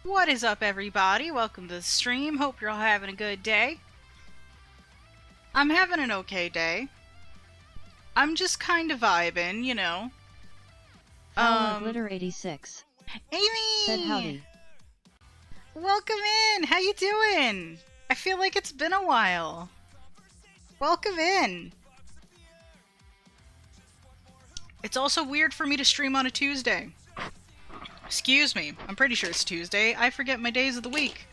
What is up, everybody? Welcome to the stream. Hope you're all having a good day. I'm having an okay day. I'm just kind of vibing, you know. Glitter 86 Amy! said howdy. Welcome in! How you doing? I feel like it's been a while. Welcome in. It's also weird for me to stream on a Tuesday. Excuse me. I'm pretty sure it's Tuesday. I forget my days of the week.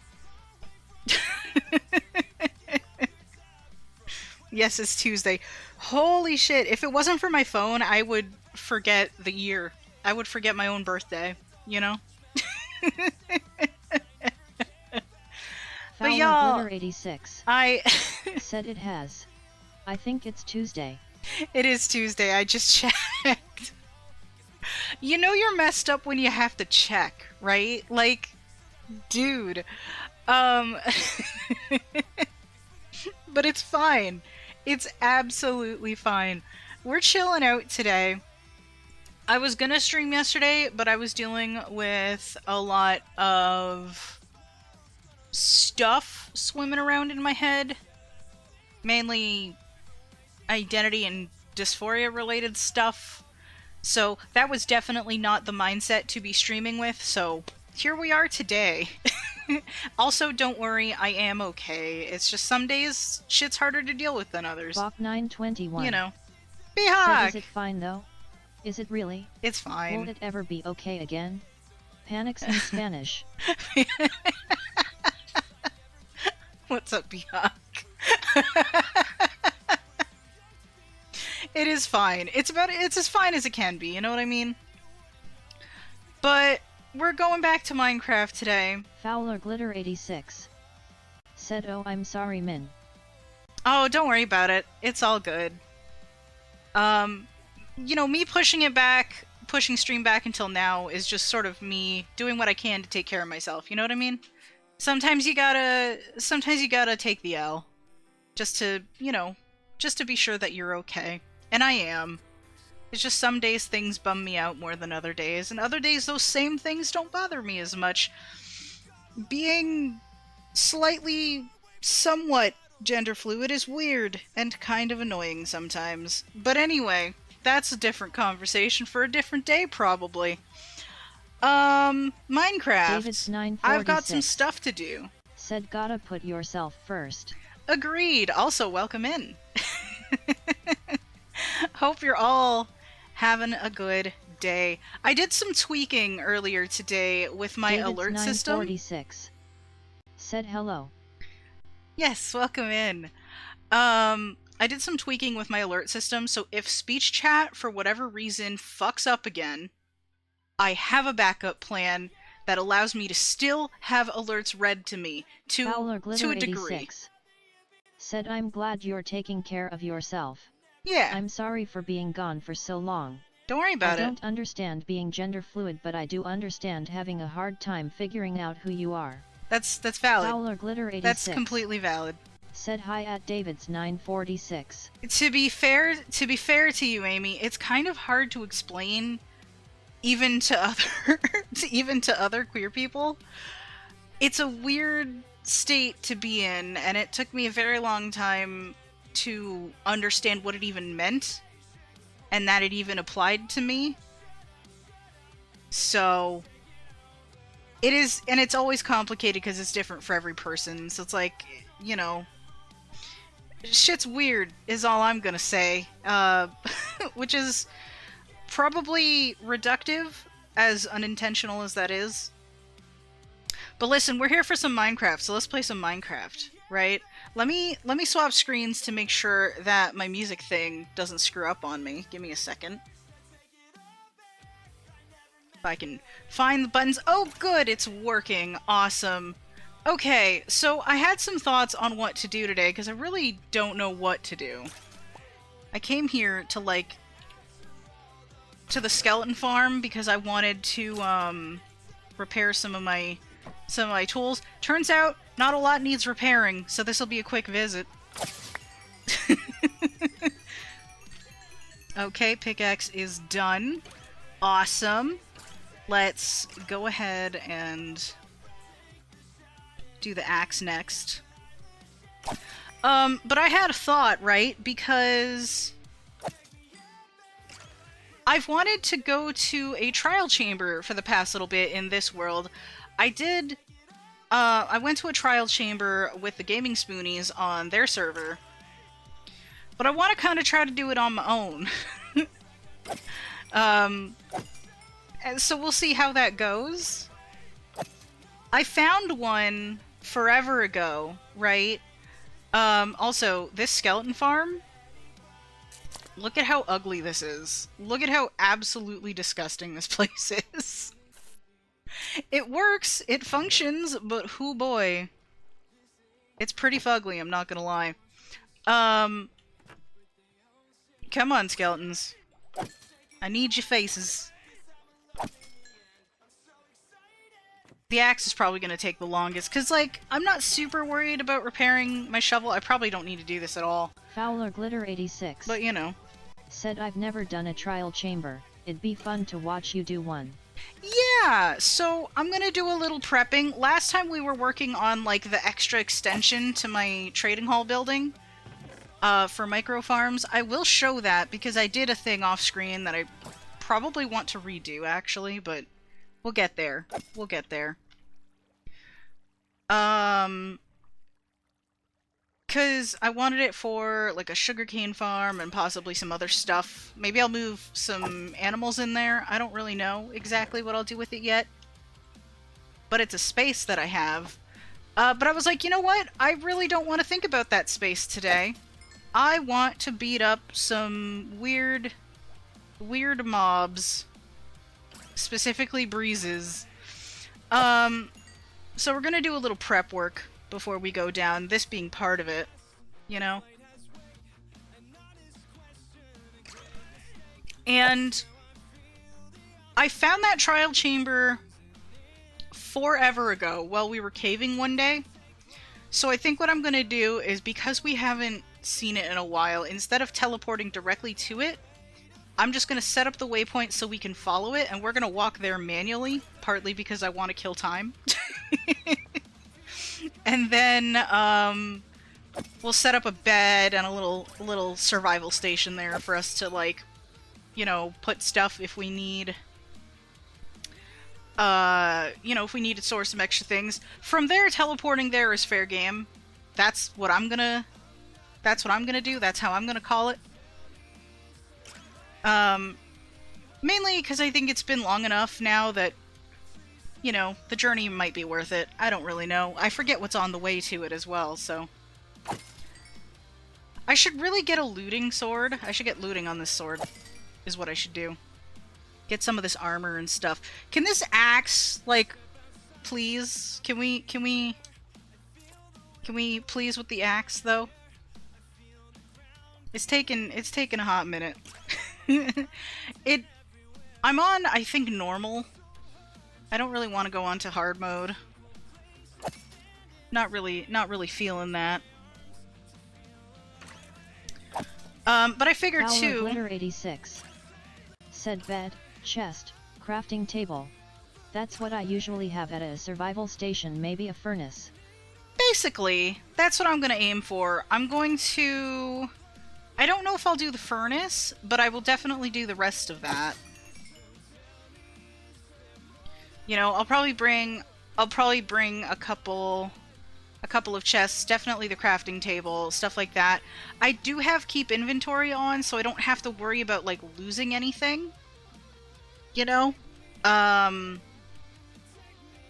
Yes, it's Tuesday. Holy shit. If it wasn't for my phone, I would forget the year. I would forget my own birthday, you know? But y'all, Glitter 86 said it has. I think it's Tuesday. It is Tuesday. I just checked. You know you're messed up when you have to check, right? Like, dude. But it's fine. It's absolutely fine. We're chilling out today. I was gonna stream yesterday, but I was dealing with a lot of stuff swimming around in my head. Mainly identity and dysphoria related stuff. So that was definitely not the mindset to be streaming with, so here we are today. Also, don't worry, I am okay. It's just some days shit's harder to deal with than others. Bach 921. You know. Said, Behawk! is it fine though? Is it really? It's fine. Won't it ever be okay again? Panics in Spanish. What's up, Behawk? It is fine. It's as fine as it can be, you know what I mean? But we're going back to Minecraft today. Glitter 86 said, oh, I'm sorry, Min. Oh, don't worry about it. It's all good. You know, me pushing stream back until now is just sort of me doing what I can to take care of myself, you know what I mean? Sometimes you gotta take the L. Just to, you know, just to be sure that you're okay. And I am. It's just some days things bum me out more than other days, and other days those same things don't bother me as much. Being somewhat gender fluid is weird and kind of annoying sometimes. But anyway, that's a different conversation for a different day, probably. Minecraft. I've got some stuff to do. Said gotta put yourself first. Agreed. Also, welcome in. Hope you're all having a good day. I did some tweaking earlier today with my alert system. 946 said hello. Yes, welcome in. I did some tweaking with my alert system, so if speech chat for whatever reason fucks up again, I have a backup plan that allows me to still have alerts read to me to a degree. Said I'm glad you're taking care of yourself. Yeah. I'm sorry for being gone for so long. Don't worry about it. I don't understand being gender fluid, but I do understand having a hard time figuring out who you are. That's valid. Glitter 86 That's completely valid. Said hi at David's 946. To be fair to you, Amy, it's kind of hard to explain even to other queer people. It's a weird state to be in, and it took me a very long time to understand what it even meant and that it even applied to me. So it is, and it's always complicated because it's different for every person. So it's like, you know, shit's weird is all I'm gonna say. Which is probably reductive, as unintentional as that is. But listen, we're here for some Minecraft, so let's play some Minecraft, right? Let me swap screens to make sure that my music thing doesn't screw up on me. Give me a second. If I can find the buttons. Oh, good, it's working. Awesome. Okay, so I had some thoughts on what to do today, because I really don't know what to do. I came here to, like, to the skeleton farm because I wanted to, repair some of my tools. Turns out, not a lot needs repairing, so this will be a quick visit. Okay, pickaxe is done. Awesome. Let's go ahead and do the axe next. But I had a thought, right? Because I've wanted to go to a trial chamber for the past little bit in this world. I went to a trial chamber with the Gaming Spoonies on their server. But I want to kind of try to do it on my own. And so we'll see how that goes. I found one forever ago, right? Also, this skeleton farm, look at how ugly this is. Look at how absolutely disgusting this place is. It works, it functions, but hoo boy. It's pretty fugly, I'm not gonna lie. Come on, skeletons. I need your faces. The axe is probably going to take the longest, because, like, I'm not super worried about repairing my shovel. I probably don't need to do this at all. Fowler Glitter 86. But, you know. Said I've never done a trial chamber. It'd be fun to watch you do one. Yeah, so I'm going to do a little prepping. Last time we were working on, like, the extra extension to my trading hall building for micro farms. I will show that, because I did a thing off screen that I probably want to redo, actually, but we'll get there. We'll get there. Because I wanted it for, like, a sugarcane farm and possibly some other stuff. Maybe I'll move some animals in there. I don't really know exactly what I'll do with it yet. But it's a space that I have. But I was like, you know what? I really don't want to think about that space today. I want to beat up some weird mobs. Specifically breezes. So we're gonna do a little prep work before we go down, this being part of it, you know? And I found that trial chamber forever ago while we were caving one day. So I think what I'm gonna do is, because we haven't seen it in a while, instead of teleporting directly to it, I'm just gonna set up the waypoint so we can follow it, and we're gonna walk there manually, partly because I want to kill time. And then, we'll set up a bed and a little survival station there for us to, like, you know, put stuff if we need, you know, if we need to source some extra things. From there, teleporting there is fair game. That's what I'm gonna do. That's how I'm gonna call it. Mainly because I think it's been long enough now that, you know, the journey might be worth it. I don't really know. I forget what's on the way to it as well, so. I should really get a looting sword. I should get looting on this sword, is what I should do. Get some of this armor and stuff. Can this axe, like, please? Can we please with the axe, though? It's taken a hot minute. I'm on, I think, normal. I don't really want to go on to hard mode. Not really feeling that. But I figured Fowler too. Glitter 86. Said bed, chest, crafting table. That's what I usually have at a survival station, maybe a furnace. Basically, that's what I'm gonna aim for. I'm going to... I don't know if I'll do the furnace, but I will definitely do the rest of that. You know, I'll probably bring a couple of chests, definitely the crafting table, stuff like that. I do have keep inventory on, so I don't have to worry about, like, losing anything. You know?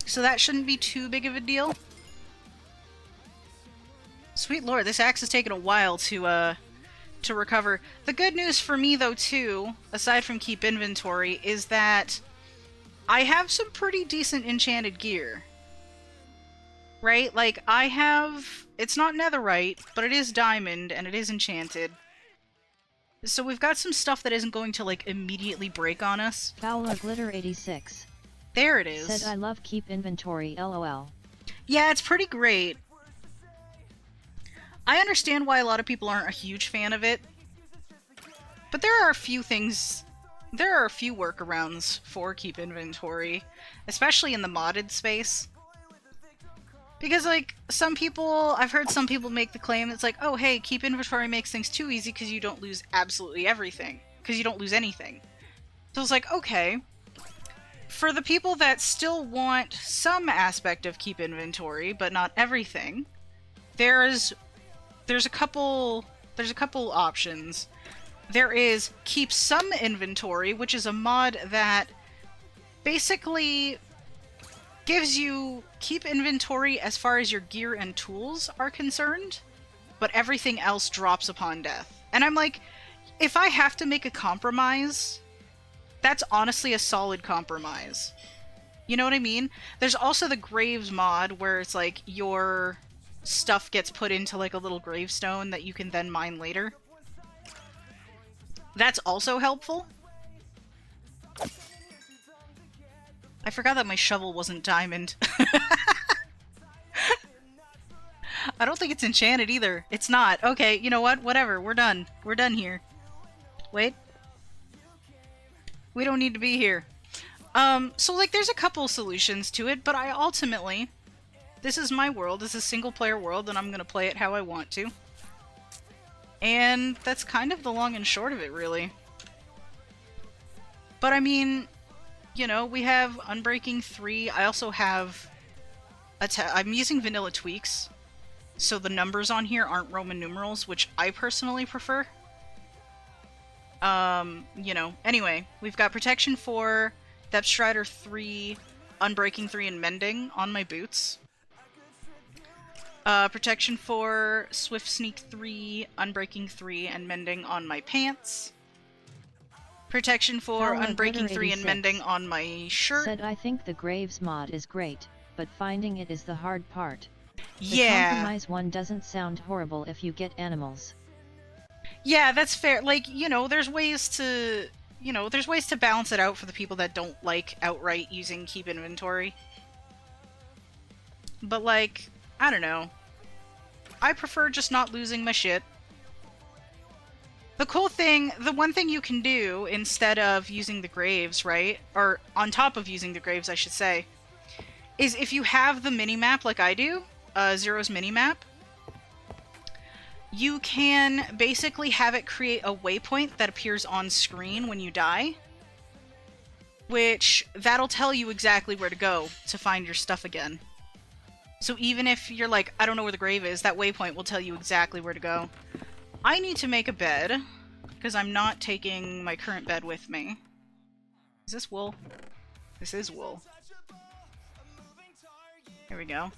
So that shouldn't be too big of a deal. Sweet lord, this axe has taken a while to recover. The good news for me, though, too, aside from keep inventory, is that I have some pretty decent enchanted gear. Right? Like, I have... It's not netherite, but it is diamond, and it is enchanted. So we've got some stuff that isn't going to, like, immediately break on us. Fowler Glitter 86. There it is. Said I love keep inventory, lol. Yeah, it's pretty great. I understand why a lot of people aren't a huge fan of it. But there are a few things... There are a few workarounds for keep inventory. Especially in the modded space. Because, like, some people, I've heard some people make the claim it's like, oh, hey, keep inventory makes things too easy because you don't lose absolutely everything. Because you don't lose anything. So it's like, okay. For the people that still want some aspect of keep inventory, but not everything, there's a couple options. There is keep some inventory, which is a mod that basically gives you keep inventory as far as your gear and tools are concerned, but everything else drops upon death. And I'm like, if I have to make a compromise, that's honestly a solid compromise. You know what I mean? There's also the Graves mod where it's like your stuff gets put into like a little gravestone that you can then mine later. That's also helpful. I forgot that my shovel wasn't diamond. I don't think it's enchanted either. It's not. Okay, you know what? Whatever. We're done. We're done here. Wait. We don't need to be here. So like there's a couple solutions to it, but I ultimately, this is my world. This is a single player world and I'm gonna play it how I want to. And that's kind of the long and short of it, really. But I mean, you know, we have Unbreaking 3. I also have... I'm using vanilla tweaks, so the numbers on here aren't Roman numerals, which I personally prefer. You know, anyway, we've got Protection 4, Depth Strider 3, Unbreaking 3, and Mending on my boots. Protection 4, Swift Sneak 3, Unbreaking 3, and Mending on my pants. Protection 4, Unbreaking 3, and Mending on my shirt. Said I think the Graves mod is great, but finding it is the hard part. Yeah. The compromise one doesn't sound horrible if you get animals. Yeah, that's fair. Like, you know, there's ways to... You know, there's ways to balance it out for the people that don't like outright using keep inventory. But, like, I don't know. I prefer just not losing my shit. The cool thing, the one thing you can do instead of using the graves, right? Or on top of using the graves, I should say, is if you have the minimap like I do, Zero's minimap, you can basically have it create a waypoint that appears on screen when you die, which that'll tell you exactly where to go to find your stuff again. So even if you're like, I don't know where the grave is, that waypoint will tell you exactly where to go. I need to make a bed, because I'm not taking my current bed with me. Is this wool? This is wool. Here we go.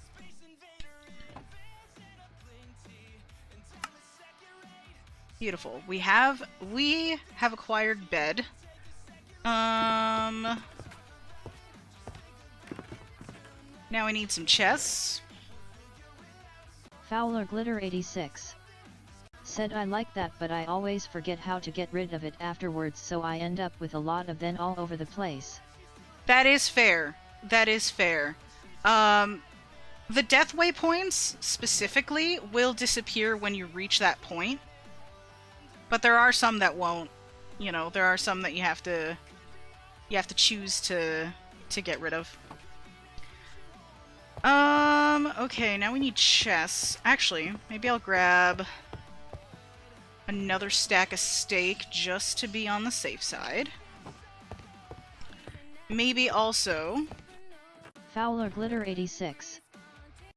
Beautiful. We have acquired bed. Now I need some chests. Fowler Glitter 86 said I like that, but I always forget how to get rid of it afterwards, so I end up with a lot of them all over the place. That is fair. That is fair. The death waypoints, specifically, will disappear when you reach that point. But there are some that won't. You know, there are some that you have to choose to get rid of. Okay, now we need chests. Actually, maybe I'll grab another stack of steak just to be on the safe side. Maybe also... Fowler Glitter 86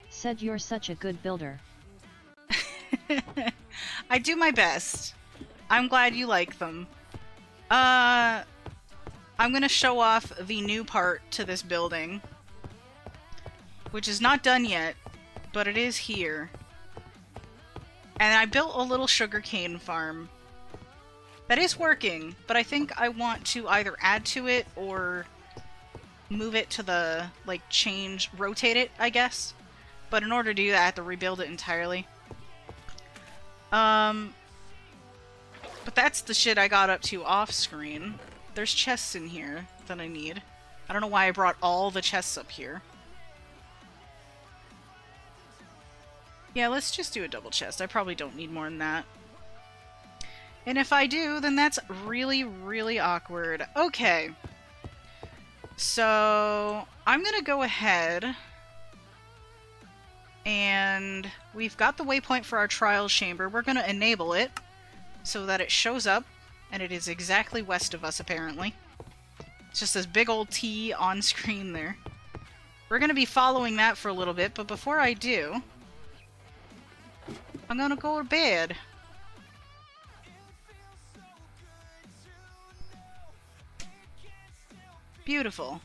said you're such a good builder. I do my best. I'm glad you like them. I'm gonna show off the new part to this building, which is not done yet, but it is here. And I built a little sugarcane farm. That is working, but I think I want to either add to it or move it to the, like, rotate it, I guess. But in order to do that, I have to rebuild it entirely. But that's the shit I got up to off-screen. There's chests in here that I need. I don't know why I brought all the chests up here. Yeah, let's just do a double chest. I probably don't need more than that. And if I do, then that's really, really awkward. Okay. So, I'm gonna go ahead And we've got the waypoint for our trials chamber. We're going to enable it so that it shows up, and it is exactly west of us, apparently. It's just this big old T on screen there. We're going to be following that for a little bit, but before I do, I'm going to go to bed. Beautiful.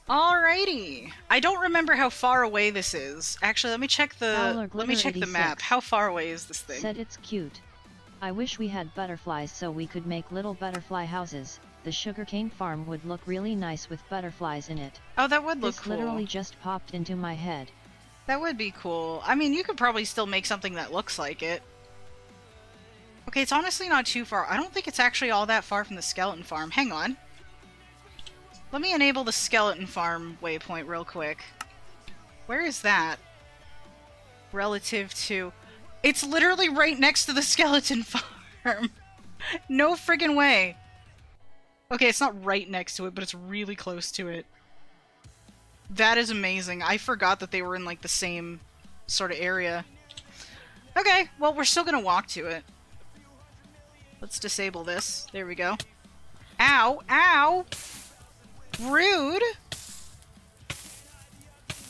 Alrighty. I don't remember how far away this is. Actually, let me check the map. How far away is this thing? Said it's cute. I wish we had butterflies so we could make little butterfly houses. The sugarcane farm would look really nice with butterflies in it. Oh, that would look this cool. Literally just popped into my head. That would be cool. I mean, you could probably still make something that looks like it. Okay, it's honestly not too far. I don't think it's actually all that far from the skeleton farm. Hang on. Let me enable the skeleton farm waypoint real quick. Where is that? Relative to... It's literally right next to the skeleton farm. No friggin' way. Okay, it's not right next to it, but it's really close to it. That is amazing. I forgot that they were in, like, the same sort of area. Okay, well, we're still gonna walk to it. Let's disable this. There we go. Ow! Ow! Rude!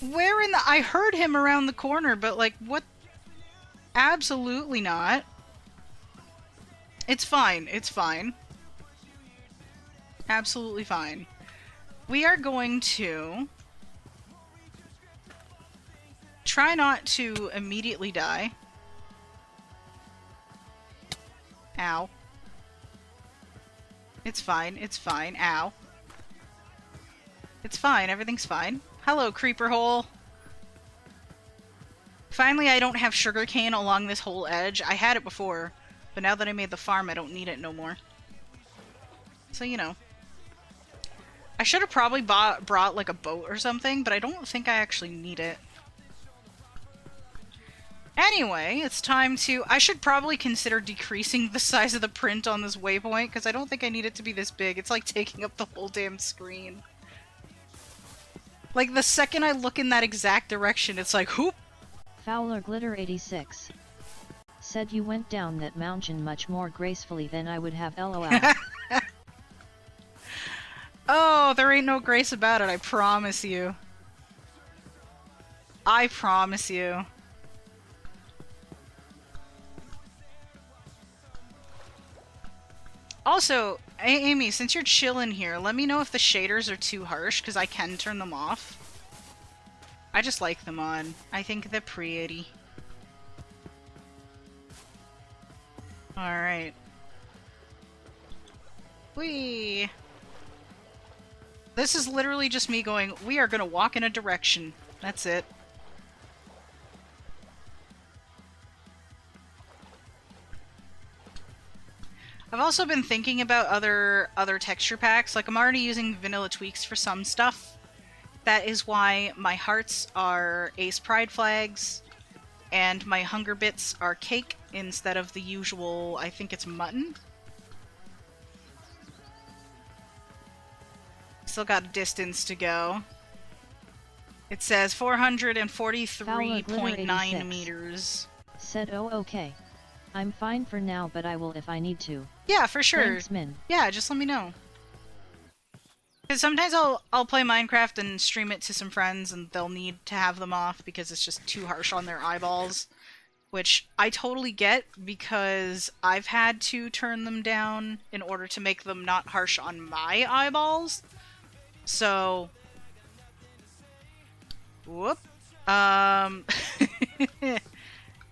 Where in the... I heard him around the corner, but, like, what... Absolutely not. It's fine. It's fine. Absolutely fine. We are going to... try not to immediately die. Ow. It's fine. It's fine. Ow. It's fine. Everything's fine. Hello, creeper hole. Finally, I don't have sugarcane along this whole edge. I had it before, but now that I made the farm, I don't need it no more. So, you know. I should have probably brought, like, a boat or something, but I don't think I actually need it. Anyway, it's time to... I should probably consider decreasing the size of the print on this waypoint, because I don't think I need it to be this big. It's like taking up the whole damn screen. Like, the second I look in that exact direction, it's like, whoop! Fowler Glitter 86 said you went down that mountain much more gracefully than I would have, lol. Oh, there ain't no grace about it, I promise you. I promise you. Also, Amy, since you're chilling here, let me know if the shaders are too harsh, because I can turn them off. I just like them on. I think they're pretty. Alright. Whee! This is literally just me going, we are gonna walk in a direction. That's it. I've also been thinking about other texture packs. Like, I'm already using vanilla tweaks for some stuff. That is why my hearts are Ace Pride flags, and my hunger bits are cake instead of the usual, I think it's mutton. Still got a distance to go. It says 443.9 meters. Said, oh, okay. I'm fine for now, but I will if I need to. Yeah, for sure. Thanks, Min. Yeah, just let me know. Because sometimes I'll play Minecraft and stream it to some friends, and they'll need to have them off because it's just too harsh on their eyeballs. Which I totally get, because I've had to turn them down in order to make them not harsh on my eyeballs. So... whoop.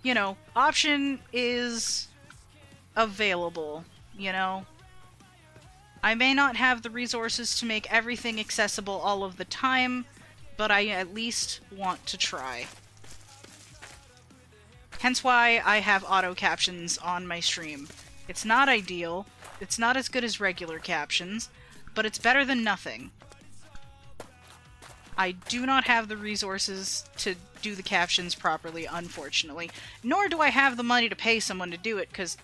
You know, option is available, you know? I may not have the resources to make everything accessible all of the time, but I at least want to try. Hence why I have auto captions on my stream. It's not ideal, it's not as good as regular captions, but it's better than nothing. I do not have the resources to do the captions properly, unfortunately. Nor do I have the money to pay someone to do it, because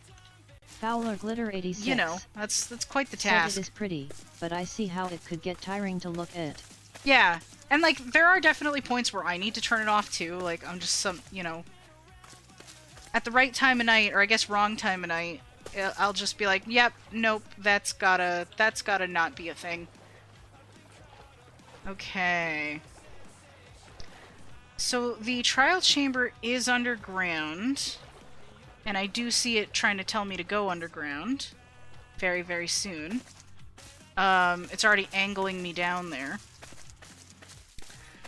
Fowler Glitter 86. you know, that's quite the Said task. it is pretty, but I see how it could get tiring to look at. Yeah, and like there are definitely points where I need to turn it off too. Like I'm just you know, at the right time of night, or I guess wrong time of night, I'll just be like, yep, nope, that's gotta not be a thing. Okay. So the trial chamber is underground, and I do see it trying to tell me to go underground very, very soon. It's already angling me down there.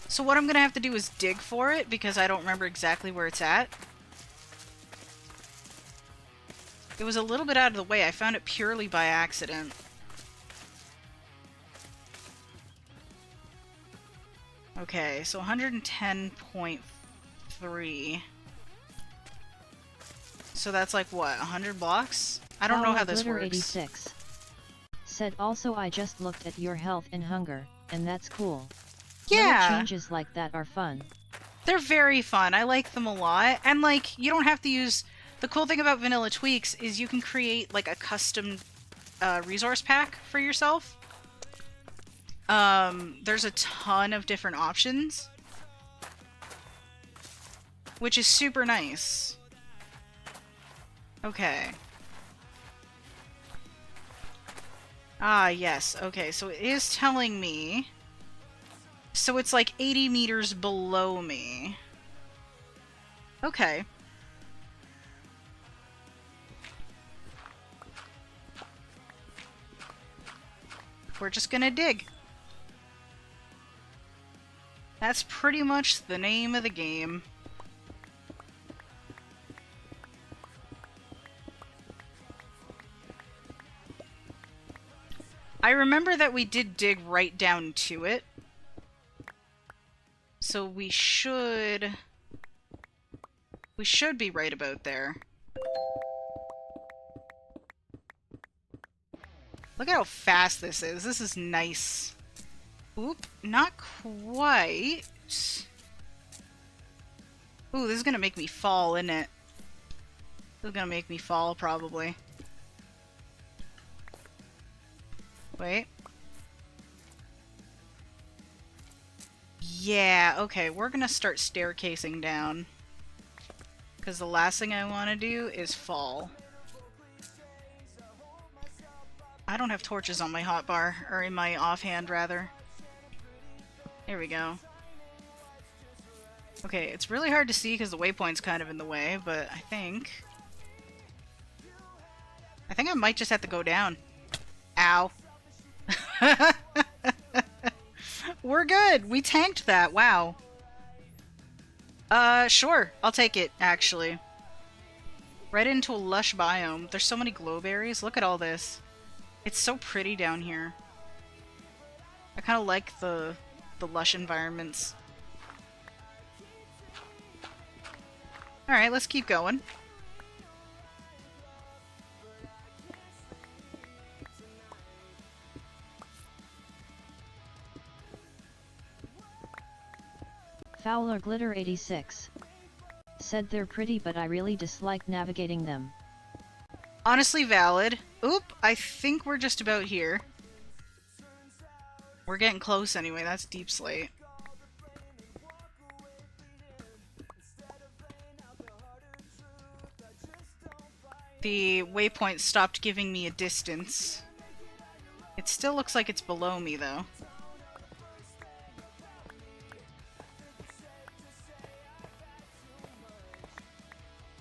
So what I'm gonna have to do is dig for it, because I don't remember exactly where it's at. It was a little bit out of the way. I found it purely by accident. Okay, so 110.3. So that's like, what, 100 blocks? I don't know how this Glitter works. 86. Said also I just looked at your health and hunger, and that's cool. Yeah! Little changes like that are fun. They're very fun. I like them a lot. And, like, you don't have to use... The cool thing about Vanilla Tweaks is you can create, like, a custom resource pack for yourself. There's a ton of different options, which is super nice. Okay. Ah, yes. Okay, so it is telling me... So it's like 80 meters below me. Okay. We're just gonna dig. That's pretty much the name of the game. I remember that we did dig right down to it. So we should be right about there. Look at how fast this is. This is nice. Oop, not quite. Ooh, this is gonna make me fall, isn't it? This is gonna make me fall, probably. Wait. Yeah, okay, we're gonna start staircasing down. Because the last thing I want to do is fall. I don't have torches on my hotbar, or in my offhand, rather. There we go. Okay, it's really hard to see because the waypoint's kind of in the way, but I think I might just have to go down. Ow. We're good! We tanked that, wow. Sure. I'll take it, actually. Right into a lush biome. There's so many glowberries. Look at all this. It's so pretty down here. I kind of like the lush environments. Alright, let's keep going. Fowler Glitter 86. Said they're pretty, but I really dislike navigating them. Honestly valid. Oop, I think we're just about here. We're getting close anyway, that's Deep Slate. The waypoint stopped giving me a distance. It still looks like it's below me, though.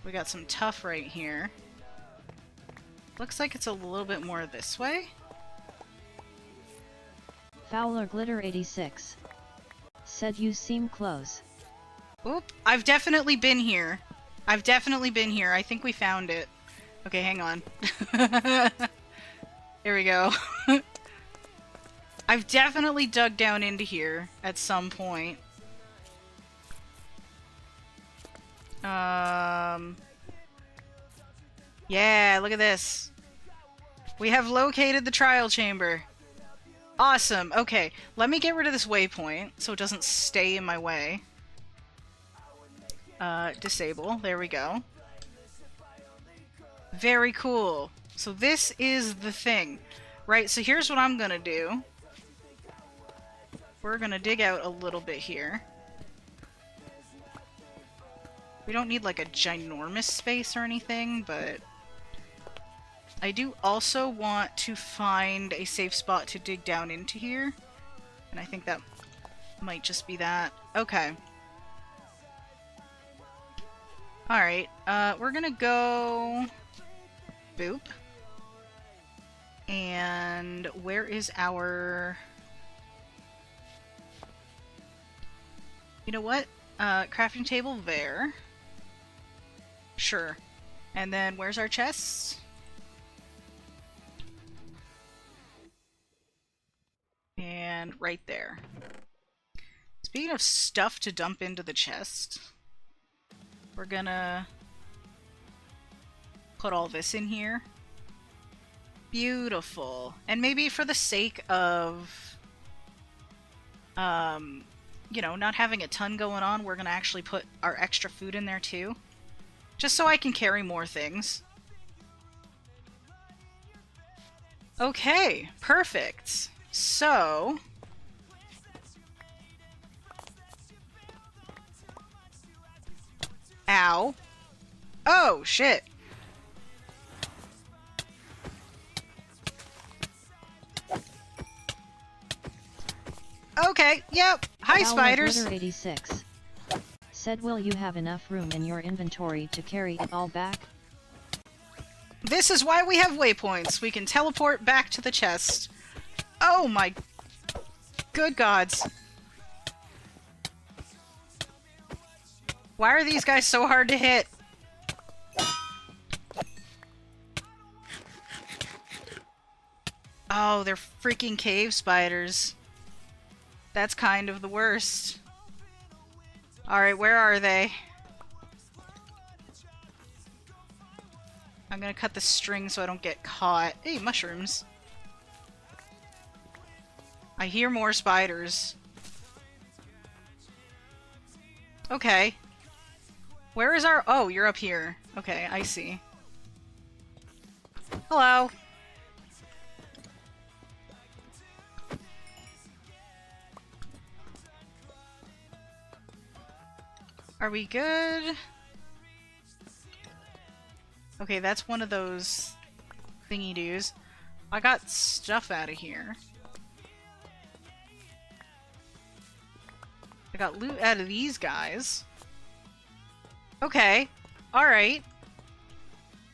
We got some tough right here. Looks like it's a little bit more this way. Fowler Glitter 86. Said you seem close. Oop, I've definitely been here. I've definitely been here. I think we found it. Okay, hang on. There we go. I've definitely dug down into here at some point. Yeah, look at this. We have located the trial chamber. Awesome. Okay, let me get rid of this waypoint so it doesn't stay in my way. Disable. There we go. Very cool. So this is the thing. Right, so here's what I'm gonna do. We're gonna dig out a little bit here. We don't need like a ginormous space or anything, but I do also want to find a safe spot to dig down into here. And I think that might just be that. Okay. Alright, we're gonna go... Boop. And where is our... You know what? Crafting table there. Sure. And then where's our chests? And right there. Speaking of stuff to dump into the chest, we're gonna put all this in here. Beautiful. And maybe for the sake of, you know, not having a ton going on, we're gonna actually put our extra food in there too. Just so I can carry more things. Okay, perfect. So... Ow. Oh, shit. Okay, yep. Hi, spiders. 86 said, will you have enough room in your inventory to carry it all back? This is why we have waypoints. We can teleport back to the chest. Oh my good gods. Why are these guys so hard to hit? Oh, they're freaking cave spiders. That's kind of the worst. Alright, where are they? I'm gonna cut the string so I don't get caught. Hey, mushrooms. I hear more spiders. Okay. Where is our... Oh, you're up here. Okay, I see. Hello. Are we good? Okay, that's one of those thingy-doos. I got stuff out of here. I got loot out of these guys. Okay. Alright.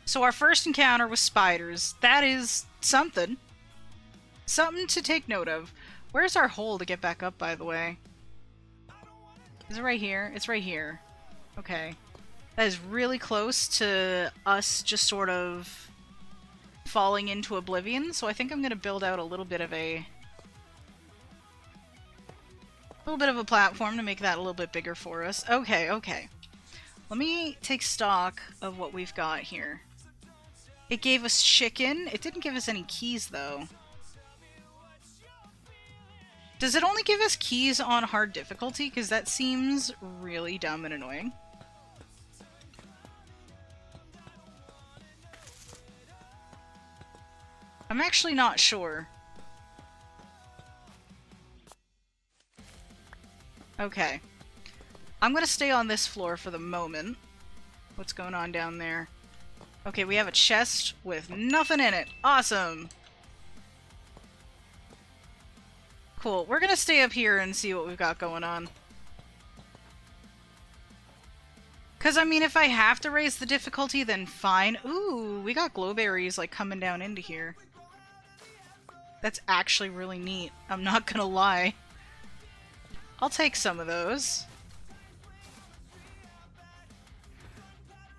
So our first encounter was spiders. That is something. Something to take note of. Where's our hole to get back up, by the way? Is it right here? It's right here. Okay. That is really close to us just sort of falling into oblivion, so I think I'm gonna build out a little bit of a platform to make that a little bit bigger for us. Okay, okay. Let me take stock of what we've got here. It gave us chicken. It didn't give us any keys, though. Does it only give us keys on hard difficulty? Because that seems really dumb and annoying. I'm actually not sure. Okay. I'm gonna stay on this floor for the moment. What's going on down there? Okay, we have a chest with nothing in it. Awesome! Cool. We're gonna stay up here and see what we've got going on. Because, I mean, if I have to raise the difficulty, then fine. Ooh, we got glowberries, like, coming down into here. That's actually really neat. I'm not gonna lie. I'll take some of those.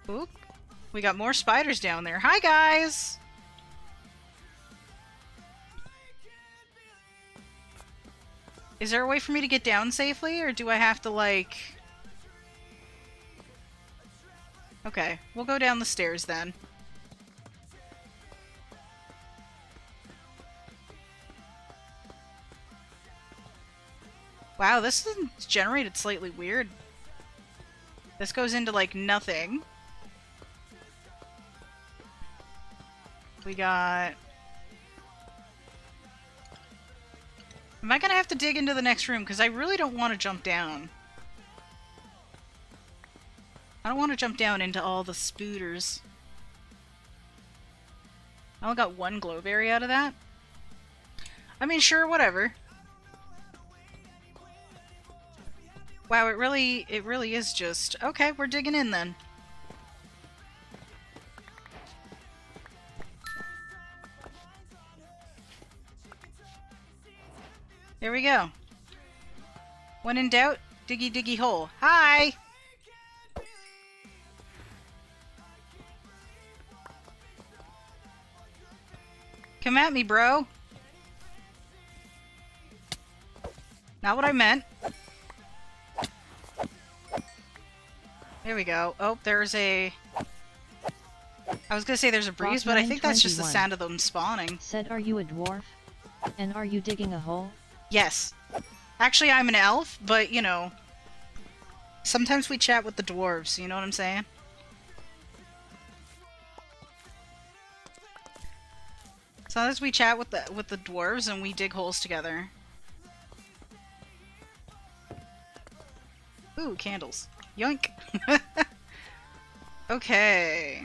Oop. We got more spiders down there. Hi, guys! Is there a way for me to get down safely, or do I have to, like... Okay, we'll go down the stairs then. Wow, this is generated slightly weird. This goes into, like, nothing. We got... Am I gonna have to dig into the next room? Because I really don't want to jump down. I don't want to jump down into all the spooters. I only got one glowberry out of that. I mean, sure, whatever. Wow, it really is just... Okay, we're digging in then. There we go. When in doubt, diggy diggy hole. Hi! Come at me, bro. Not what I meant. There we go. Oh, there's a... I was gonna say there's a breeze, but I think that's just the sound of them spawning. Said, are you a dwarf? And are you digging a hole? Yes. Actually, I'm an elf, but, you know... Sometimes we chat with the dwarves, you know what I'm saying? Sometimes we chat with the dwarves and we dig holes together. Ooh, candles. Yoink! Okay.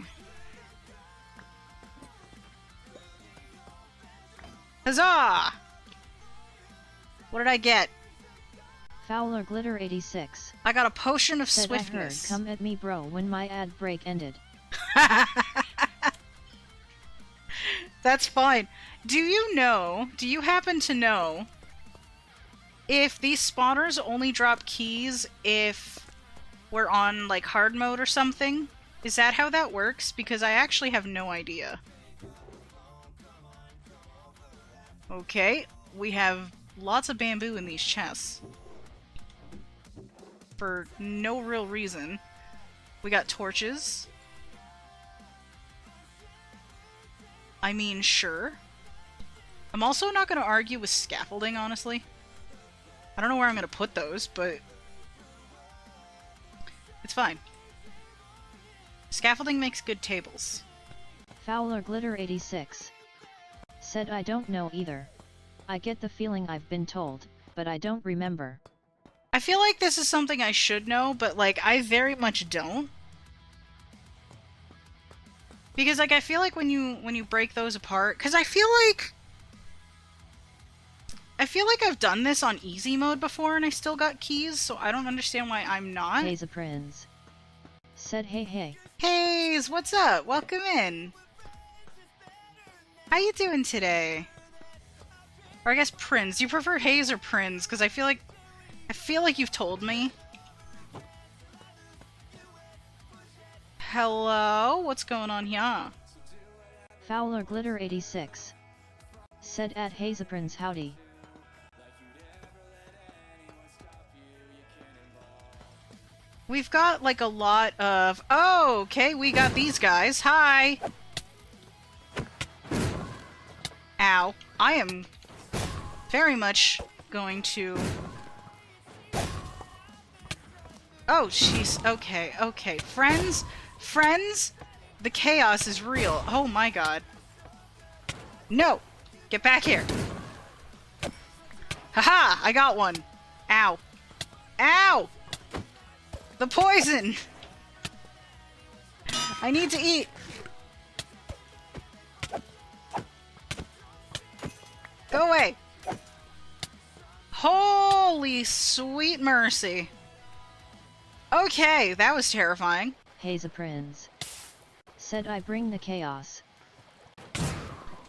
Huzzah! What did I get? Fowler Glitter 86. I got a potion of Said, swiftness. I heard, come at me bro when my ad break ended. That's fine. Do you happen to know if these spawners only drop keys if we're on, like, hard mode or something? Is that how that works? Because I actually have no idea. Okay, we have lots of bamboo in these chests. For no real reason. We got torches. I mean, sure. I'm also not going to argue with scaffolding, honestly. I don't know where I'm going to put those, but... it's fine. Scaffolding makes good tables. Fowler Glitter 86. Said, I don't know either. I get the feeling I've been told, but I don't remember. I feel like this is something I should know, but, like, I very much don't. Because, like, I feel like when you break those apart... Because I feel like I've done this on easy mode before and I still got keys, so I don't understand why I'm not. Hey's a prince. Said, hey hey. Haze, what's up? Welcome in. How you doing today? Or I guess Prince. Do you prefer Haze or Prince? Because I feel like you've told me. Hello? What's going on here? Fowler Glitter 86. Said at Hazaprin's howdy. We've got like a lot of... Oh, okay, we got these guys. Hi! Ow. I am very much going to... Oh, jeez. Okay, okay. Friends? Friends? The chaos is real. Oh my god. No! Get back here! Haha! I got one! Ow. Ow! The poison! I need to eat! Go away! Holy sweet mercy! Okay, that was terrifying. Hazaprin's. Said I bring the chaos.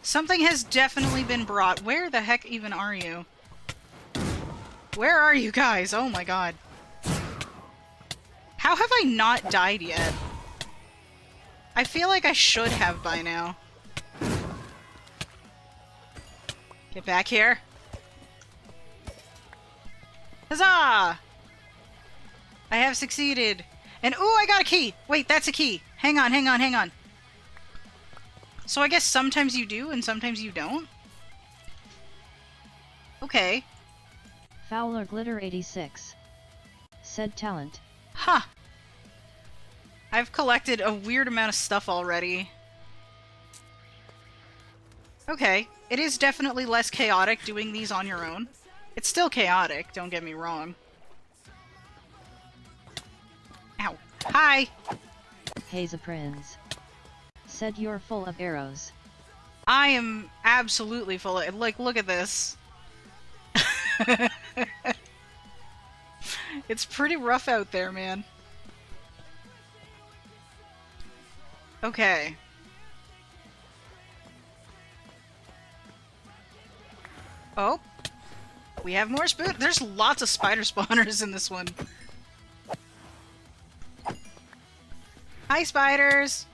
Something has definitely been brought. Where the heck even are you? Where are you guys? Oh my god. How have I not died yet? I feel like I should have by now. Get back here. Huzzah! I have succeeded. And ooh, I got a key! Wait, that's a key. Hang on, hang on, hang on. So I guess sometimes you do and sometimes you don't? Okay. Fowler Glitter 86. Said talent. Huh. I've collected a weird amount of stuff already. Okay, it is definitely less chaotic doing these on your own. It's still chaotic, don't get me wrong. Ow. Hi! Hazaprinz. Said you're full of arrows. I am absolutely full of... Like, look at this. It's pretty rough out there, man. Okay. Oh. We have more spoon. There's lots of spider spawners in this one. Hi, spiders!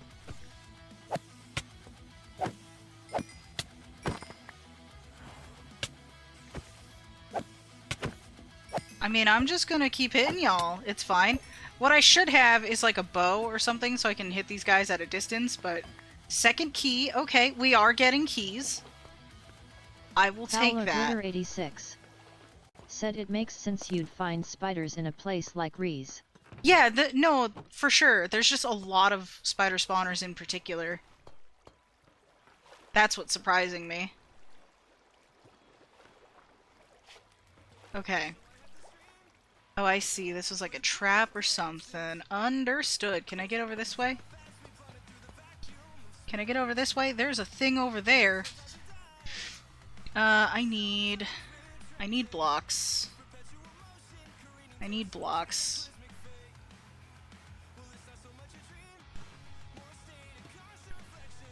I mean, I'm just gonna keep hitting y'all. It's fine. What I should have is like a bow or something so I can hit these guys at a distance, but... Second key. Okay, we are getting keys. I will take Fowler that. Glitter 86. Said it makes sense you'd find spiders in a place like Rees. Yeah, no, for sure. There's just a lot of spider spawners in particular. That's what's surprising me. Okay. Oh, I see. This was like a trap or something. Understood. Can I get over this way? Can I get over this way? There's a thing over there. I need blocks. I need blocks.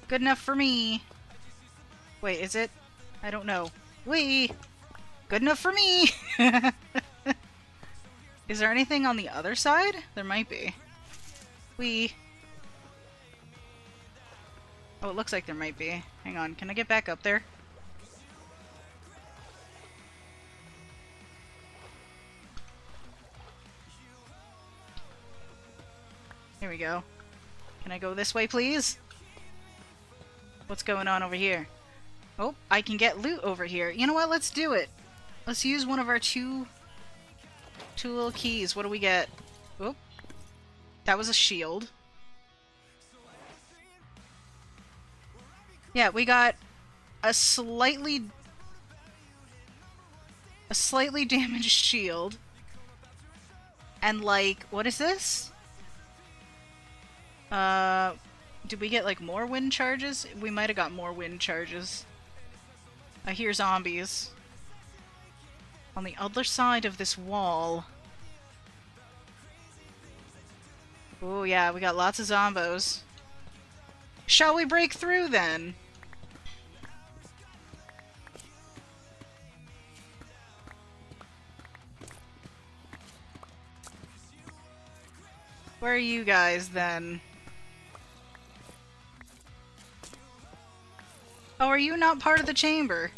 Good enough for me. Wait, is it? I don't know. Wee! Good enough for me! Is there anything on the other side? There might be. Wee. Oh, it looks like there might be. Hang on, can I get back up there? Here we go. Can I go this way, please? What's going on over here? Oh, I can get loot over here. You know what? Let's do it. Let's use one of our two little keys. What do we get? Oh, that was a shield. Yeah, we got a slightly damaged shield. And like, what is this? Did we get like more wind charges? We might have got more wind charges. I hear zombies. On the other side of this wall. Oh yeah, we got lots of zombos. Shall we break through then? Where are you guys then? Oh, are you not part of the chamber?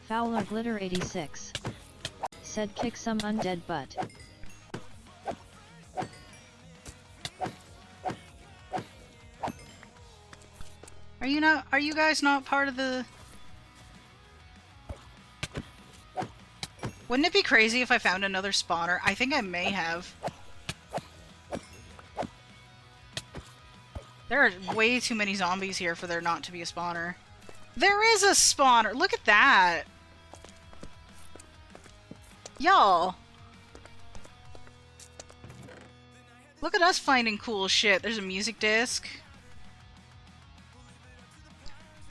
Fowler Glitter 86. Said kick some undead butt. Are you guys not part of the... Wouldn't it be crazy if I found another spawner? I think I may have. There are way too many zombies here for there not to be a spawner. There is a spawner! Look at that! Y'all! Look at us finding cool shit. There's a music disc.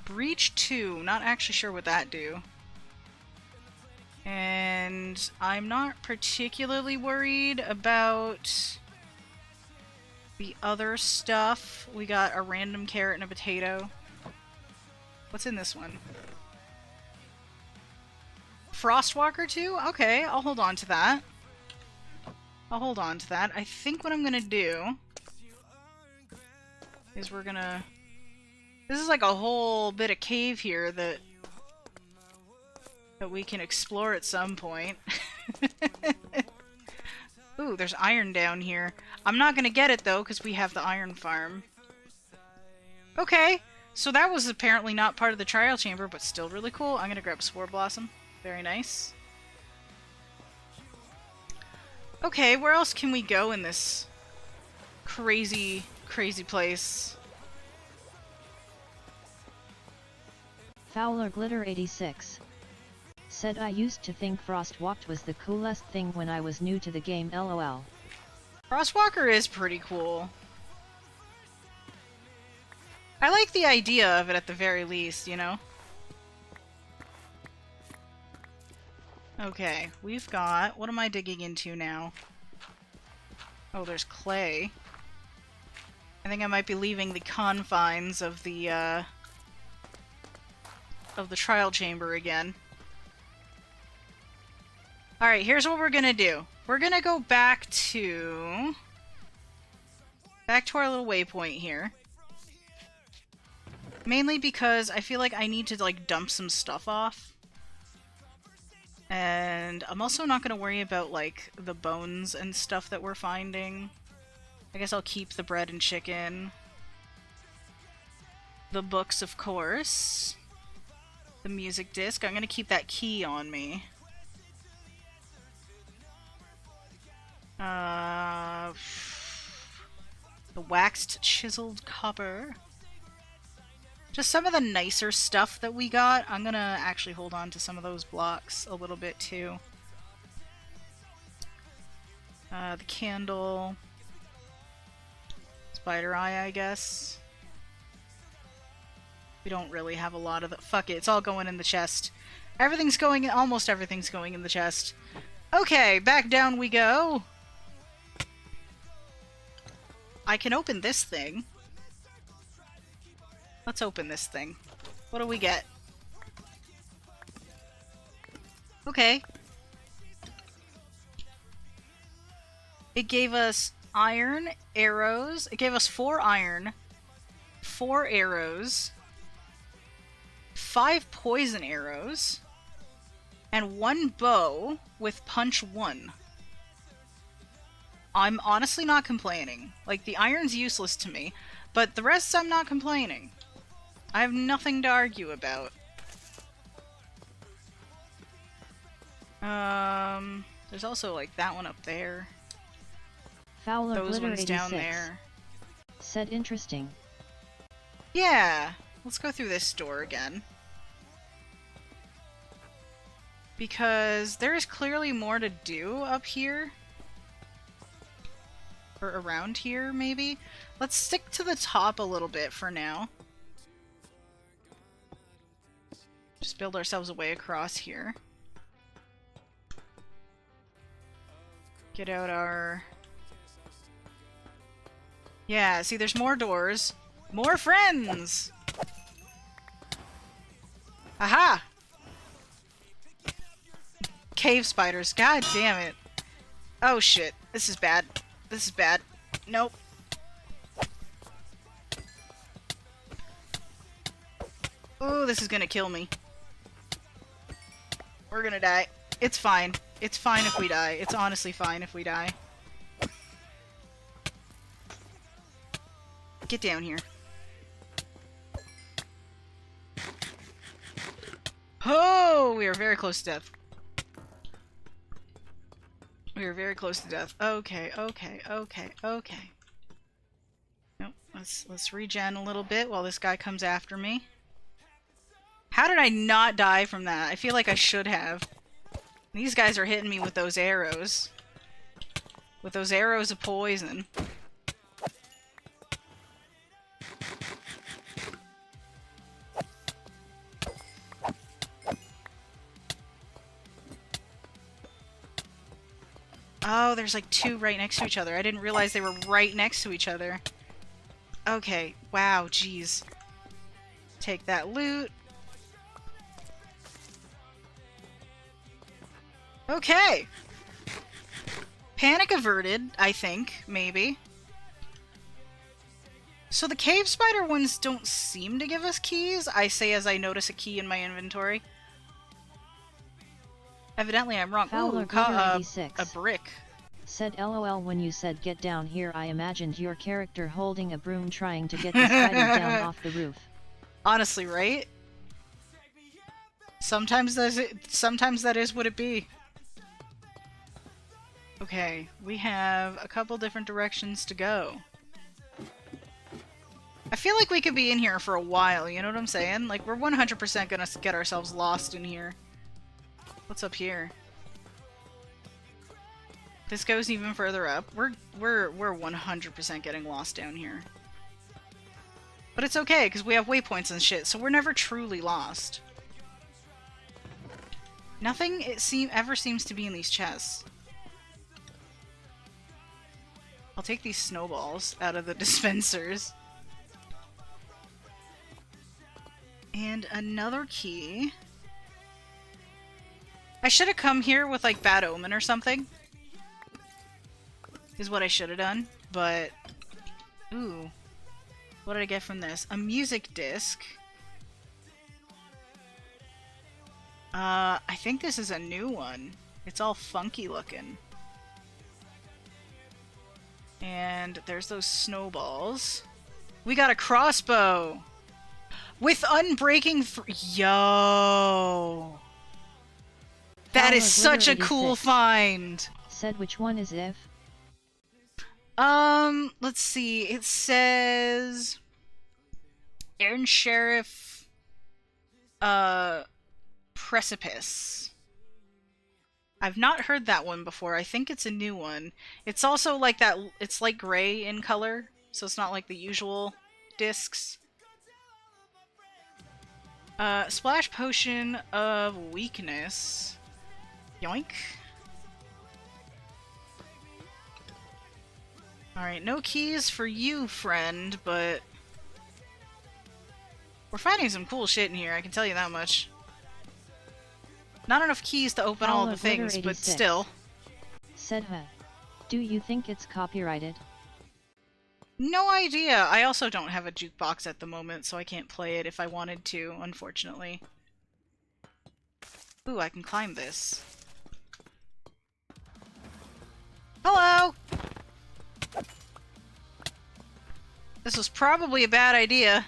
Breach 2. Not actually sure what that do. And I'm not particularly worried about the other stuff. We got a random carrot and a potato. What's in this one? Frostwalker 2? Okay, I'll hold on to that. I'll hold on to that. I think what I'm gonna do is we're gonna... This is like a whole bit of cave here that we can explore at some point. Ooh, there's iron down here. I'm not gonna get it though, because we have the iron farm. Okay, so that was apparently not part of the trial chamber, but still really cool. I'm gonna grab Spore Blossom. Very nice. Okay, where else can we go in this crazy, crazy place? Fowler Glitter 86 said I used to think Frostwalked was the coolest thing when I was new to the game, lol. Frostwalker is pretty cool. I like the idea of it at the very least, you know? Okay, we've got... What am I digging into now? Oh, there's clay. I think I might be leaving the confines of the trial chamber again. Alright, here's what we're gonna do. We're gonna go back to our little waypoint here. Mainly because I feel like I need to, like, dump some stuff off. And I'm also not gonna worry about, like, the bones and stuff that we're finding. I guess I'll keep the bread and chicken. The books, of course. The music disc. I'm gonna keep that key on me. The waxed chiseled copper. Just some of the nicer stuff that we got. I'm gonna actually hold on to some of those blocks a little bit too. The candle. Spider eye, I guess. We don't really have a lot of the... Fuck it, it's all going in the chest. Everything's going in... Almost everything's going in the chest. Okay, back down we go. I can open this thing. Let's open this thing. What do we get? Okay. It gave us iron, arrows. It gave us 4 iron, 4 arrows, 5 poison arrows, and 1 bow with punch 1. I'm honestly not complaining. Like, the iron's useless to me, but the rest I'm not complaining. I have nothing to argue about. There's also, like, that one up there. Fowler Those Glitter ones 86 down there. said interesting. Yeah! Let's go through this door again. Because there is clearly more to do up here. Or around here, maybe? Let's stick to the top a little bit for now. Just build ourselves a way across here. Get out our... Yeah, see, there's more doors. More friends! Aha! Cave spiders. God damn it. Oh shit. This is bad. This is bad. Nope. Ooh, this is gonna kill me. We're gonna die. It's fine. It's fine if we die. It's honestly fine if we die. Get down here. Oh, we are very close to death. We are very close to death. Okay, okay, okay, okay. Nope, let's regen a little bit while this guy comes after me. How did I not die from that? I feel like I should have. These guys are hitting me with those arrows. With those arrows of poison. Oh, there's like 2 right next to each other. I didn't realize they were right next to each other. Okay, wow, jeez. Take that loot. Okay. Panic averted, I think, maybe. So the cave spider ones don't seem to give us keys, I say as I notice a key in my inventory. Evidently I'm wrong. Fowler Ooh, Glitter 86 a brick. said LOL when you said get down here. I imagined your character holding a broom trying to get the spider down off the roof. Honestly, right? Sometimes that is what it be. Okay, we have a couple different directions to go. I feel like we could be in here for a while, you know what I'm saying? Like, we're 100% gonna get ourselves lost in here. What's up here? This goes even further up. We're 100% getting lost down here. But it's okay, because we have waypoints and shit, so we're never truly lost. Nothing ever seems to be in these chests. I'll take these snowballs out of the dispensers. And another key. I should have come here with, like, Bad Omen or something. Is what I should have done, but... Ooh. What did I get from this? A music disc. I think this is a new one. It's all funky looking. And there's those snowballs. We got a crossbow! With unbreaking Yo! That is such a cool find! Said which one is if? Let's see. It says... Aaron Sheriff... Precipice. I've not heard that one before. I think it's a new one. It's also like that... It's like gray in color, so it's not like the usual discs. Splash Potion of Weakness. Yoink. Alright, no keys for you, friend, but... We're finding some cool shit in here, I can tell you that much. Not enough keys to open all the things, but still. Said her. Do you think it's copyrighted? No idea. I also don't have a jukebox at the moment, so I can't play it if I wanted to, unfortunately. Ooh, I can climb this. Hello! This was probably a bad idea.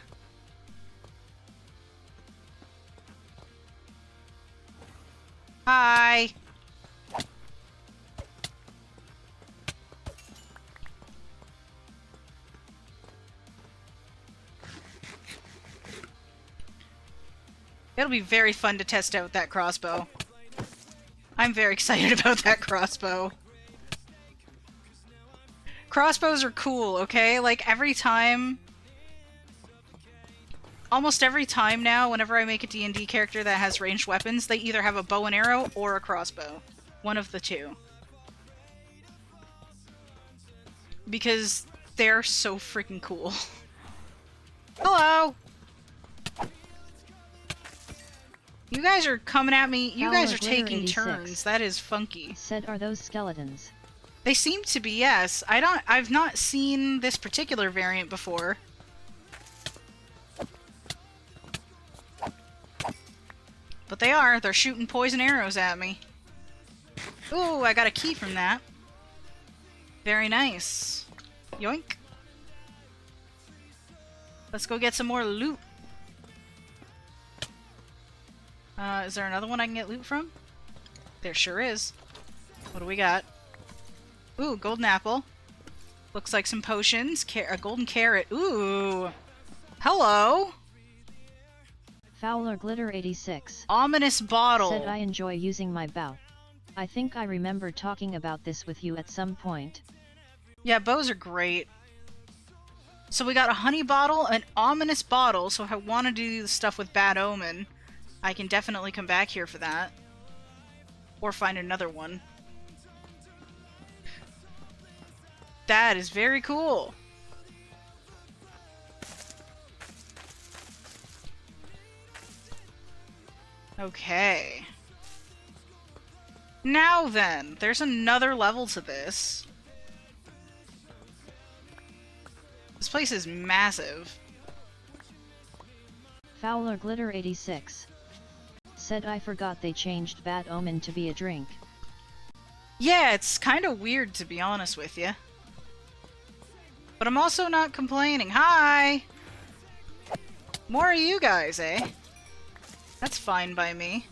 Hi! It'll be very fun to test out that crossbow. I'm very excited about that crossbow. Crossbows are cool, okay? Like, every time... Almost every time now, whenever I make a D&D character that has ranged weapons, they either have a bow and arrow or a crossbow. One of the two. Because they're so freaking cool. Hello! You guys are coming at me. You guys are taking turns. That is funky. Said, are those skeletons? They seem to be, yes. I've not seen this particular variant before. But they are. They're shooting poison arrows at me. Ooh, I got a key from that. Very nice. Yoink. Let's go get some more loot. Is there another one I can get loot from? There sure is. What do we got? Ooh, golden apple. Looks like some potions. A golden carrot. Ooh. Hello. Fowler Glitter 86. Ominous bottle. Said I enjoy using my bow. I think I remember talking about this with you at some point. Yeah, bows are great. So we got a honey bottle, an ominous bottle, so if I want to do the stuff with Bad Omen, I can definitely come back here for that. Or find another one. That is very cool. Okay. Now then, there's another level to this. This place is massive. Fowler Glitter 86. Said I forgot they changed Bad Omen to be a drink. Yeah, it's kind of weird to be honest with you. But I'm also not complaining. Hi! More of you guys, eh? That's fine by me.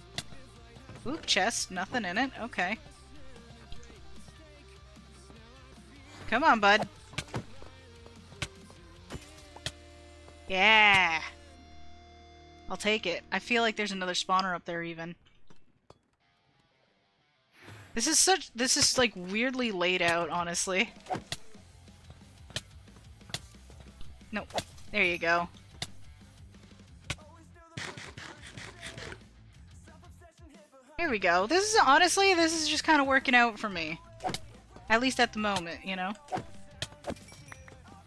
Oop, chest, nothing in it. Okay. Come on, bud. Yeah! I'll take it. I feel like there's another spawner up there even. This is like weirdly laid out, honestly. No, there you go. There we go. This is just kind of working out for me. At least at the moment, you know?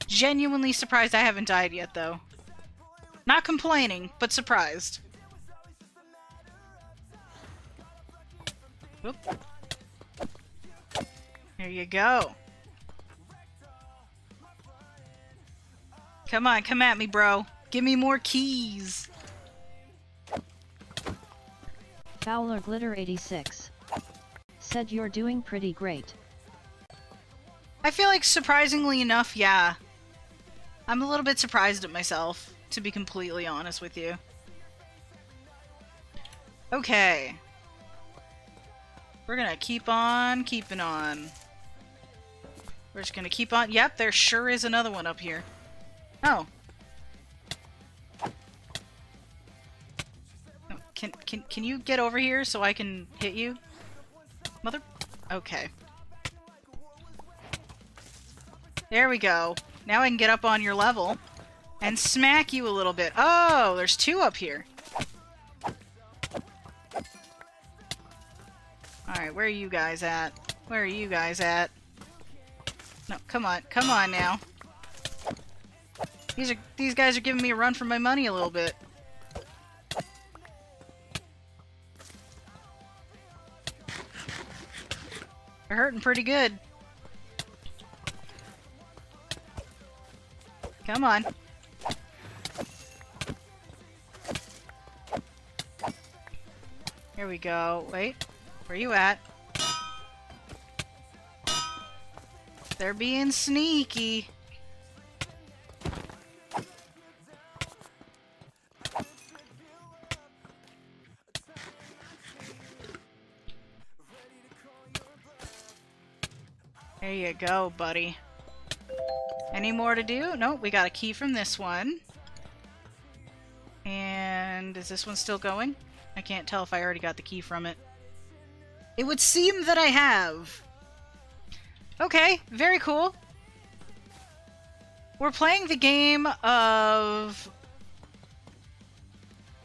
Genuinely surprised I haven't died yet, though. Not complaining, but surprised. Oop. There you go. Come on, come at me, bro. Give me more keys. Fowler Glitter 86 said you're doing pretty great. I feel like surprisingly enough, yeah. I'm a little bit surprised at myself, to be completely honest with you. Okay. We're gonna keep on keeping on. We're just gonna keep on. Yep, there sure is another one up here. Oh. No, can you get over here so I can hit you? Mother... Okay. There we go. Now I can get up on your level and smack you a little bit. Oh, there's two up here. Alright, where are you guys at? Where are you guys at? No, come on now. These guys are giving me a run for my money a little bit. They're hurting pretty good. Come on. Here we go. Wait. Where you at? They're being sneaky. There you go, buddy. Any more to do? Nope, we got a key from this one. And is this one still going? I can't tell if I already got the key from it. It would seem that I have. Okay, very cool. We're playing the game of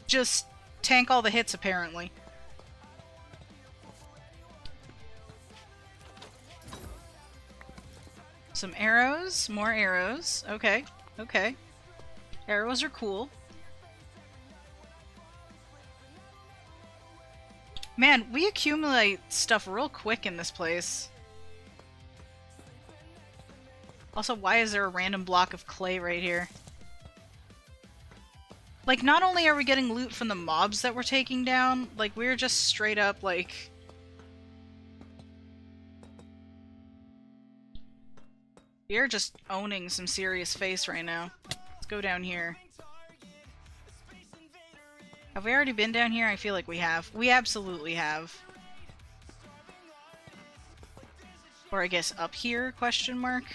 just tank all the hits, apparently. Some arrows, more arrows. Okay, okay. Arrows are cool. Man, we accumulate stuff real quick in this place. Also, why is there a random block of clay right here? Like, not only are we getting loot from the mobs that we're taking down, like, we're just straight up, like... We're just owning some serious face right now. Let's go down here. Have we already been down here? I feel like we have. We absolutely have. Or I guess up here, question mark?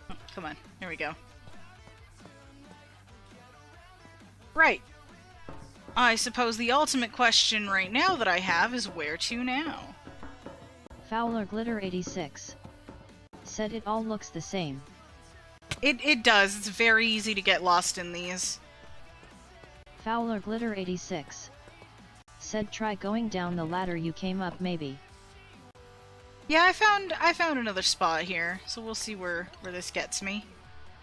Oh, come on. There we go. Right. I suppose the ultimate question right now that I have is where to now? Fowler Glitter 86 said it all looks the same. It does. It's very easy to get lost in these. Fowler Glitter 86 said try going down the ladder you came up maybe. Yeah, I found another spot here, so we'll see where this gets me.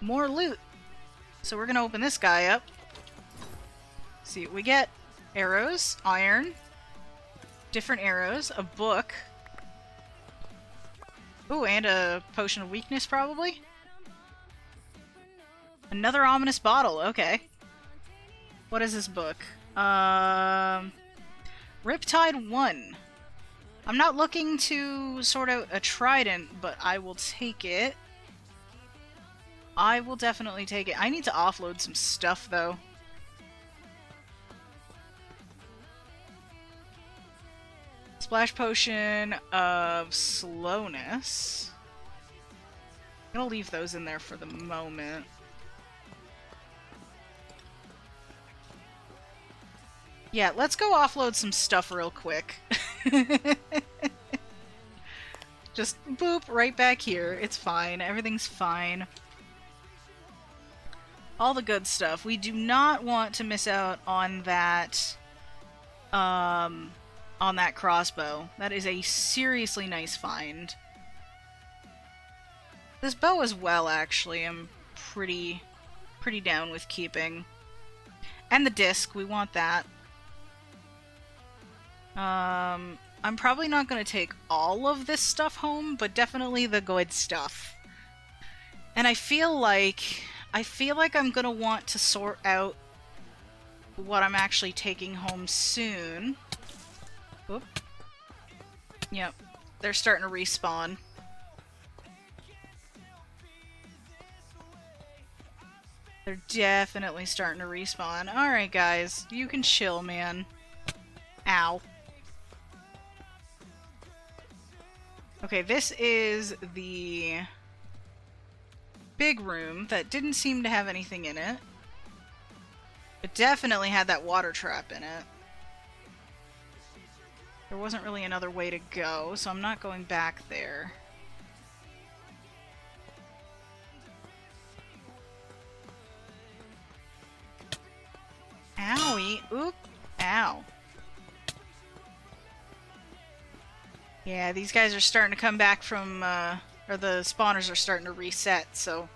More loot. So we're gonna open this guy up. See what we get. Arrows, iron, different arrows, a book. Ooh, and a potion of weakness, probably? Another ominous bottle, okay. What is this book? Riptide 1. I'm not looking to sort out a trident, but I will take it. I will definitely take it. I need to offload some stuff, though. Splash potion of slowness. I'm gonna leave those in there for the moment. Yeah, let's go offload some stuff real quick. Just boop, right back here. It's fine. Everything's fine. All the good stuff. We do not want to miss out on that, crossbow. That is a seriously nice find. This bow as well, actually, I'm pretty down with keeping. And the disc, we want that. I'm probably not going to take all of this stuff home, but definitely the good stuff. And I feel like I'm going to want to sort out what I'm actually taking home soon. Oop. Yep. They're starting to respawn. They're definitely starting to respawn. Alright, guys. You can chill, man. Ow. Okay, this is the big room that didn't seem to have anything in it. It definitely had that water trap in it. There wasn't really another way to go, so I'm not going back there. Owie! Oop! Ow. Yeah, these guys are starting to come back from, or the spawners are starting to reset, so...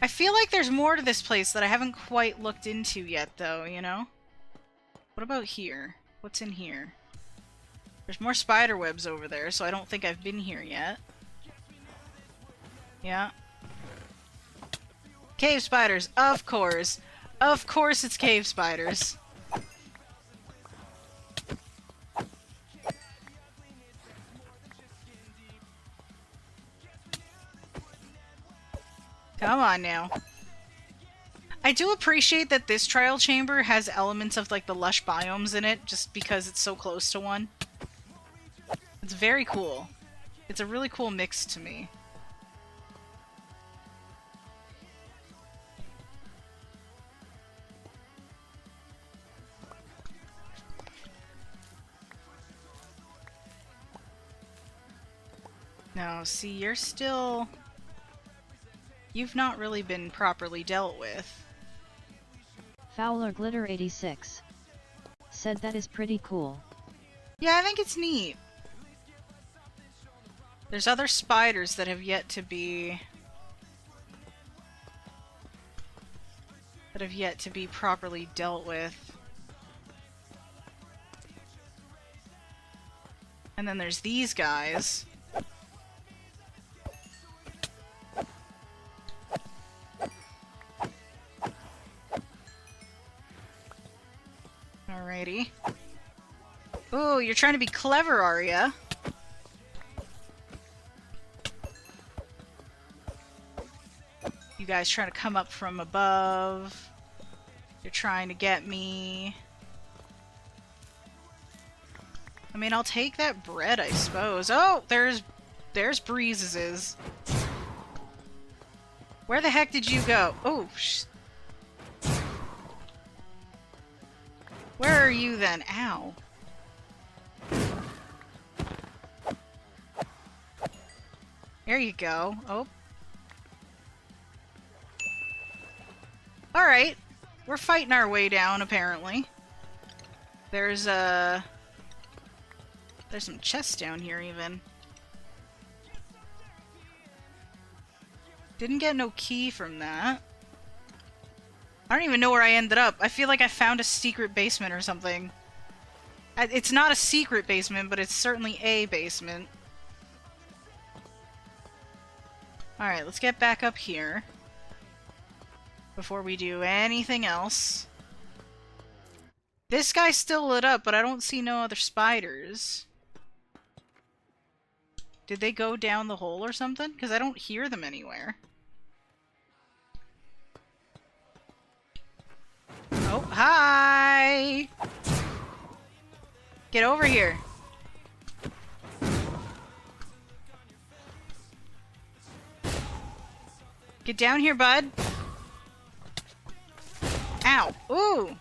I feel like there's more to this place that I haven't quite looked into yet, though, you know? What about here? What's in here? There's more spider webs over there, so I don't think I've been here yet. Yeah. Cave spiders, of course. Of course it's cave spiders. Come on now. I do appreciate that this trial chamber has elements of like the lush biomes in it, just because it's so close to one. It's very cool. It's a really cool mix to me. No, see, you're still... You've not really been properly dealt with. Fowler Glitter 86 said that is pretty cool. Yeah, I think it's neat. There's other spiders that have yet to be... properly dealt with. And then there's these guys. Alrighty. Ooh, you're trying to be clever, are ya? You guys trying to come up from above. You're trying to get me. I mean, I'll take that bread, I suppose. Oh, there's Breezes. Where the heck did you go? Oh, where are you then? Ow. There you go. Oh. Alright. We're fighting our way down, apparently. There's some chests down here, even. Didn't get no key from that. I don't even know where I ended up. I feel like I found a secret basement or something. It's not a secret basement, but it's certainly a basement. Alright, let's get back up here. Before we do anything else. This guy's still lit up, but I don't see no other spiders. Did they go down the hole or something? Because I don't hear them anywhere. Oh, hi! Get over here. Get down here, bud. Ow. Ooh!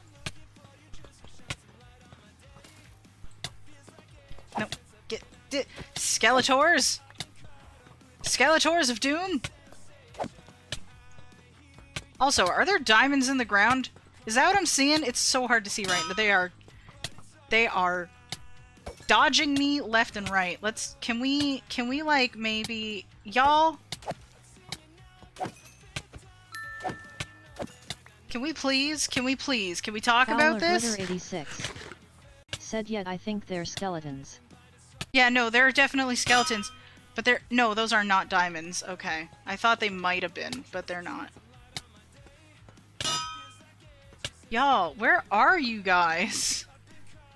Skeletors? Skeletors of Doom? Also, are there diamonds in the ground? Is that what I'm seeing? It's so hard to see right now. They are dodging me left and right. Can we like maybe y'all? Can we please? Can we talk about this? Glitter 86 said yet I think they're skeletons. Yeah, no, they're definitely skeletons. But no, those are not diamonds. Okay. I thought they might have been, but they're not. Y'all, where are you guys?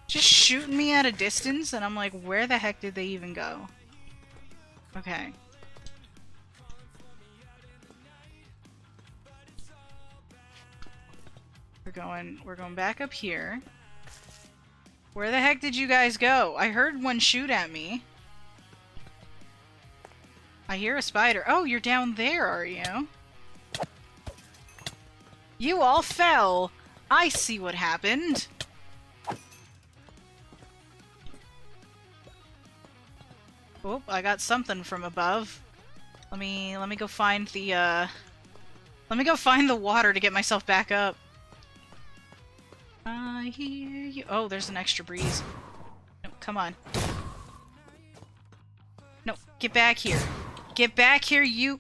Just shooting me at a distance, and I'm like, where the heck did they even go? Okay. We're going back up here. Where the heck did you guys go? I heard one shoot at me. I hear a spider. Oh, you're down there, are you? You all fell. I see what happened. Oh, I got something from above. Let me go find the let me go find the water to get myself back up. I hear you. Oh, there's an extra breeze. No, come on. No, get back here. Get back here, you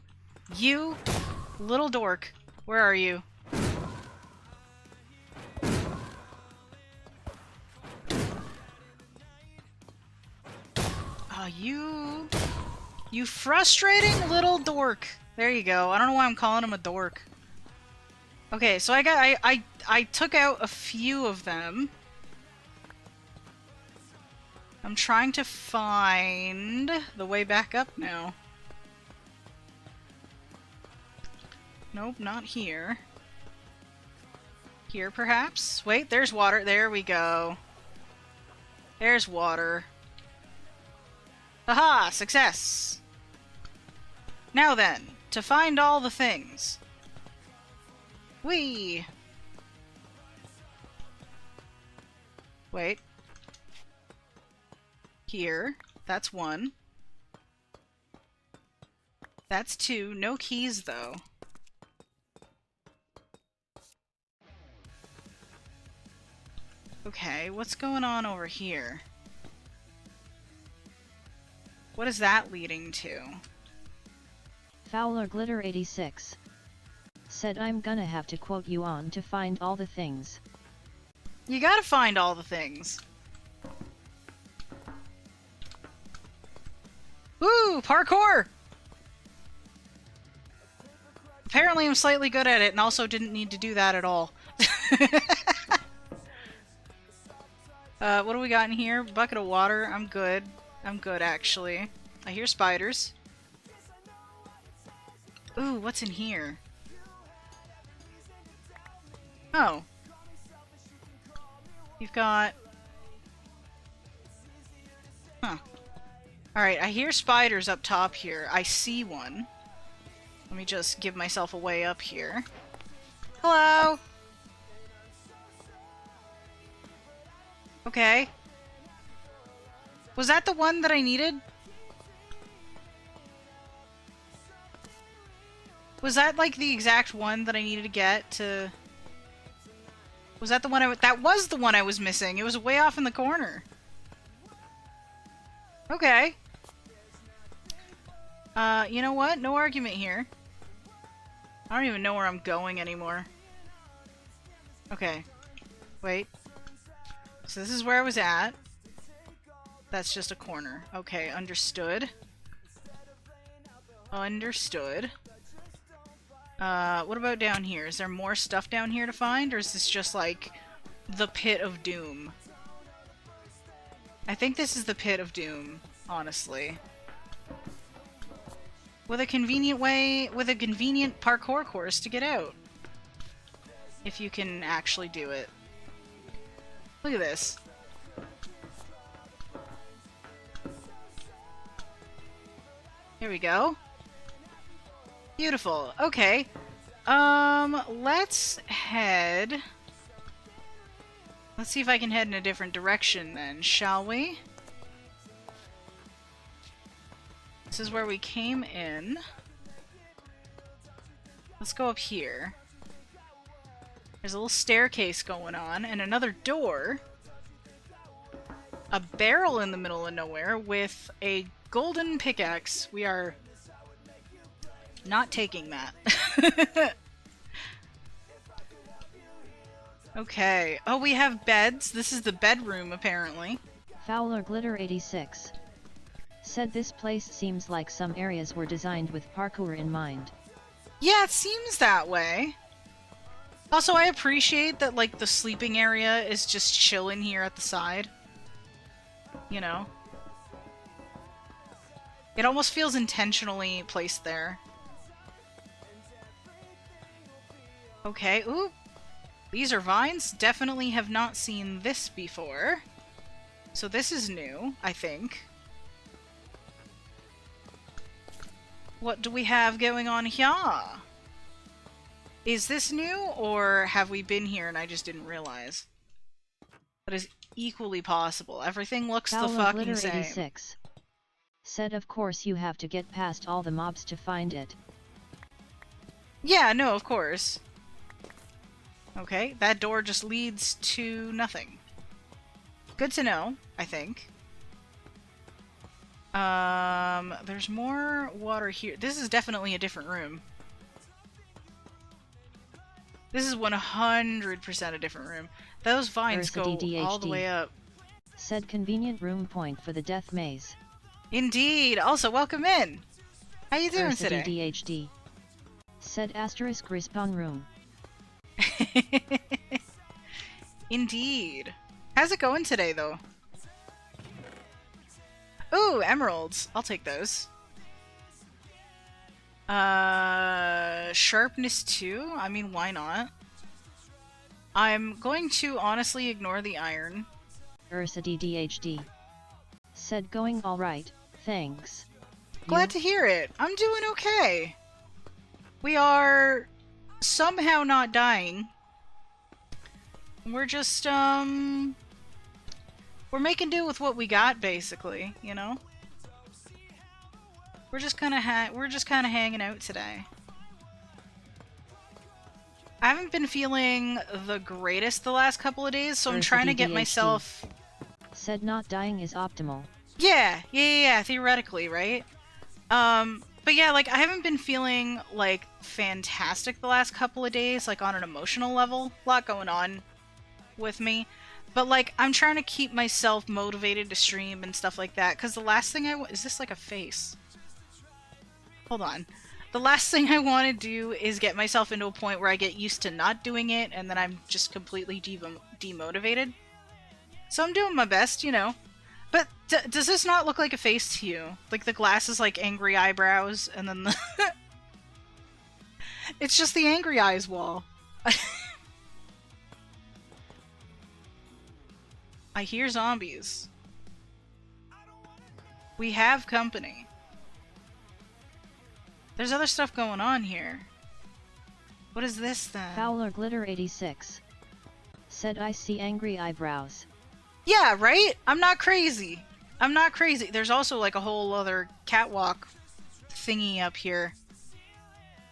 little dork. Where are you? Oh, you frustrating little dork. There you go. I don't know why I'm calling him a dork. Okay, so I took out a few of them. I'm trying to find the way back up now. Nope, not here. Here, perhaps? Wait, there's water. There we go. There's water. Aha! Success! Now then, to find all the things. Whee! Wait. Here. That's one. That's two. No keys, though. Okay, what's going on over here? What is that leading to? Fowler Glitter 86 said I'm gonna have to quote you on to find all the things. You gotta find all the things. Woo! Parkour! Apparently I'm slightly good at it and also didn't need to do that at all. What do we got in here? Bucket of water. I'm good. I'm good, actually. I hear spiders. Ooh, what's in here? Oh. You've got... Huh. Alright, I hear spiders up top here. I see one. Let me just give myself a way up here. Hello! Okay. Was that the one that I needed? Was that, like, the exact one that I needed to get to... Was that the one that was the one I was missing. It was way off in the corner. Okay. You know what? No argument here. I don't even know where I'm going anymore. Okay. Wait. So this is where I was at. That's just a corner. Okay, understood. Understood. What about down here? Is there more stuff down here to find, or is this just, like, the pit of doom? I think this is the pit of doom, honestly. With a convenient parkour course to get out. If you can actually do it. Look at this. Here we go. Beautiful. Okay. Let's head... Let's see if I can head in a different direction then, shall we? This is where we came in. Let's go up here. There's a little staircase going on, and another door. A barrel in the middle of nowhere with a golden pickaxe. We are not taking that. Okay. Oh, we have beds. This is the bedroom, apparently. Fowler Glitter 86 said this place seems like some areas were designed with parkour in mind. Yeah, it seems that way. Also, I appreciate that, like, the sleeping area is just chilling here at the side. You know? It almost feels intentionally placed there. Okay, ooh. These are vines. Definitely have not seen this before. So this is new, I think. What do we have going on here? Is this new, or have we been here and I just didn't realize? That is equally possible. Everything looks the fucking Glitter same. 86 said of course you have to get past all the mobs to find it. Yeah, no, of course. Okay, that door just leads to nothing. Good to know, I think. There's more water here. This is definitely a different room. This is 100% a different room. Those vines go all the way up. Said convenient room point for the death maze. Indeed. Also, welcome in. How you doing today? DDHD said asterisk respawn room. Indeed. How's it going today, though? Ooh, emeralds. I'll take those. Sharpness 2? I mean, why not? I'm going to honestly ignore the iron. Ursa DDHD said going alright, thanks. Glad to hear it. I'm doing okay. We are somehow not dying. We're just, we're making do with what we got, basically, you know? We're just kind of hanging out today. I haven't been feeling the greatest the last couple of days, so I'm trying to get myself... Said not dying is optimal. Yeah, theoretically, right? But yeah, like, I haven't been feeling, like, fantastic the last couple of days, like, on an emotional level. A lot going on with me. But, like, I'm trying to keep myself motivated to stream and stuff like that, because the last thing is this, like, a face? Hold on. The last thing I want to do is get myself into a point where I get used to not doing it, and then I'm just completely demotivated. So I'm doing my best, you know. But does this not look like a face to you? Like, the glass is like angry eyebrows, and then the... It's just the angry eyes wall. I hear zombies. We have company. There's other stuff going on here. What is this then? Fowler Glitter 86 said I see angry eyebrows. Yeah, right? I'm not crazy. I'm not crazy. There's also like a whole other catwalk thingy up here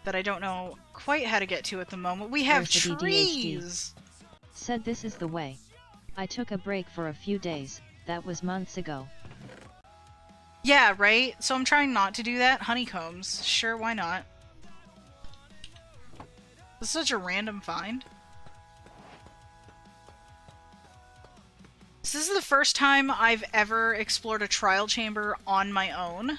that I don't know quite how to get to at the moment. We have trees! Said this is the way. I took a break for a few days. That was months ago. Yeah, right? So I'm trying not to do that. Honeycombs. Sure, why not? This is such a random find. This is the first time I've ever explored a trial chamber on my own.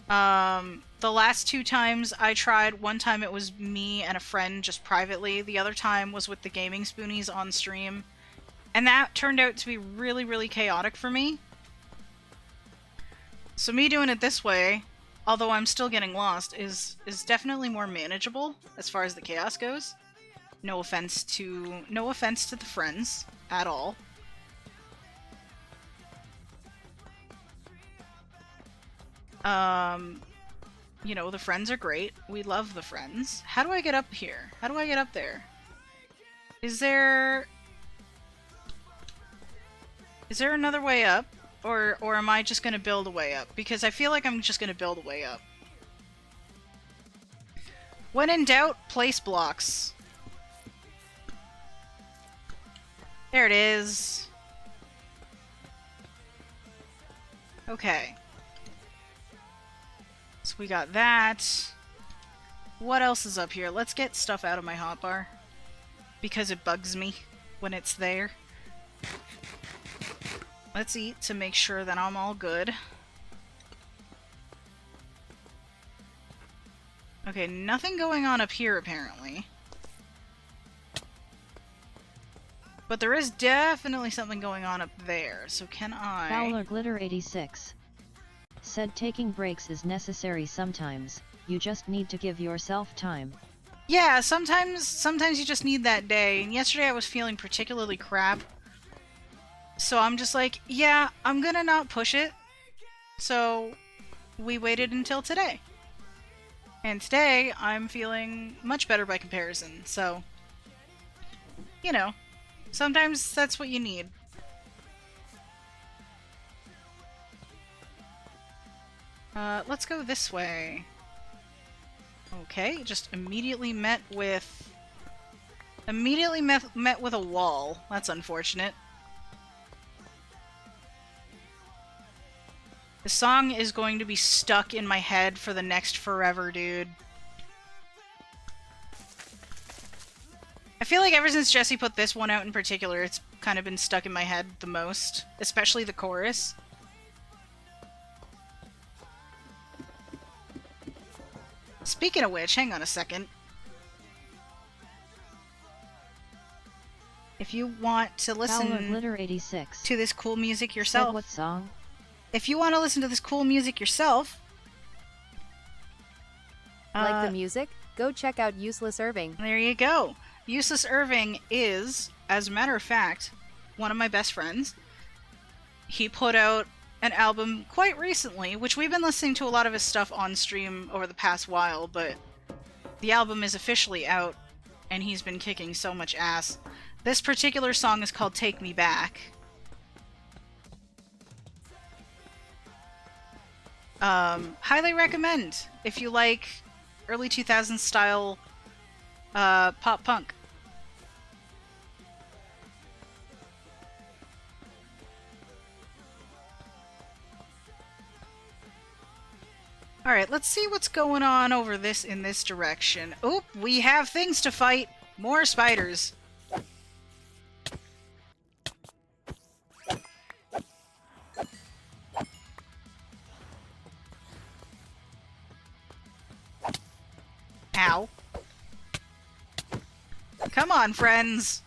The last two times I tried, one time it was me and a friend just privately. The other time was with the gaming spoonies on stream. And that turned out to be really, really chaotic for me. So me doing it this way, although I'm still getting lost, is definitely more manageable as far as the chaos goes. No offense to the friends at all. You know, the friends are great. We love the friends. How do I get up here? How do I get up there? Is there another way up? Or am I just gonna build a way up? Because I feel like I'm just gonna build a way up. When in doubt, place blocks. There it is. Okay. So we got that. What else is up here? Let's get stuff out of my hotbar. Because it bugs me when it's there. Let's eat to make sure that I'm all good. Okay, nothing going on up here apparently. But there is definitely something going on up there, so can I... Fowler Glitter 86 said taking breaks is necessary sometimes, you just need to give yourself time. Yeah, sometimes you just need that day, and yesterday I was feeling particularly crap. So I'm just like, yeah, I'm gonna not push it. So we waited until today. And today I'm feeling much better by comparison, so... You know, sometimes that's what you need. Let's go this way. Okay, just immediately met with a wall. That's unfortunate. The song is going to be stuck in my head for the next forever, dude. I feel like ever since Jesse put this one out in particular, it's kind of been stuck in my head the most. Especially the chorus. Speaking of which, hang on a second. If you want to listen Glitter 86 to this cool music yourself... Said what song? If you want to listen to this cool music yourself... Like the music? Go check out Useless Irving. There you go. Useless Irving is, as a matter of fact, one of my best friends. He put out an album quite recently, which we've been listening to a lot of his stuff on stream over the past while, but the album is officially out, and he's been kicking so much ass. This particular song is called Take Me Back. Highly recommend if you like early 2000s style pop punk. Alright, let's see what's going on over in this direction. Oop, we have things to fight. More spiders. Ow. Come on, friends.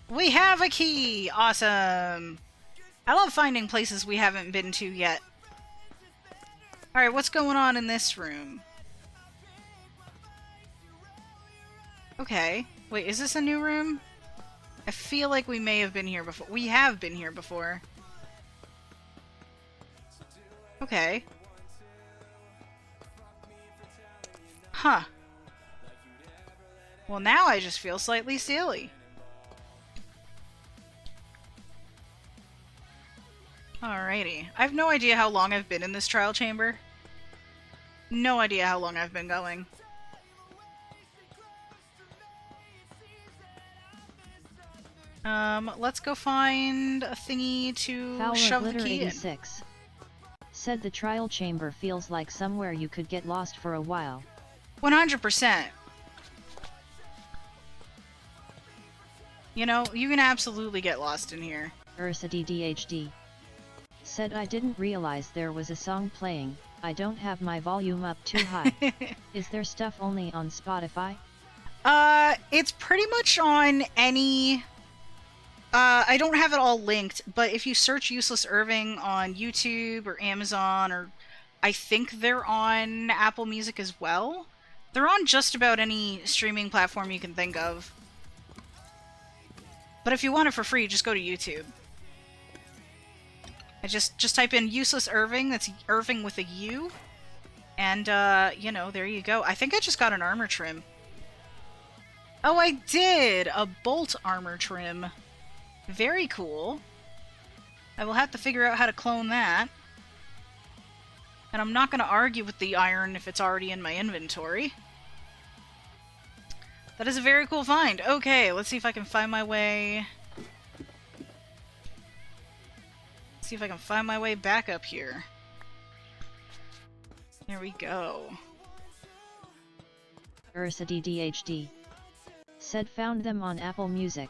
We have a key! Awesome! I love finding places we haven't been to yet. Alright, what's going on in this room? Okay. Wait, is this a new room? I feel like we may have been here before. We have been here before. Okay. Huh. Well, now I just feel slightly silly. Alrighty. I have no idea how long I've been in this trial chamber. No idea how long I've been going. Let's go find a thingy to Fowler shove the Glitter key in. 86 said the trial chamber feels like somewhere you could get lost for a while. 100%. You know, you can absolutely get lost in here. Ursa DDHD said I didn't realize there was a song playing, I don't have my volume up too high. Is there stuff only on Spotify? It's pretty much on any... I don't have it all linked, but if you search Useless Irving on YouTube or Amazon, or I think they're on Apple Music as well. They're on just about any streaming platform you can think of. But if you want it for free, just go to YouTube. I just type in Useless Irving, that's Irving with a U, and, you know, there you go. I think I just got an armor trim. Oh, I did! A bolt armor trim. Very cool. I will have to figure out how to clone that. And I'm not going to argue with the iron if it's already in my inventory. That is a very cool find. Okay, let's see if I can find my way... See if I can find my way back up here. There we go. Ursa DDHD said found them on Apple Music.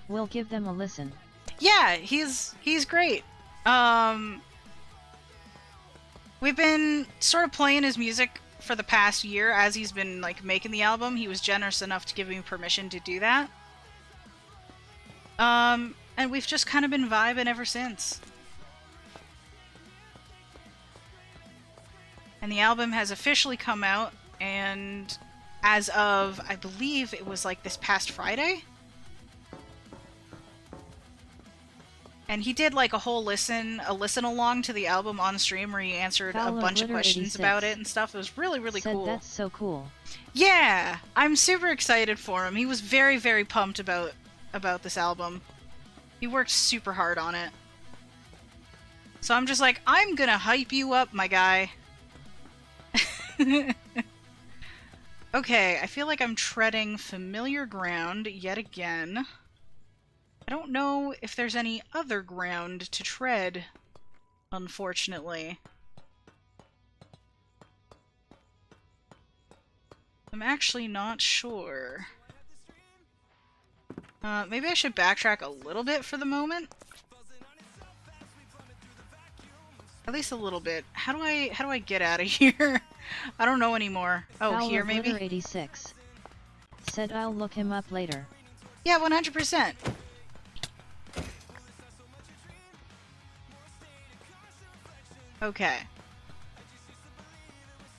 We'll give them a listen. Yeah, he's great. We've been sort of playing his music for the past year as he's been like making the album. He was generous enough to give me permission to do that. And we've just kind of been vibing ever since. And the album has officially come out, and as of, I believe it was like this past Friday. And he did like a whole listen along to the album on stream where he answered a bunch of questions about it and stuff. It was really, really cool. That's so cool. Yeah, I'm super excited for him. He was very, very pumped about this album. He worked super hard on it. So I'm just like, I'm gonna hype you up, my guy. Okay, I feel like I'm treading familiar ground yet again. I don't know if there's any other ground to tread, unfortunately. I'm actually not sure. Maybe I should backtrack a little bit for the moment. At least a little bit. How do I get out of here? I don't know anymore. Oh, Fowler here maybe? 86 said I'll look him up later. Yeah, 100%. Okay.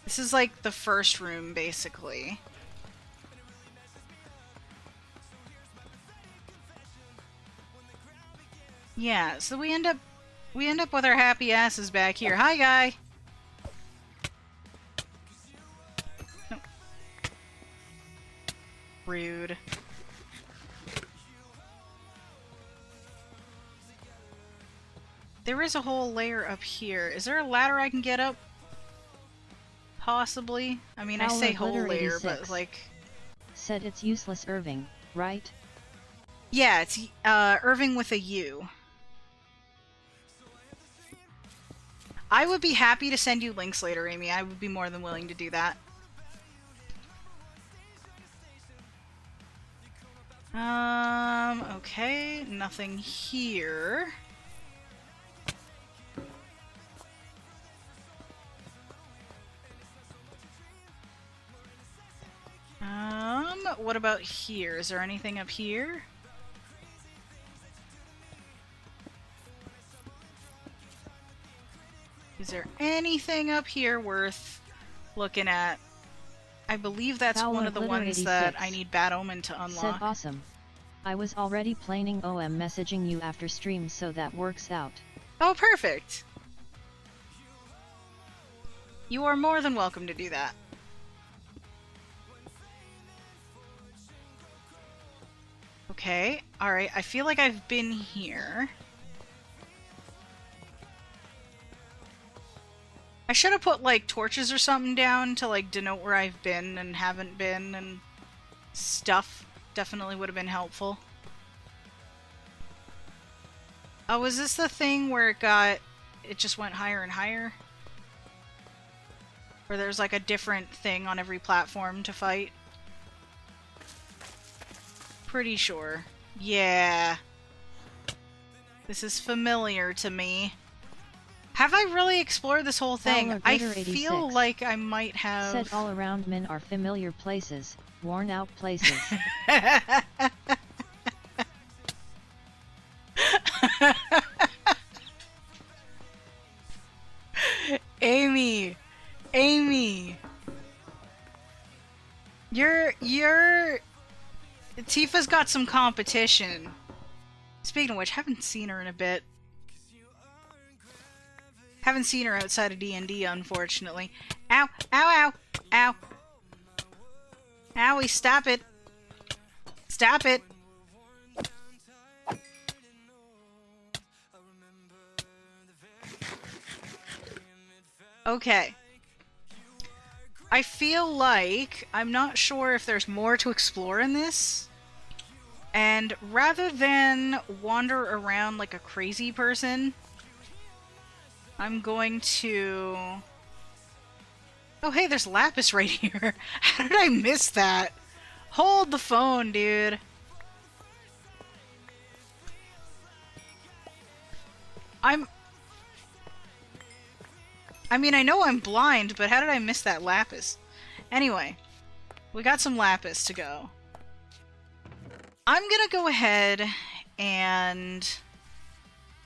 This is like the first room, basically. Yeah, so we end up with our happy asses back here. Hi, guy! Oh. Rude. There is a whole layer up here. Is there a ladder I can get up? Possibly. I mean, I say whole layer, but like... Said it's useless Irving, right? Yeah, it's Irving with a U. I would be happy to send you links later, Amy. I would be more than willing to do that. Okay, nothing here. What about here? Is there anything up here? Is there anything up here worth looking at? I believe that's Fowler one of the ones 86 that I need Bad Omen to unlock. Said awesome. I was already planning OM messaging you after stream, so that works out. Oh, perfect! You are more than welcome to do that. Okay, alright, I feel like I've been here. I should have put, like, torches or something down to, like, denote where I've been and haven't been and stuff. Definitely would have been helpful. Oh, was this the thing where it just went higher and higher? Where there's, like, a different thing on every platform to fight? Pretty sure. Yeah. This is familiar to me. Have I really explored this whole thing? I feel like I might have... Said all around men are familiar places, worn out places. Amy! Amy! You're... Tifa's got some competition. Speaking of which, haven't seen her in a bit. Haven't seen her outside of D&D, unfortunately. Ow! Ow! Ow! Ow! Owie, stop it! Stop it! Okay. I feel like I'm not sure if there's more to explore in this. And rather than wander around like a crazy person, I'm going to... Oh, hey, there's Lapis right here. How did I miss that? Hold the phone, dude. I mean, I know I'm blind, but how did I miss that Lapis? Anyway, we got some Lapis to go. I'm gonna go ahead and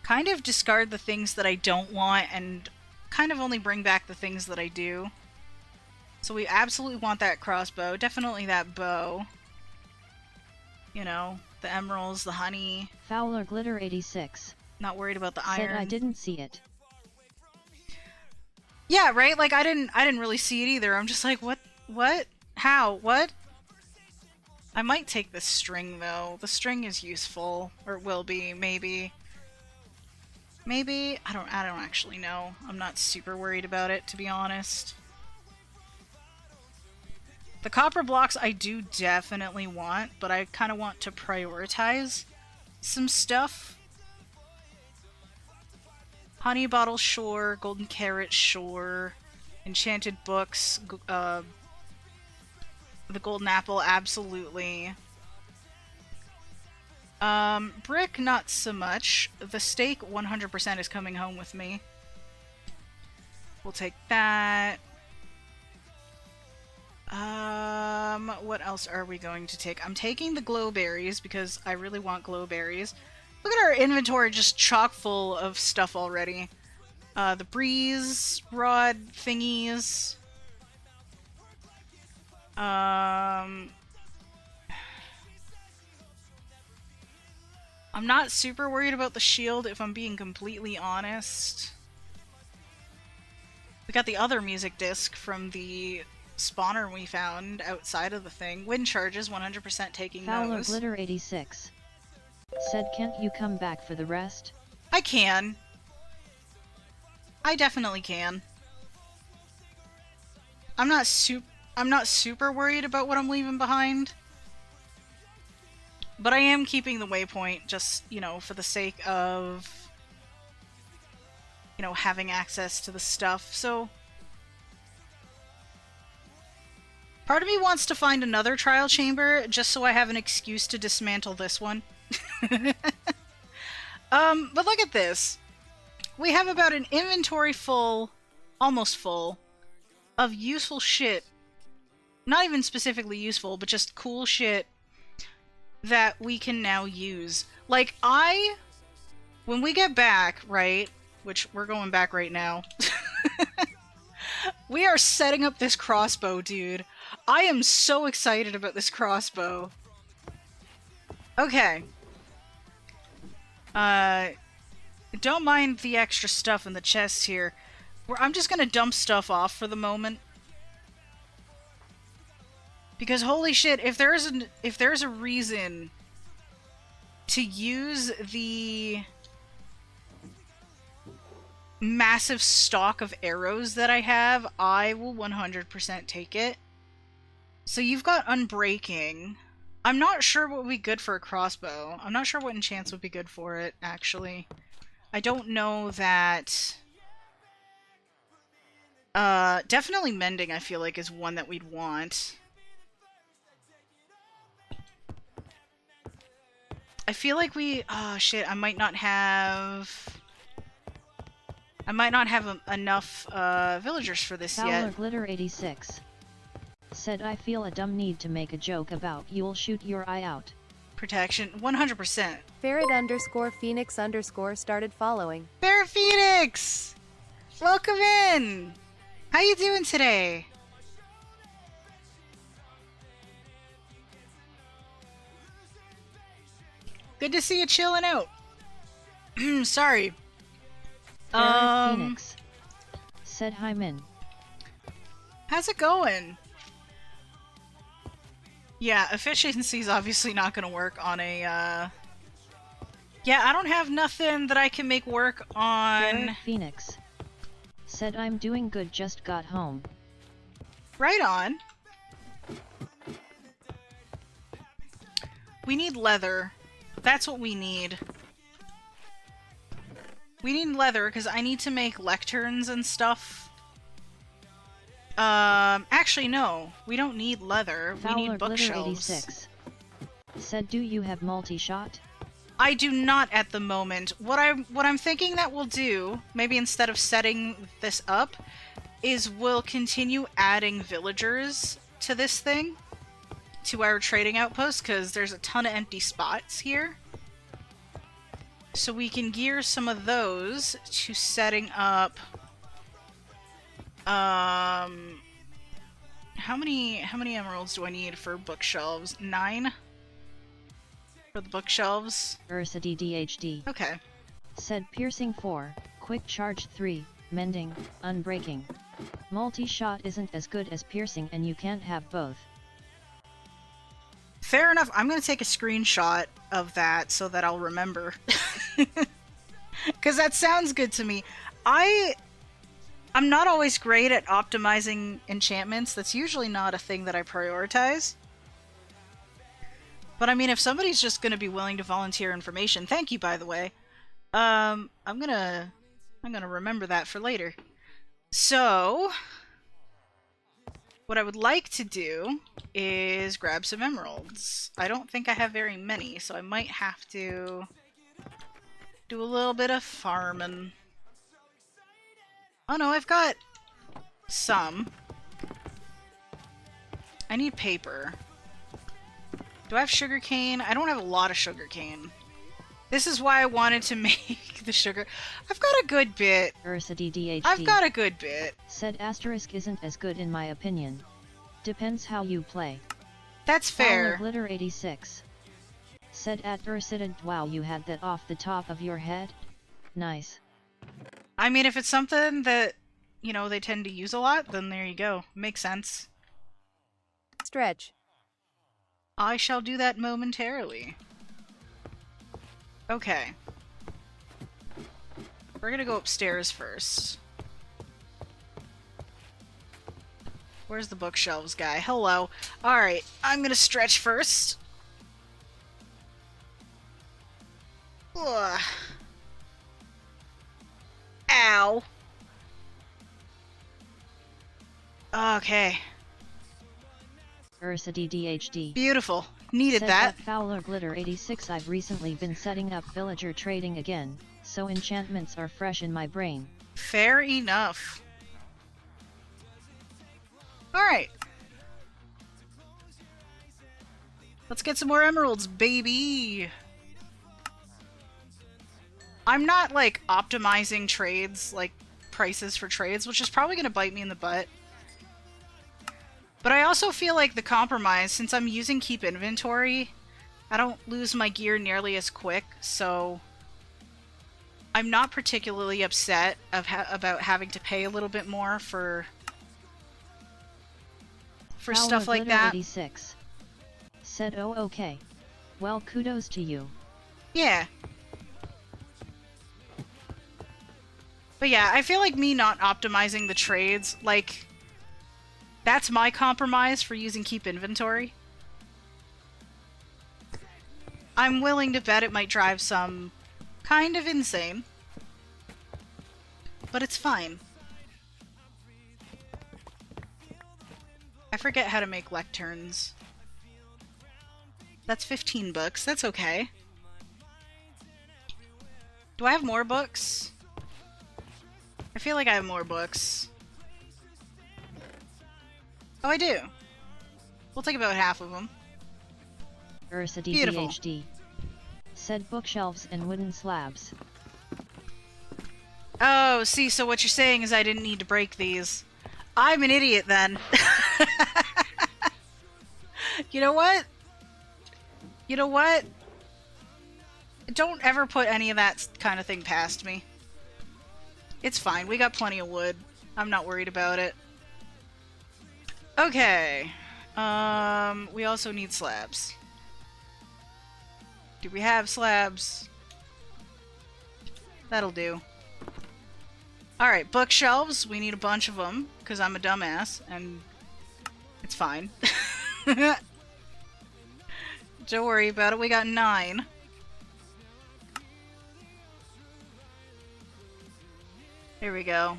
kind of discard the things that I don't want and kind of only bring back the things that I do. So we absolutely want that crossbow. Definitely that bow. You know, the emeralds, the honey. Fowler Glitter 86. Not worried about the Said iron. I didn't see it. Yeah, right? Like, I didn't really see it either. I'm just like, what? What? How? What? I might take the string, though. The string is useful. Or will be, maybe. Maybe? I don't actually know. I'm not super worried about it, to be honest. The copper blocks I do definitely want, but I kind of want to prioritize some stuff. Honey bottle, sure. Golden carrot, sure. Enchanted books. The golden apple, absolutely. Brick, not so much. The steak, 100% is coming home with me. We'll take that. What else are we going to take? I'm taking the glowberries because I really want glowberries. Look at our inventory just chock full of stuff already. The breeze rod thingies. I'm not super worried about the shield, if I'm being completely honest. We got the other music disc from the spawner we found outside of the thing. Wind charges, 100% taking Fowler those. Glitter 86. Said can't you come back for the rest? I can. I definitely can. I'm not super worried about what I'm leaving behind. But I am keeping the waypoint just, you know, for the sake of, you know, having access to the stuff. So part of me wants to find another trial chamber just so I have an excuse to dismantle this one. But look at this. We have about an inventory full, almost full, of useful shit. Not even specifically useful, but just cool shit that we can now use. Like, when we get back, right, which we're going back right now, we are setting up this crossbow, dude. I am so excited about this crossbow. Okay. Don't mind the extra stuff in the chest here. I'm just gonna dump stuff off for the moment. Because holy shit, if there's a reason to use the massive stock of arrows that I have, I will 100% take it. So you've got Unbreaking. I'm not sure what would be good for a crossbow. I'm not sure what enchants would be good for it, actually. I don't know that... definitely Mending, I feel like, is one that we'd want. I feel like we... Oh, shit, I might not have enough, villagers for this Fowler yet. Glitter 86. Said I feel a dumb need to make a joke about you'll shoot your eye out. Protection, 100%. Ferret_Phoenix_ started following. Bear Phoenix! Welcome in! How you doing today? Good to see you chilling out. Sorry. Ferret Phoenix. Said hi Min. How's it going? Yeah, efficiency's obviously not gonna work on a, Yeah, I don't have nothing that I can make work on... Eric Phoenix said I'm doing good, just got home. Right on. We need leather. That's what we need. We need leather, because I need to make lecterns and stuff. Actually, no. We don't need leather. We need bookshelves. 86 said, do you have multi-shot? I do not at the moment. What I'm thinking that we'll do, maybe instead of setting this up, is we'll continue adding villagers to this thing, to our trading outpost, because there's a ton of empty spots here. So we can gear some of those to setting up... How many emeralds do I need for bookshelves? 9? For the bookshelves? Ursa DDHD. Okay. Said piercing 4, quick charge 3, mending, unbreaking. Multi-shot isn't as good as piercing and you can't have both. Fair enough. I'm going to take a screenshot of that so that I'll remember. Because that sounds good to me. I'm not always great at optimizing enchantments. That's usually not a thing that I prioritize. But I mean, if somebody's just going to be willing to volunteer information, thank you, by the way. I'm gonna remember that for later. So, what I would like to do is grab some emeralds. I don't think I have very many, so I might have to do a little bit of farming. Oh no, I've got some. I need paper. Do I have sugarcane? I don't have a lot of sugarcane. This is why I wanted to make the sugar. I've got a good bit. Ursa DDHD. I've got a good bit. Said asterisk isn't as good in my opinion. Depends how you play. That's fair. Glitter 86 said at Ursident, wow, you had that off the top of your head? Nice. I mean, if it's something that, you know, they tend to use a lot, then there you go. Makes sense. Stretch. I shall do that momentarily. Okay. We're gonna go upstairs first. Where's the bookshelves guy? Hello. Alright, I'm gonna stretch first. Ugh. Ow. Okay. Ursa DDHD. Beautiful. Needed said that. At Fowler Glitter 86, I've recently been setting up villager trading again, so enchantments are fresh in my brain. Fair enough. Alright. Let's get some more emeralds, baby! I'm not, like, optimizing trades, like, prices for trades, which is probably gonna bite me in the butt. But I also feel like the compromise, since I'm using keep inventory, I don't lose my gear nearly as quick, so I'm not particularly upset about having to pay a little bit more for stuff like that. 86 said, oh okay. Well, kudos to you. Yeah. But yeah, I feel like me not optimizing the trades, like, that's my compromise for using keep inventory. I'm willing to bet it might drive some kind of insane. But it's fine. I forget how to make lecterns. That's 15 books. That's okay. Do I have more books? I feel like I have more books. Oh, I do. We'll take about half of them. Ursa Beautiful. DDHD said bookshelves and wooden slabs. Oh, see, so what you're saying is I didn't need to break these. I'm an idiot then. You know what? You know what? Don't ever put any of that kind of thing past me. It's fine. We got plenty of wood. I'm not worried about it. Okay. We also need slabs. Do we have slabs? That'll do. Alright, bookshelves. We need a bunch of them, because I'm a dumbass, and it's fine. Don't worry about it, we got 9. Here we go.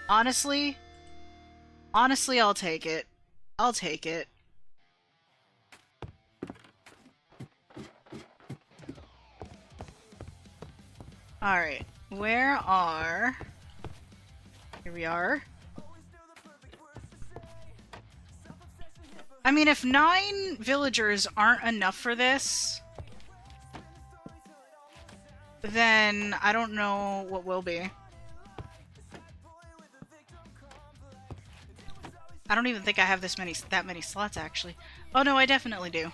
Honestly, I'll take it. I'll take it. Alright, where are... Here we are. I mean, if 9 villagers aren't enough for this, then I don't know what will be. I don't even think I have that many slots, actually. Oh no, I definitely do.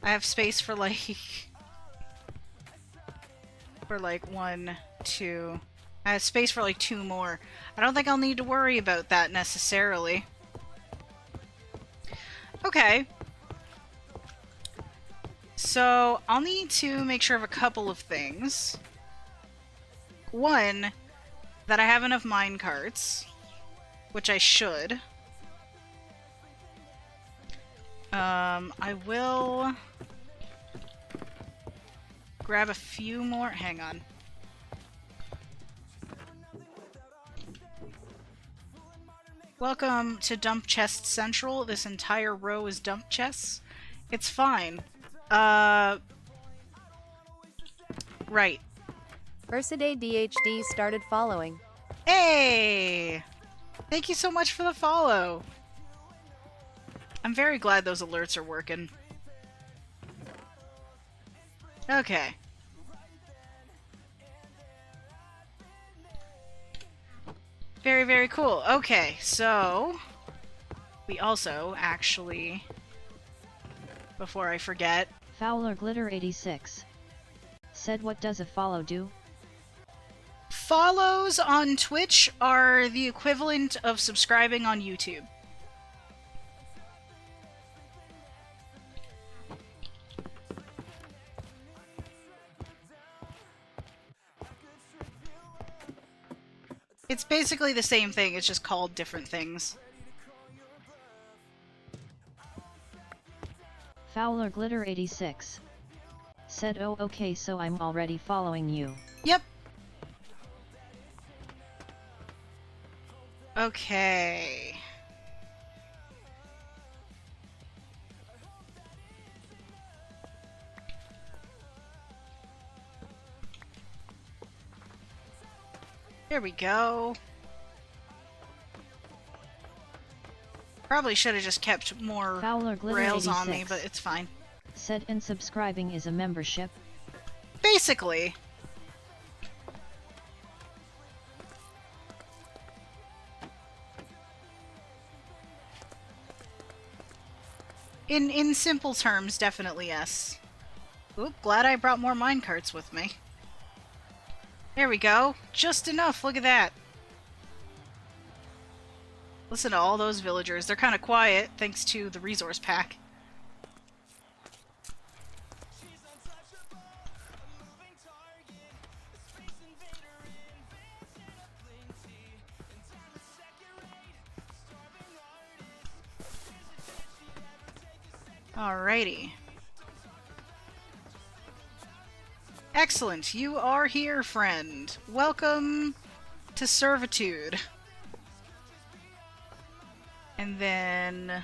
I have space for like... for like 1, 2... I have space for like 2 more. I don't think I'll need to worry about that necessarily. Okay. So, I'll need to make sure of a couple of things. One, that I have enough minecarts, which I should. I will grab a few more. Hang on. Welcome to Dump Chest Central. This entire row is dump chests. It's fine. Right. Ursiday DHD started following. Hey! Thank you so much for the follow. I'm very glad those alerts are working. Okay. Very, very cool. Okay, so... we also, actually... before I forget... Fowler Glitter 86 said, what does a follow do? Follows on Twitch are the equivalent of subscribing on YouTube. It's basically the same thing, it's just called different things. Fowler Glitter 86 said, oh okay, so I'm already following you. Yep. Okay. There we go. Probably should have just kept more Fowler Glitter rails 86 on me, but it's fine. said, and subscribing is a membership. Basically. In simple terms, definitely yes. Oop, glad I brought more minecarts with me. There we go. Just enough, look at that. Listen to all those villagers. They're kind of quiet, thanks to the resource pack. Alrighty. Excellent, you are here, friend. Welcome to servitude. And then...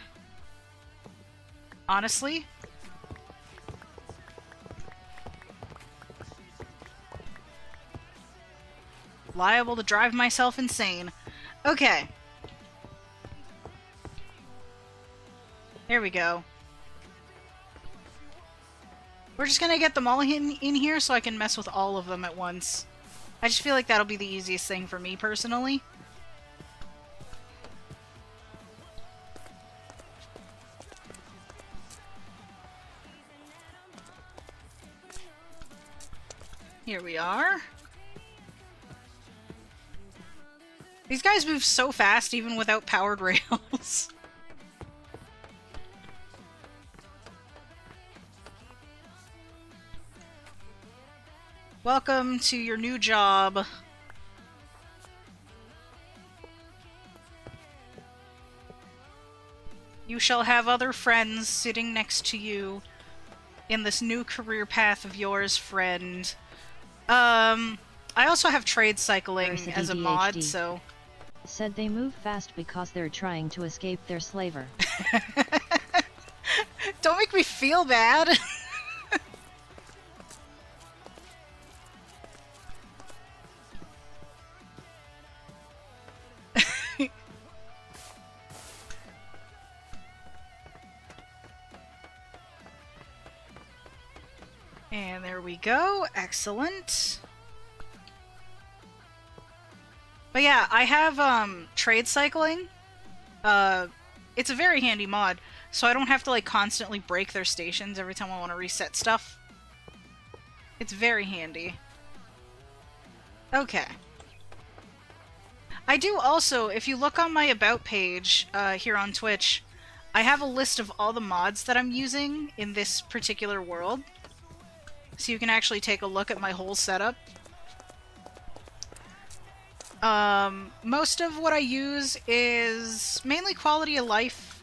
honestly... liable to drive myself insane. Okay. There we go. We're just gonna get them all in here so I can mess with all of them at once. I just feel like that'll be the easiest thing for me personally. Here we are. These guys move so fast even without powered rails. Welcome to your new job. You shall have other friends sitting next to you in this new career path of yours, friend. I also have trade cycling as a mod, so... Said they move fast because they're trying to escape their slaver. Don't make me feel bad. And there we go. Excellent. But yeah, I have trade cycling. It's a very handy mod, so I don't have to like constantly break their stations every time I want to reset stuff. It's very handy. Okay. I do also, if you look on my About page here on Twitch, I have a list of all the mods that I'm using in this particular world. So you can actually take a look at my whole setup. Most of what I use is mainly quality of life,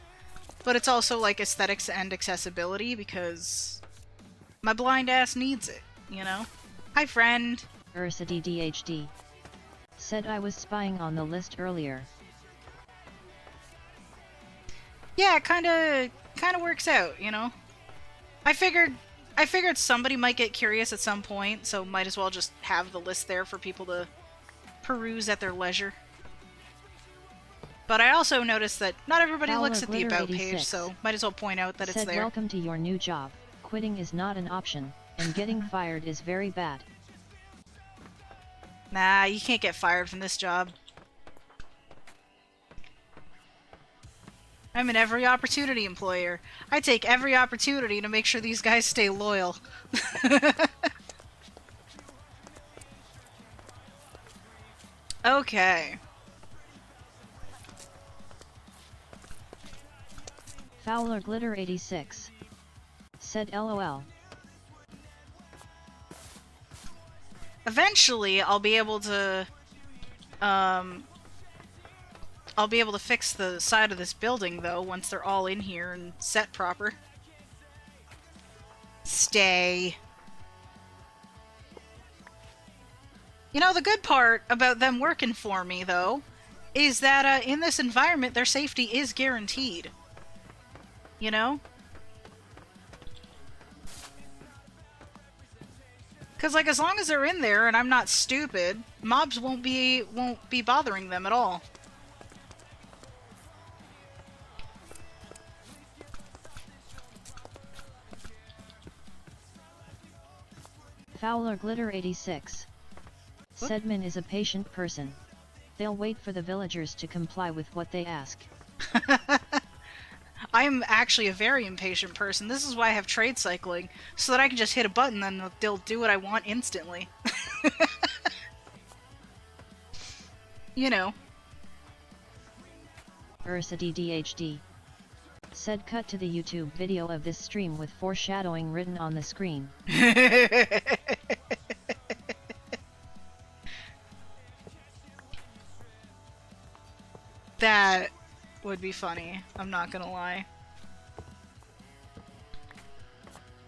but it's also like aesthetics and accessibility because my blind ass needs it, you know? Hi, friend. DHD. Said I was spying on the list earlier. Yeah, it kinda works out, you know? I figured somebody might get curious at some point, so might as well just have the list there for people to peruse at their leisure. But I also noticed that not everybody looks at the About page, so might as well point out that it's there. Welcome to your new job. Quitting is not an option, and getting fired is very bad. Nah, you can't get fired from this job. I'm an every opportunity employer. I take every opportunity to make sure these guys stay loyal. Okay. Fowler Glitter 86 said LOL. Eventually, I'll be able to fix the side of this building, though, once they're all in here and set proper. Stay. You know, the good part about them working for me, though, is that in this environment, their safety is guaranteed. You know? Because, like, as long as they're in there and I'm not stupid, mobs won't be bothering them at all. Fowler Glitter 86 said Min is a patient person. They'll wait for the villagers to comply with what they ask. I'm actually a very impatient person. This is why I have trade cycling, so that I can just hit a button and they'll do what I want instantly. You know. DHD said cut to the YouTube video of this stream with foreshadowing written on the screen. That would be funny. I'm not gonna lie.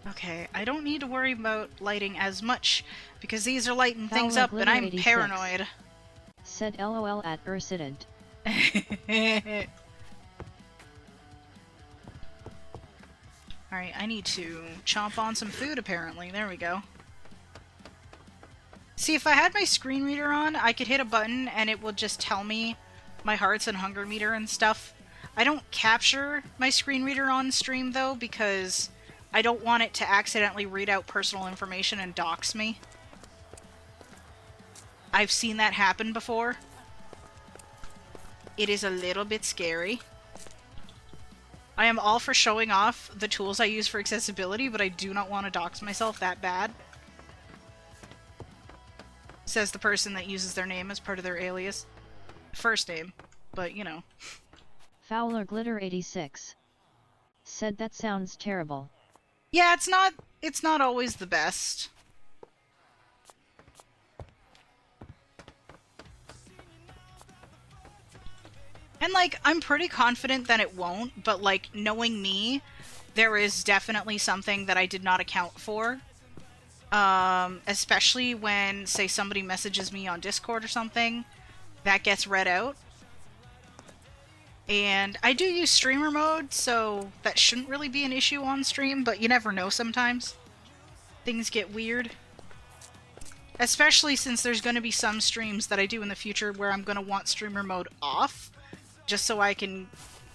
Okay, I don't need to worry about lighting as much, because these are lighting things up and I'm paranoid. Said LOL at Ursident. Alright, I need to chomp on some food apparently. There we go. See, if I had my screen reader on, I could hit a button and it would just tell me my hearts and hunger meter and stuff. I don't capture my screen reader on stream though, because I don't want it to accidentally read out personal information and dox me. I've seen that happen before. It is a little bit scary. I am all for showing off the tools I use for accessibility, but I do not want to dox myself that bad. Says the person that uses their name as part of their alias. first name, but you know. Fowler Glitter 86 said that sounds terrible. Yeah, it's not always the best. And like, I'm pretty confident that it won't, but like, knowing me, there is definitely something that I did not account for. Especially when, say, somebody messages me on Discord or something, that gets read out. And I do use streamer mode, so that shouldn't really be an issue on stream, but you never know sometimes. Things get weird. Especially since there's going to be some streams that I do in the future where I'm going to want streamer mode off, just so I can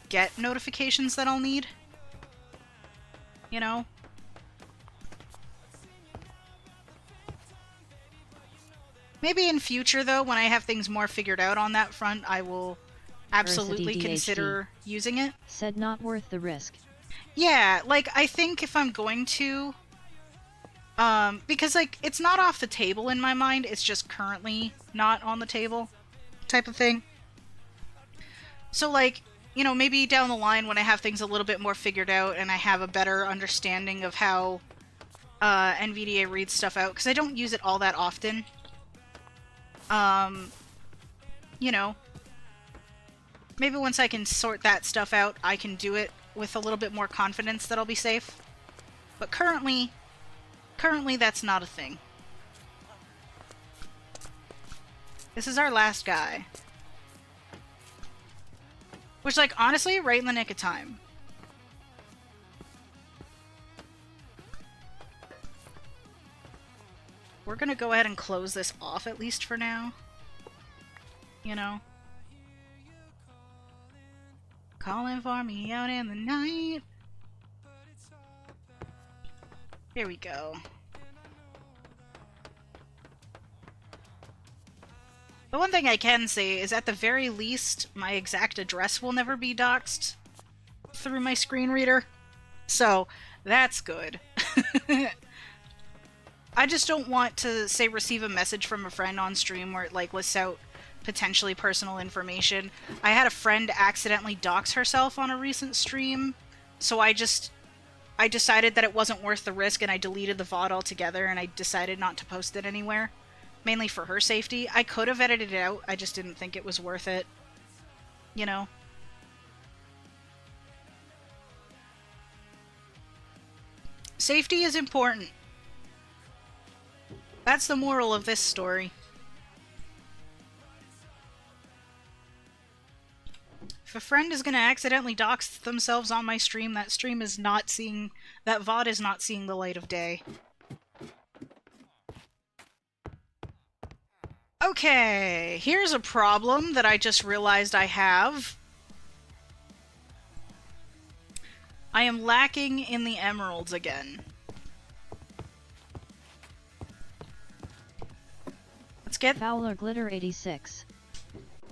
get notifications that I'll need. You know? Maybe in future, though, when I have things more figured out on that front, I will absolutely consider using it. Said not worth the risk. Yeah, like, I think if I'm going to... because, like, it's not off the table in my mind, it's just currently not on the table type of thing. So, like, you know, maybe down the line when I have things a little bit more figured out and I have a better understanding of how NVDA reads stuff out, because I don't use it all that often. You know, maybe once I can sort that stuff out, I can do it with a little bit more confidence that I'll be safe. But currently that's not a thing. This is our last guy. Which, like, honestly, right in the nick of time. We're gonna go ahead and close this off, at least for now. You know? Calling for me out in the night. Here we go. The one thing I can say is, at the very least, my exact address will never be doxed through my screen reader. So, that's good. I just don't want to, say, receive a message from a friend on stream where it, like, lists out potentially personal information. I had a friend accidentally dox herself on a recent stream, so I decided that it wasn't worth the risk, and I deleted the VOD altogether, and I decided not to post it anywhere. Mainly for her safety. I could have edited it out, I just didn't think it was worth it. You know? Safety is important. That's the moral of this story. If a friend is gonna accidentally dox themselves on my stream, that stream is not seeing... that VOD is not seeing the light of day. Okay, here's a problem that I just realized I have. I am lacking in the emeralds again. Let's get... Fowler Glitter 86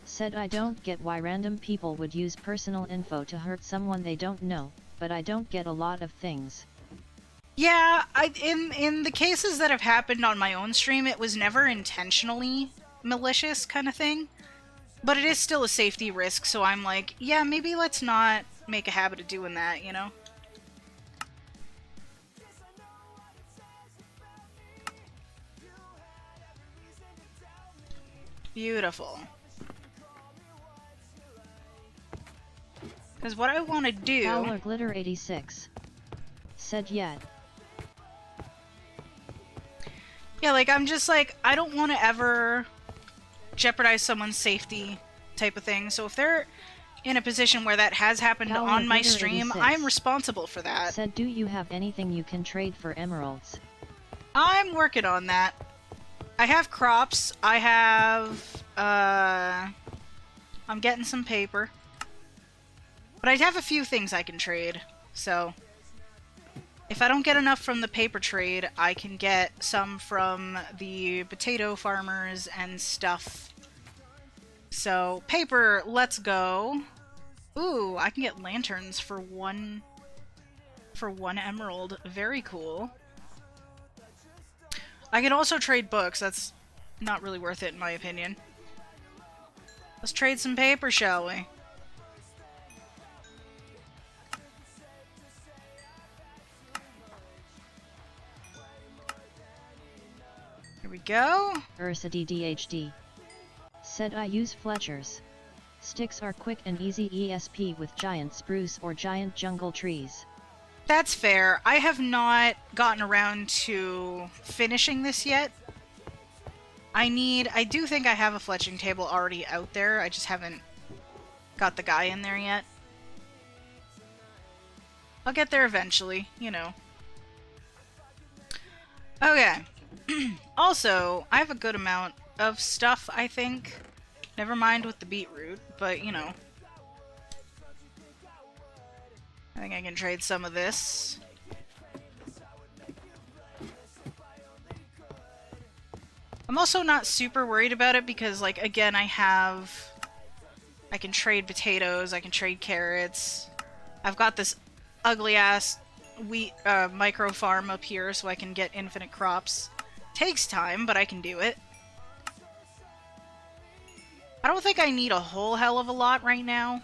said I don't get why random people would use personal info to hurt someone they don't know, but I don't get a lot of things. Yeah, in the cases that have happened on my own stream, it was never intentionally malicious kind of thing. But it is still a safety risk, so I'm like, yeah, maybe let's not make a habit of doing that, you know? Beautiful. Because what I want to do... Fowler Glitter 86 said yet. Yeah, like, I'm just like, I don't want to ever jeopardize someone's safety type of thing. So if they're in a position where that has happened Fowler on my Glitter stream, 86 I'm responsible for that. Said, do you have anything you can trade for emeralds? I'm working on that. I have crops. I have, I'm getting some paper. But I have a few things I can trade, so... If I don't get enough from the paper trade, I can get some from the potato farmers and stuff. So, paper, let's go. Ooh, I can get lanterns for one emerald. Very cool. I can also trade books. That's not really worth it in my opinion. Let's trade some paper, shall we? Here we go. Ursa DDHD said I use Fletcher's. Sticks are quick and easy ESP with giant spruce or giant jungle trees. That's fair. I have not gotten around to finishing this yet. I do think I have a fletching table already out there. I just haven't got the guy in there yet. I'll get there eventually, you know. Okay. Also, I have a good amount of stuff, I think. Never mind with the beetroot, but, you know. I think I can trade some of this. I'm also not super worried about it because, like, again, I can trade potatoes, I can trade carrots. I've got this ugly-ass wheat micro farm up here so I can get infinite crops. Takes time, but I can do it. I don't think I need a whole hell of a lot right now.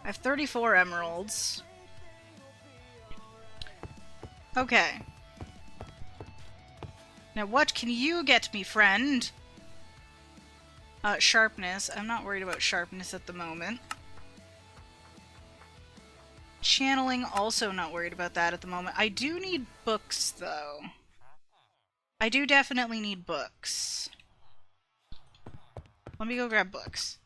I have 34 emeralds. Okay. Now what can you get me, friend? Sharpness. I'm not worried about sharpness at the moment. Channeling, also not worried about that at the moment. I do need books, though. I do definitely need books. Let me go grab books.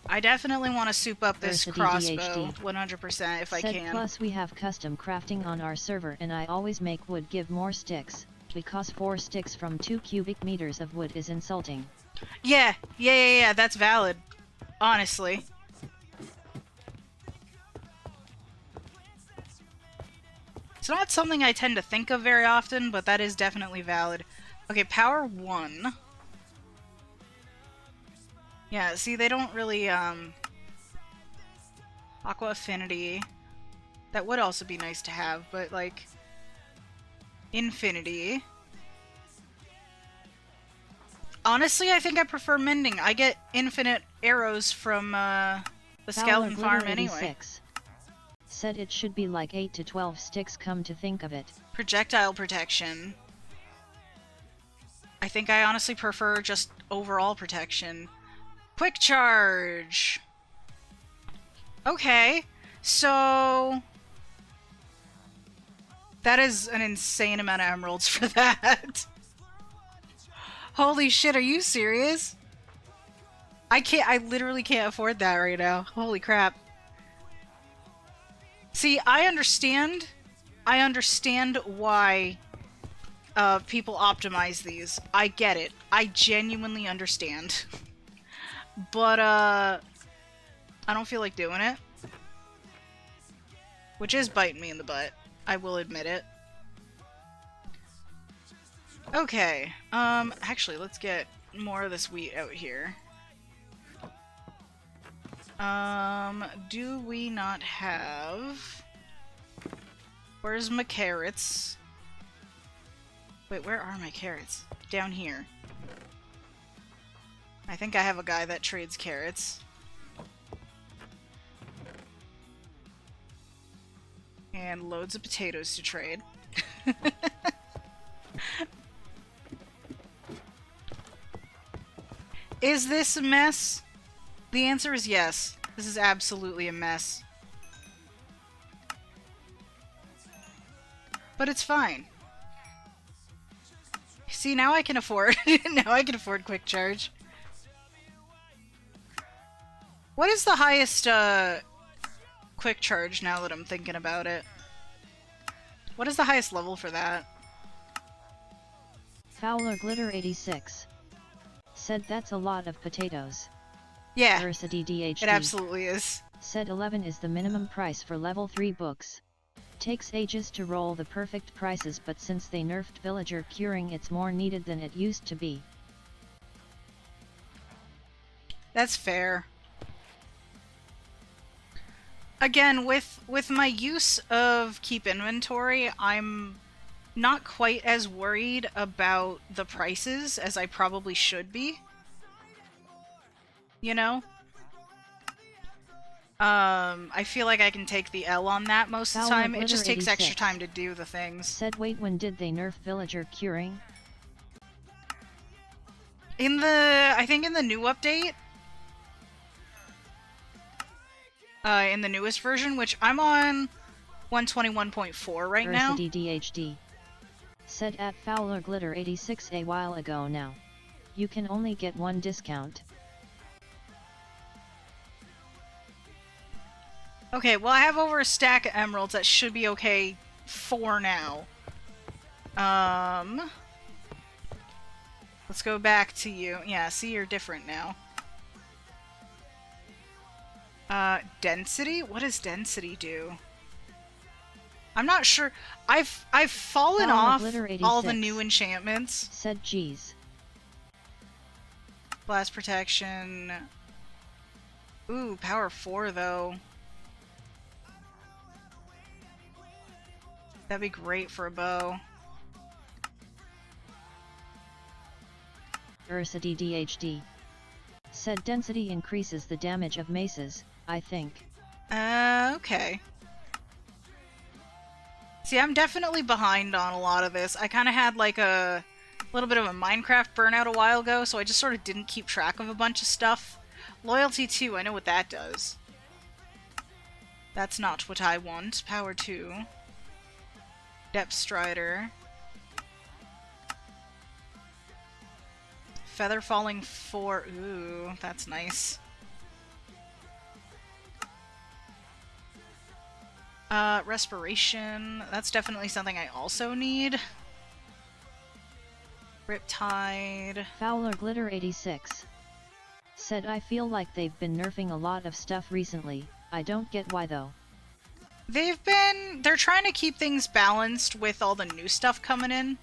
I definitely want to soup up this crossbow 100% if I can. Plus we have custom crafting on our server and I always make wood give more sticks, because 4 sticks from 2 cubic meters of wood is insulting. Yeah, that's valid. Honestly. It's not something I tend to think of very often, but that is definitely valid. Okay, power 1. Yeah, see, they don't really, Aqua Affinity. That would also be nice to have, but, like, Infinity. Honestly, I think I prefer Mending. I get infinite arrows from, the Skeleton Farm anyway. Said it should be like 8 to 12 sticks come to think of it. Projectile Protection. I think I honestly prefer just overall protection. Quick Charge! Okay, so... that is an insane amount of emeralds for that. Holy shit, are you serious? I literally can't afford that right now. Holy crap. See, I understand why people optimize these. I get it. I genuinely understand. But, I don't feel like doing it. Which is biting me in the butt. I will admit it. Okay, actually, let's get more of this wheat out here. Do we not have... Where's my carrots? Wait, where are my carrots? Down here. I think I have a guy that trades carrots. And loads of potatoes to trade. Is this a mess? The answer is yes. This is absolutely a mess. But it's fine. See, now I can afford now I can afford Quick Charge. What is the highest Quick Charge now that I'm thinking about it? What is the highest level for that? Fowler Glitter 86 said that's a lot of potatoes. Yeah, Ursa DDHD it absolutely is. said 11 is the minimum price for level 3 books. Takes ages to roll the perfect prices, but since they nerfed villager curing, it's more needed than it used to be. That's fair. Again, with my use of keep inventory, I'm not quite as worried about the prices as I probably should be. You know? I feel like I can take the L on that most of the time. It just takes extra time to do the things. Said wait, when did they nerf villager curing? I think in the new update. In the newest version, which I'm on 121.4 right now. DHD. Said at Fowler Glitter 86 a while ago now. You can only get one discount. Okay, well I have over a stack of emeralds. That should be okay for now. Let's go back to you. Yeah, see, you're different now. Density? What does density do? I'm not sure. I've fallen off all the new enchantments. Said geez. Blast protection. Ooh, power 4 though. That'd be great for a bow. Ursity DHD. Said density increases the damage of maces, I think. Okay. See, I'm definitely behind on a lot of this. I kind of had like a little bit of a Minecraft burnout a while ago, so I just sort of didn't keep track of a bunch of stuff. Loyalty 2, I know what that does. That's not what I want. Power 2. Depth Strider. Feather Falling 4. Ooh, that's nice. Respiration. That's definitely something I also need. Riptide. Fowler Glitter 86. Said I feel like they've been nerfing a lot of stuff recently. I don't get why though. They're trying to keep things balanced with all the new stuff coming in.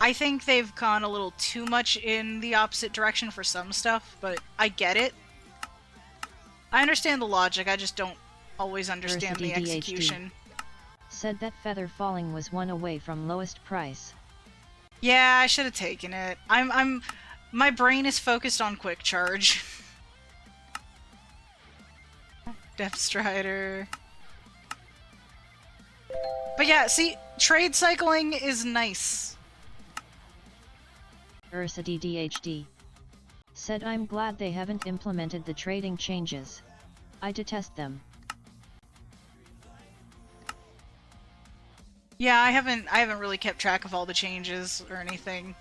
I think they've gone a little too much in the opposite direction for some stuff, but I get it. I understand the logic, I just don't always understand the execution. Said that Feather Falling was one away from lowest price. Yeah, I should have taken it. My brain is focused on quick charge. Depth Strider. But yeah, see, trade cycling is nice. Ursity DHD. Said I'm glad they haven't implemented the trading changes. I detest them. Yeah, I haven't really kept track of all the changes or anything.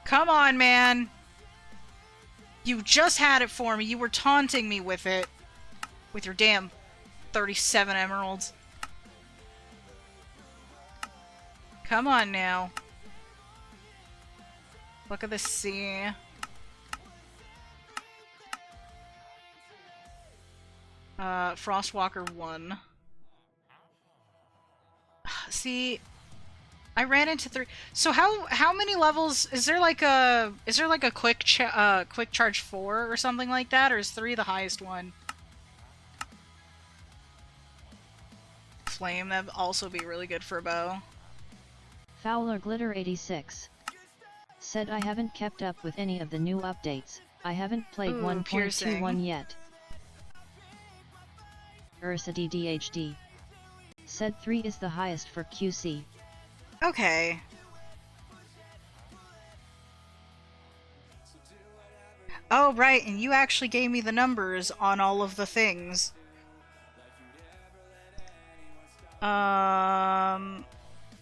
Come on, man! You just had it for me. You were taunting me with it. With your damn 37 emeralds. Come on now. Look at the sea. Frostwalker 1. See, I ran into 3. So how many levels is there? Like a quick charge 4 or something like that, or is 3 the highest one? Flame, that'd also be really good for a bow. Fowler Glitter 86. Said I haven't kept up with any of the new updates. I haven't played 1.21 yet. Ursity DHD. Said 3 is the highest for QC. Okay. Oh, right, and you actually gave me the numbers on all of the things.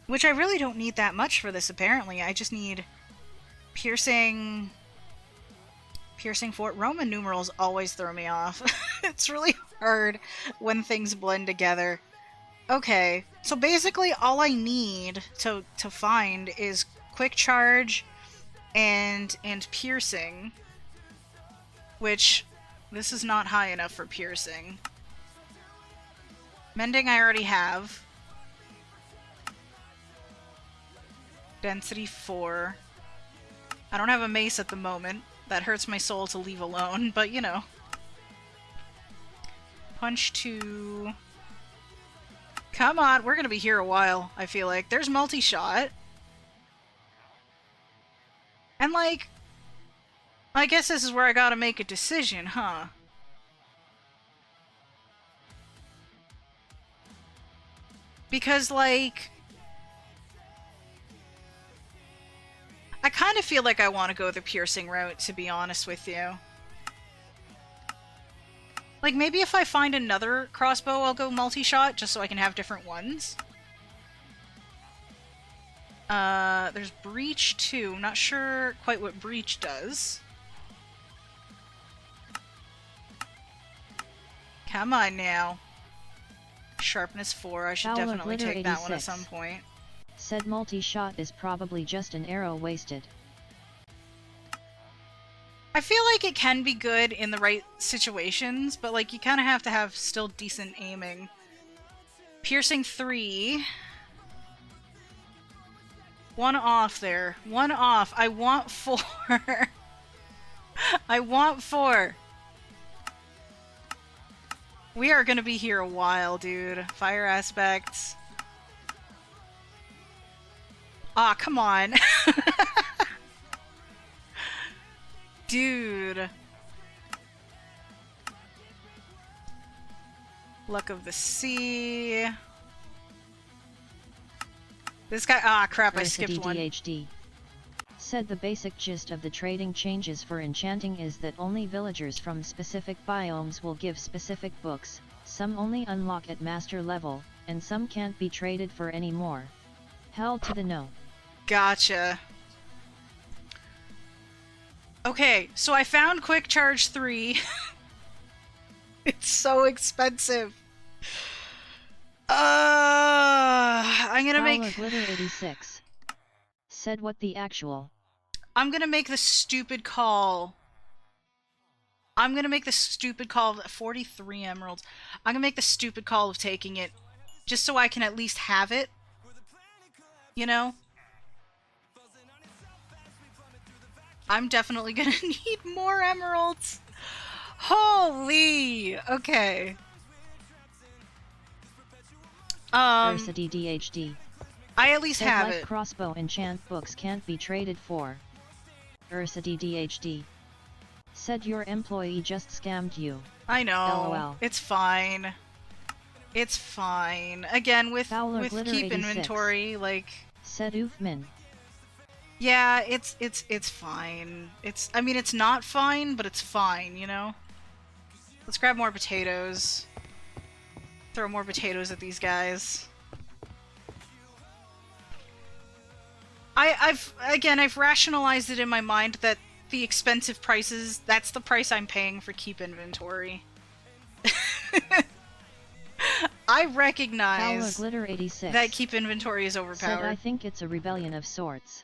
Which I really don't need that much for this, apparently. I just need piercing 4. Roman numerals always throw me off. It's really hard when things blend together. Okay, so basically all I need to find is quick charge and piercing, which this is not high enough for piercing. Mending I already have. Density 4. I don't have a mace at the moment. That hurts my soul to leave alone, but you know. Punch 2. Come on, we're gonna be here a while, I feel like. There's multi-shot. And like, I guess this is where I gotta make a decision, huh? Because like, I kind of feel like I want to go the piercing route, to be honest with you. Like, maybe if I find another crossbow, I'll go multi-shot, just so I can have different ones. There's Breach too. I'm not sure quite what Breach does. Come on now. Sharpness 4. I should Foul or definitely glitter take that one at 86. some point. Said multi-shot is probably just an arrow wasted. I feel like it can be good in the right situations, but like you kind of have to have still decent aiming. Piercing 3. One off there. One off. I want 4. I want 4. We are gonna be here a while, dude. Fire aspects. Ah, come on. Dude. Luck of the Sea. This guy. Ah, crap, I skipped one. DDHD. Said the basic gist of the trading changes for enchanting is that only villagers from specific biomes will give specific books, some only unlock at master level, and some can't be traded for any more. Hell to the no. Gotcha. Okay, so I found Quick Charge 3. It's so expensive. I'm gonna Foul or make... glitter 86. Said what the actual. I'm gonna make the stupid call. I'm gonna make the stupid call of 43 emeralds. I'm gonna make the stupid call of taking it. Just so I can at least have it. You know? I'm definitely gonna need more emeralds. Holy! Okay. Ursa DDHD. I at least Said have light it. crossbow enchant books can't be traded for. Ursa DDHD. Said your employee just scammed you. I know. LOL. It's fine. It's fine. Again, with Foul or with glitter keep 86. inventory, like, Said Oofman. yeah, it's fine. I mean, it's not fine, but it's fine, you know? Let's grab more potatoes. Throw more potatoes at these guys. I've rationalized it in my mind that the expensive prices, that's the price I'm paying for keep inventory. I Foul or recognize glitter 86. that keep inventory is overpowered. Said I think it's a rebellion of sorts.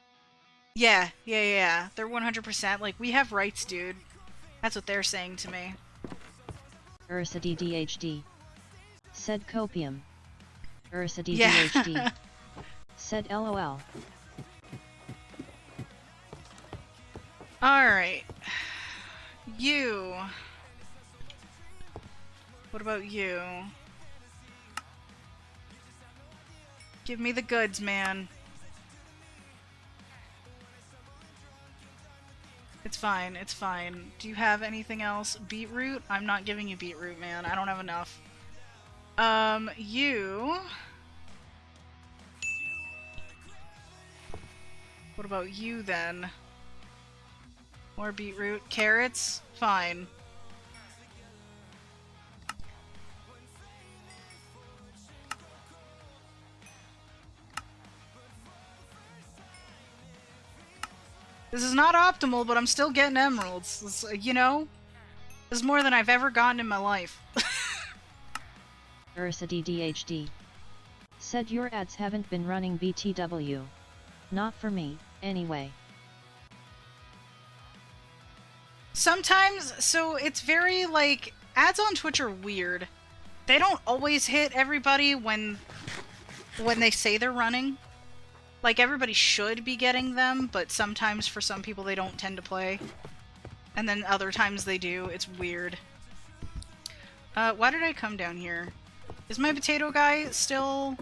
Yeah. They're 100%. Like, we have rights, dude. That's what they're saying to me. Ursa DDHD. Said copium. Ursa Yeah. DDHD. Said LOL. Alright. You. What about you? Give me the goods, man. It's fine, it's fine. Do you have anything else? Beetroot? I'm not giving you beetroot, man. I don't have enough. You... What about you, then? More beetroot. Carrots? Fine. This is not optimal, but I'm still getting emeralds. You know? This is more than I've ever gotten in my life. Ursa DDHD. Said your ads haven't been running BTW. Not for me, anyway. Sometimes, so it's very, like, ads on Twitch are weird. They don't always hit everybody when they say they're running. Like, everybody should be getting them, but sometimes for some people they don't tend to play. And then other times they do. It's weird. Why did I come down here? Is my potato guy still...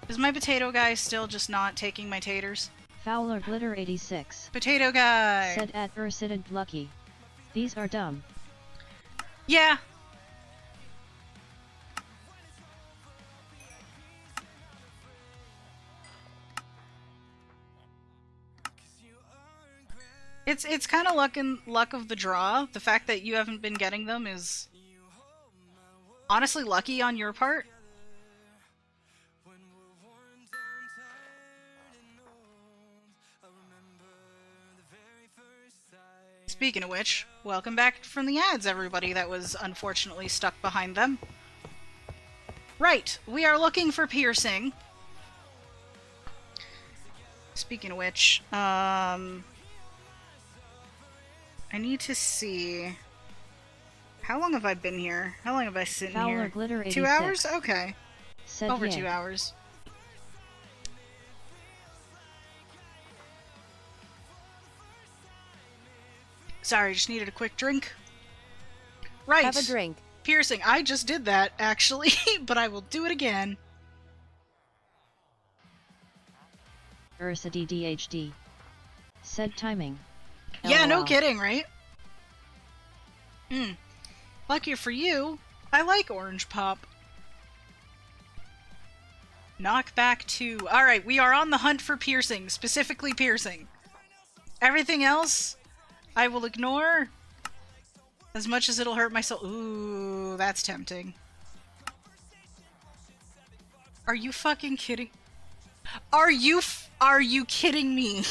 Is my potato guy still just not taking my taters? Fowler Glitter 86. Potato guy! Said at Ursided Lucky. These are dumb. Yeah. It's kind of luck of the draw. The fact that you haven't been getting them is honestly lucky on your part. Speaking of which, welcome back from the ads, everybody that was unfortunately stuck behind them. Right, we are looking for piercing. Speaking of which, I need to see... How long have I been here? How long have I sitting Fowler here? Glitter 86. 2 hours? Okay. Said Over yay. 2 hours. Sorry, just needed a quick drink. Right. Have a drink. Piercing. I just did that, actually, but I will do it again. Ursity DHD. Said timing. Yeah, no LOL. kidding, right? Lucky for you, I like orange pop. Knockback 2. Alright, we are on the hunt for piercing, specifically piercing. Everything else, I will ignore. As much as it'll hurt my soul. Ooh, that's tempting. Are you fucking kidding? Are you kidding me?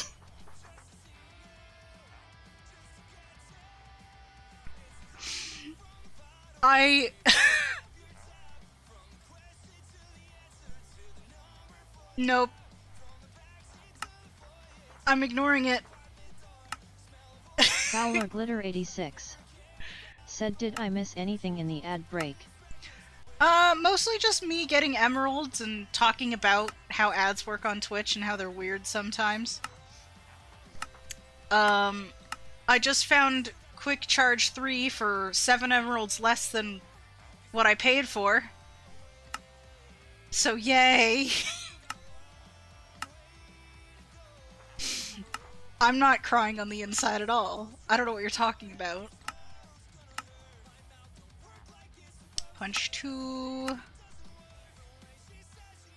Nope. I'm ignoring it. Fowler Glitter 86. Said did I miss anything in the ad break? Mostly just me getting emeralds and talking about how ads work on Twitch and how they're weird sometimes. I just found Quick Charge 3 for 7 emeralds less than what I paid for. So yay! I'm not crying on the inside at all. I don't know what you're talking about. Punch 2.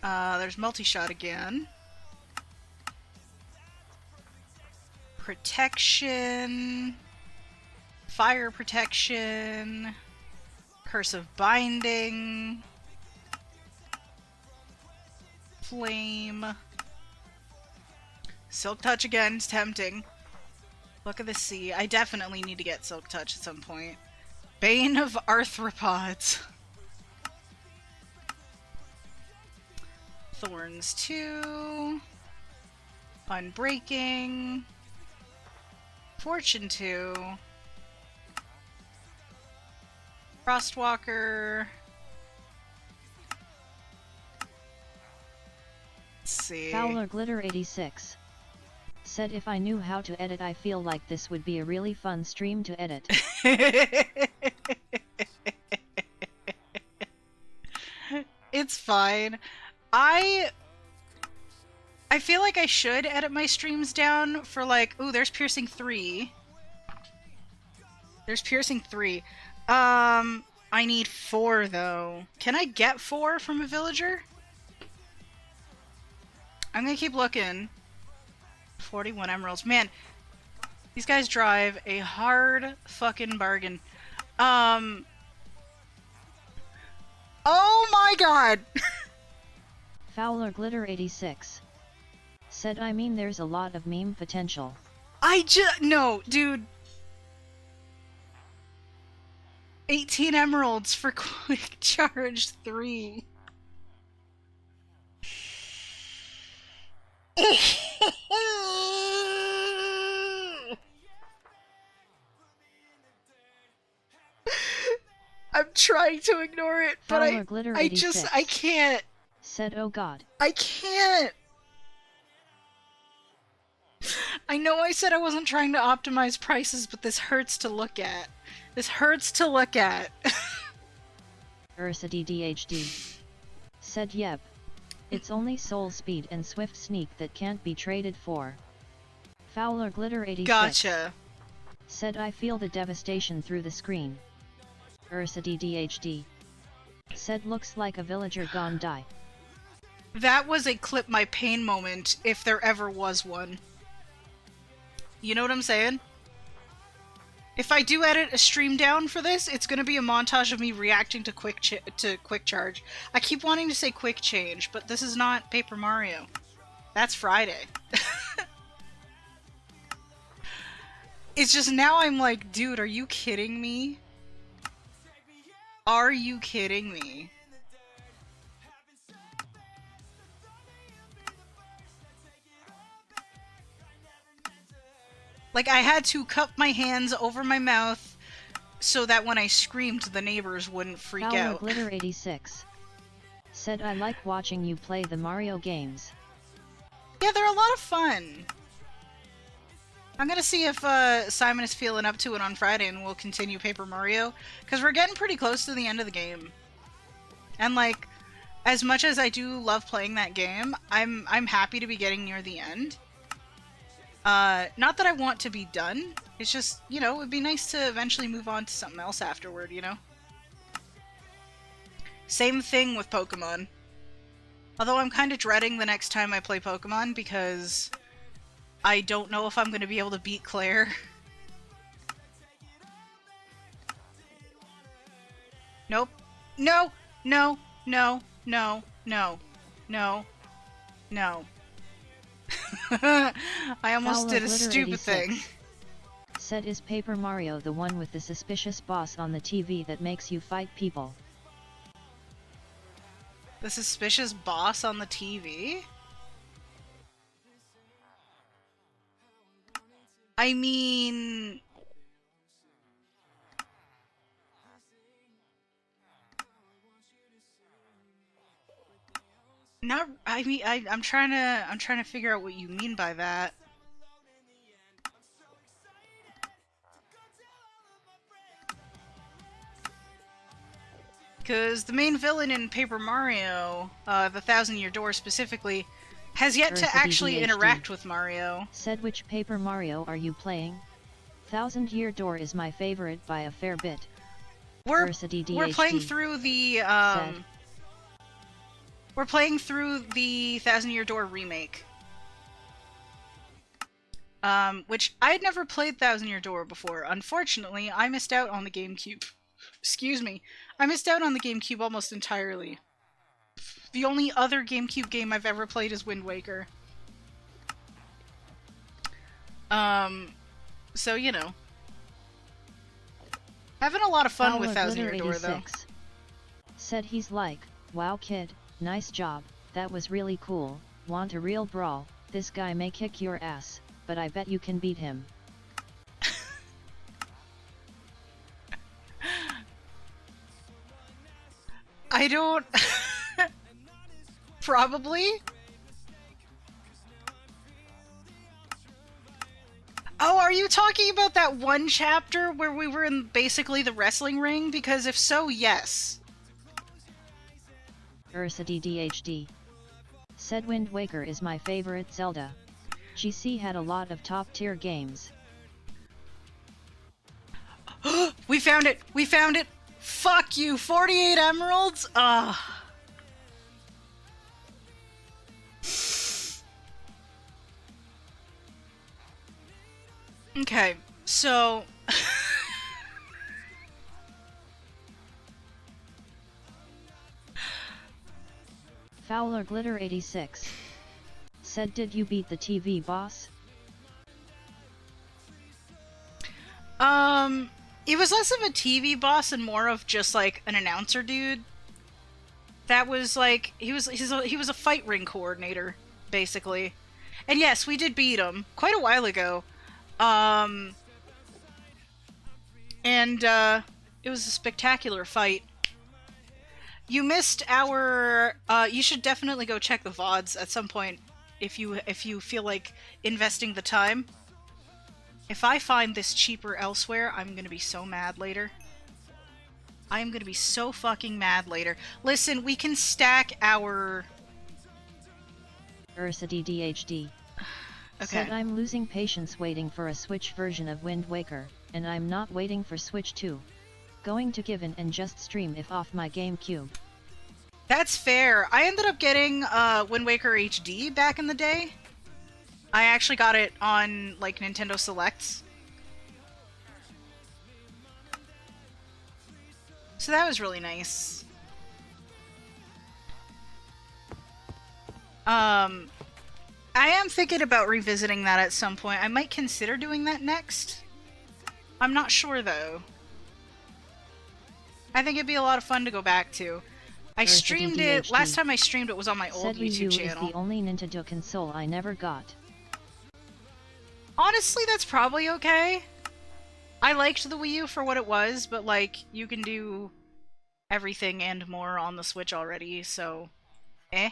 There's multi-shot again. Protection. Fire protection. Curse of Binding. Flame. Silk Touch again is tempting. Look at the sea. I definitely need to get Silk Touch at some point. Bane of Arthropods. Thorns 2. Unbreaking. Fortune 2. Frostwalker. Let's see. Fowler Glitter 86. Said if I knew how to edit I feel like this would be a really fun stream to edit. It's fine. I feel like I should edit my streams down for like, ooh, there's Piercing 3. There's Piercing 3. I need 4 though. Can I get 4 from a villager? I'm gonna keep looking. 41 emeralds. Man, these guys drive a hard fucking bargain. Oh my god! Fowler Glitter 86. Said I mean there's a lot of meme potential. No, dude. 18 emeralds for Quick Charge 3. I'm trying to ignore it, but Fowler Glitter 86. I can't. Said oh god. I can't. I know I said I wasn't trying to optimize prices, but this hurts to look at. This hurts to look at. Ursa DDHD. Said yep. It's only soul speed and swift sneak that can't be traded for. Fowler Glitter 86. Gotcha. Said I feel the devastation through the screen. Ursa DDHD. Said looks like a villager gone die. That was a clip my pain moment, if there ever was one. You know what I'm saying? If I do edit a stream down for this, it's gonna be a montage of me reacting to quick charge. I keep wanting to say quick change, but this is not Paper Mario. That's Friday. It's just now I'm like, dude, are you kidding me? Are you kidding me? Like, I had to cup my hands over my mouth so that when I screamed, the neighbors wouldn't freak Fowler out. Glitter 86. Said I like watching you play the Mario games. Yeah, they're a lot of fun. I'm gonna see if Simon is feeling up to it on Friday and we'll continue Paper Mario, because we're getting pretty close to the end of the game. And like, as much as I do love playing that game, I'm happy to be getting near the end. Not that I want to be done, it's just, you know, it'd be nice to eventually move on to something else afterward, you know? Same thing with Pokemon. Although I'm kind of dreading the next time I play Pokemon because I don't know if I'm going to be able to beat Claire. Nope. No! No! No! No! No! No! No. I almost Fowler did a Glitter stupid 86. thing. Said is Paper Mario the one with the suspicious boss on the TV that makes you fight people? The suspicious boss on the TV? I mean... Not, I mean, I'm trying to figure out what you mean by that. Because the main villain in Paper Mario, the Thousand Year Door specifically, has yet to Ursa actually DDHD. interact with Mario. Said which Paper Mario are you playing? Thousand Year Door is my favorite by a fair bit. We're Ursa DDHD. we're playing through the Said. we're playing through the Thousand Year Door remake. Which I had never played Thousand Year Door before. Unfortunately, I missed out on the GameCube. Excuse me. I missed out on the GameCube almost entirely. The only other GameCube game I've ever played is Wind Waker. So, you know. Having a lot of fun with Fowler Thousand Year Glitter Door, though. 86. Said he's like, wow kid, nice job, that was really cool, want a real brawl, this guy may kick your ass, but I bet you can beat him. I don't... Probably? Oh, are you talking about that one chapter where we were in basically the wrestling ring? Because if so, yes. Ursa DDHD. Said Wind Waker is my favorite Zelda. GC had a lot of top tier games. We found it! We found it! Fuck you! 48 emeralds? Ugh. Okay, so... Fowler Glitter 86. Said did you beat the TV boss? It was less of a TV boss and more of just like an announcer dude. That was like, he was a fight ring coordinator, basically. And yes, we did beat him quite a while ago. It was a spectacular fight. You missed our, you should definitely go check the VODs at some point if you feel like investing the time. If I find this cheaper elsewhere, I'm gonna be so mad later. I am gonna be so fucking mad later. Listen, we can stack our... Ursa DDHD. Okay. Said I'm losing patience waiting for a Switch version of Wind Waker, and I'm not waiting for Switch 2. Going to give in and just stream if off my GameCube. That's fair. I ended up getting Wind Waker HD back in the day. I actually got it on, like, Nintendo Selects. So that was really nice. I am thinking about revisiting that at some point. I might consider doing that next. I'm not sure, though. I think it'd be a lot of fun to go back to. I streamed it... Last time I streamed it was on my old YouTube channel. Said Wii U is the only Nintendo console I never got. Honestly, that's probably okay. I liked the Wii U for what it was, but, like, you can do everything and more on the Switch already, so... eh.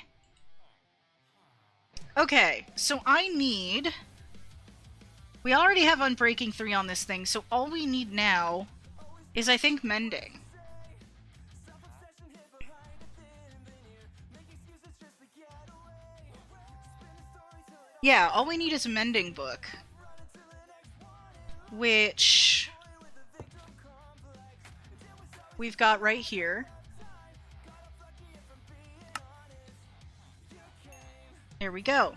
Okay, so I need... We already have Unbreaking 3 on this thing, so all we need now is, I think, Mending. Yeah, all we need is a Mending book. Which... we've got right here. There we go.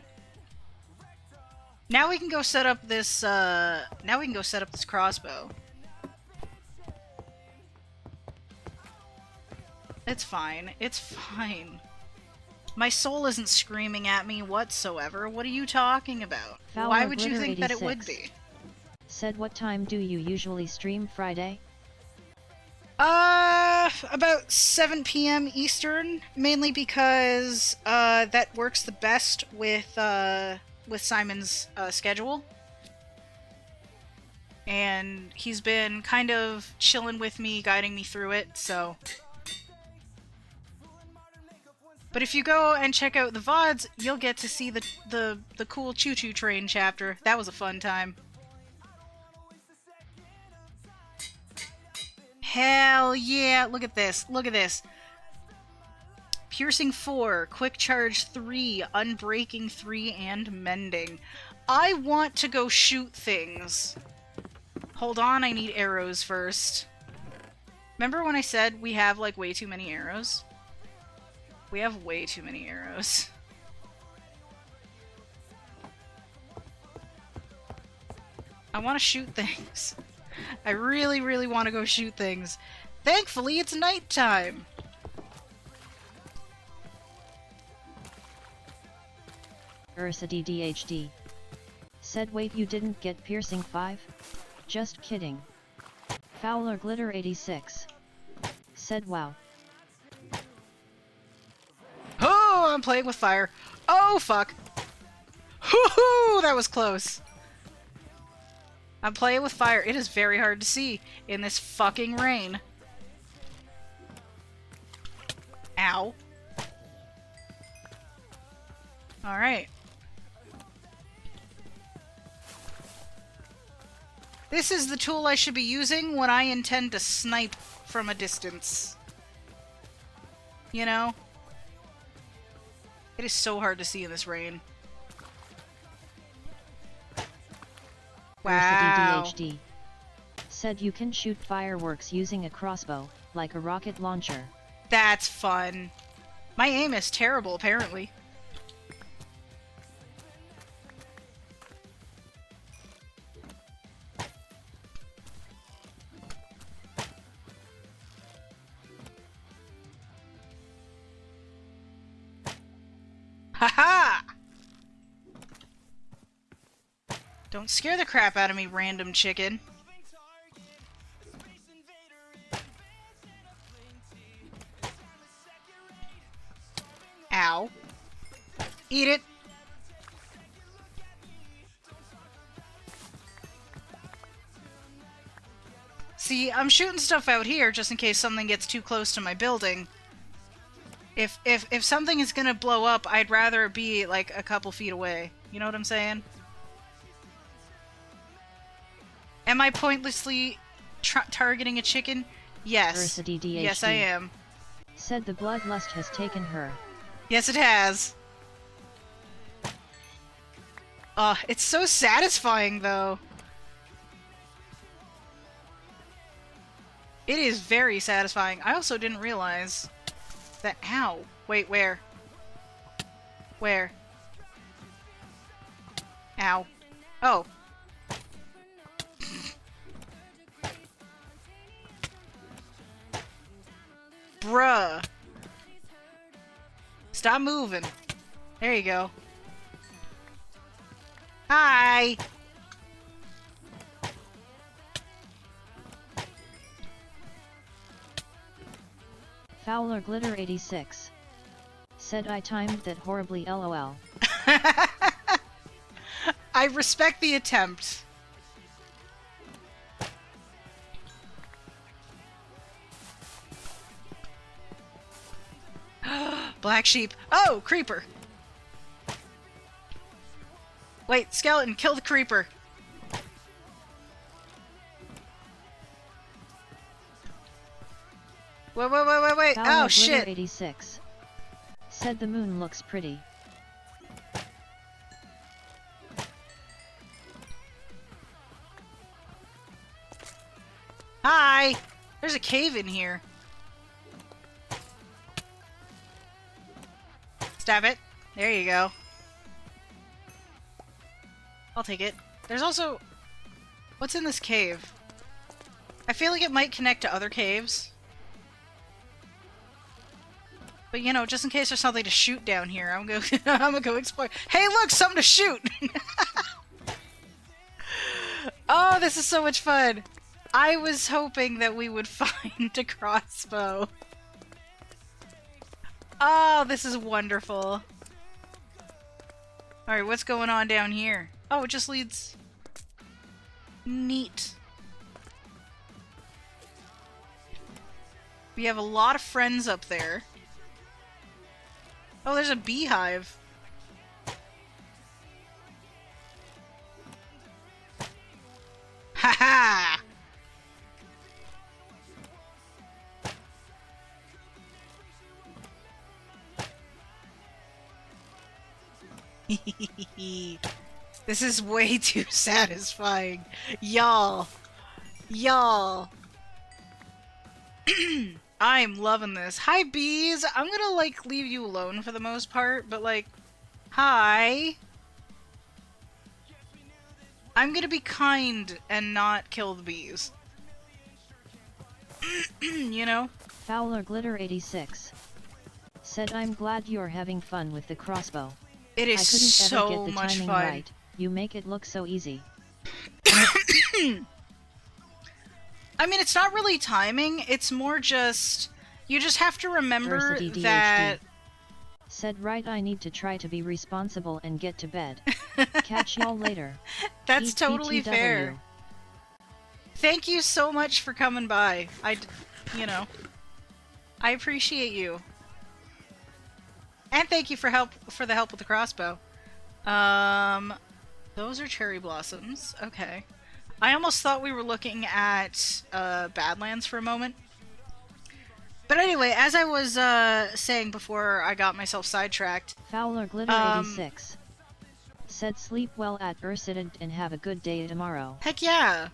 Now we can go set up this, crossbow. It's fine. It's fine. My soul isn't screaming at me whatsoever. What are you talking about? Fowler Why would you Glitter think that it 86 would be? Said what time do you usually stream Friday? About 7 p.m. Eastern, mainly because, that works the best with Simon's, schedule. And he's been kind of chilling with me, guiding me through it, so... But if you go and check out the VODs, you'll get to see the cool choo-choo train chapter. That was a fun time. Hell yeah! Look at this. Look at this. Piercing 4, Quick Charge 3, Unbreaking 3, and Mending. I want to go shoot things. Hold on, I need arrows first. Remember when I said we have, like, way too many arrows? We have way too many arrows. I want to shoot things. I really, really want to go shoot things. Thankfully, it's nighttime! Ursa DDHD. Said wait, you didn't get Piercing 5? Just kidding. Fowler Glitter 86. Said wow. Oh, I'm playing with fire. Oh, fuck. Hoo-hoo! That was close. I'm playing with fire. It is very hard to see in this fucking rain. Ow. Alright. This is the tool I should be using when I intend to snipe from a distance. You know? It is so hard to see in this rain. Wow. DDHD. Said you can shoot fireworks using a crossbow, like a rocket launcher. That's fun. My aim is terrible, apparently. Haha! Don't scare the crap out of me, random chicken. Ow. Eat it. See, I'm shooting stuff out here just in case something gets too close to my building. If something is gonna blow up, I'd rather it be, like, a couple feet away. You know what I'm saying? Am I pointlessly targeting a chicken? Yes. Yes, I am. Said the bloodlust has taken her. Yes, it has. It's so satisfying, though. It is very satisfying. I also didn't realize that... Ow. Wait, where? Where? Ow. Oh. Bruh. Stop moving. There you go. Hi! Fowler Glitter 86. Said I timed that horribly lol. I respect the attempt. Black sheep. Oh, creeper. Wait, skeleton, kill the creeper. Wait. Fowler Oh, shit. Glitter 86. Said the moon looks pretty. Hi! There's a cave in here. Stab it. There you go. I'll take it. There's also... What's in this cave? I feel like it might connect to other caves. But, you know, just in case there's something to shoot down here, I'm gonna go explore. Hey, look! Something to shoot! Oh, this is so much fun! I was hoping that we would find a crossbow. Oh, this is wonderful. Alright, what's going on down here? Oh, it just leads... Neat. We have a lot of friends up there. Oh, there's a beehive. Ha-ha! This is way too satisfying. Y'all. Y'all. I'm loving this. Hi, bees! I'm gonna, like, leave you alone for the most part, but, like, hi! I'm gonna be kind and not kill the bees. You know? Fowler Glitter 86. Said I'm glad you're having fun with the crossbow. It is I couldn't so ever get the much timing fun. right. You make it look so easy. I mean, it's not really timing, it's more just... You just have to remember Versity DHD. that... Said right, I need to try to be responsible and get to bed. Catch y'all later. That's Eat totally BTW. fair. Thank you so much for coming by. You know, I appreciate you. And thank you for the help with the crossbow. Those are cherry blossoms. Okay. I almost thought we were looking at Badlands for a moment. But anyway, as I was saying before I got myself sidetracked. Fowler Glitter 86. Said sleep well at Ursident and have a good day tomorrow. Heck yeah.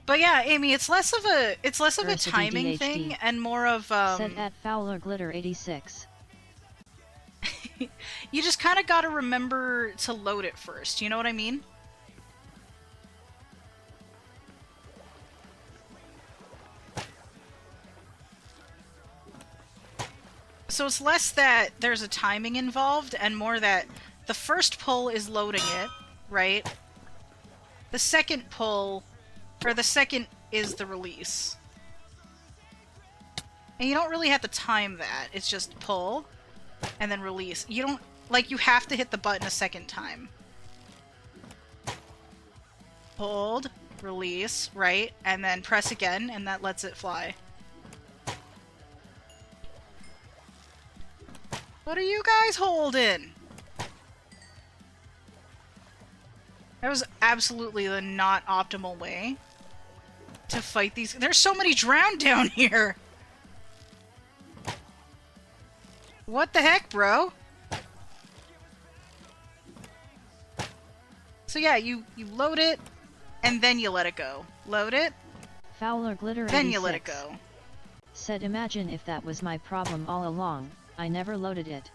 But yeah, Amy, it's less of a timing DHD. thing and more of Said at Fowler Glitter 86. You just kind of got to remember to load it first. You know what I mean? So it's less that there's a timing involved and more that the first pull is loading it, right? The second pull, or the second is the release. And you don't really have to time that. It's just pull and then release. You don't, like, you have to hit the button a second time. Hold, release, right? And then press again, and that lets it fly. What are you guys holding? That was absolutely the not optimal way to fight these. There's so many drowned down here! What the heck, bro? So yeah, you load it, and then you let it go. Load it, Fowler Glitter then 86 you let it go. said, imagine if that was my problem all along, I never loaded it.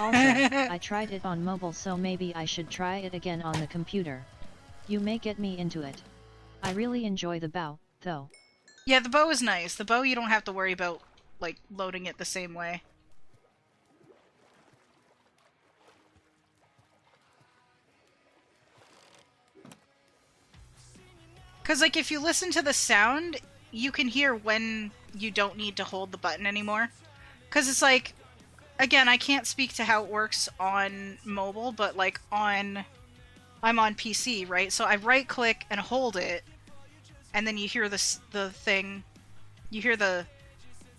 Also, I tried it on mobile, so maybe I should try it again on the computer. You may get me into it. I really enjoy the bow, though. Yeah, the bow is nice. The bow you don't have to worry about, like, loading it the same way. Because, like, if you listen to the sound, you can hear when you don't need to hold the button anymore. Because it's like, again, I can't speak to how it works on mobile, but, like, I'm on PC, right? So I right-click and hold it, and then you hear the thing, you hear the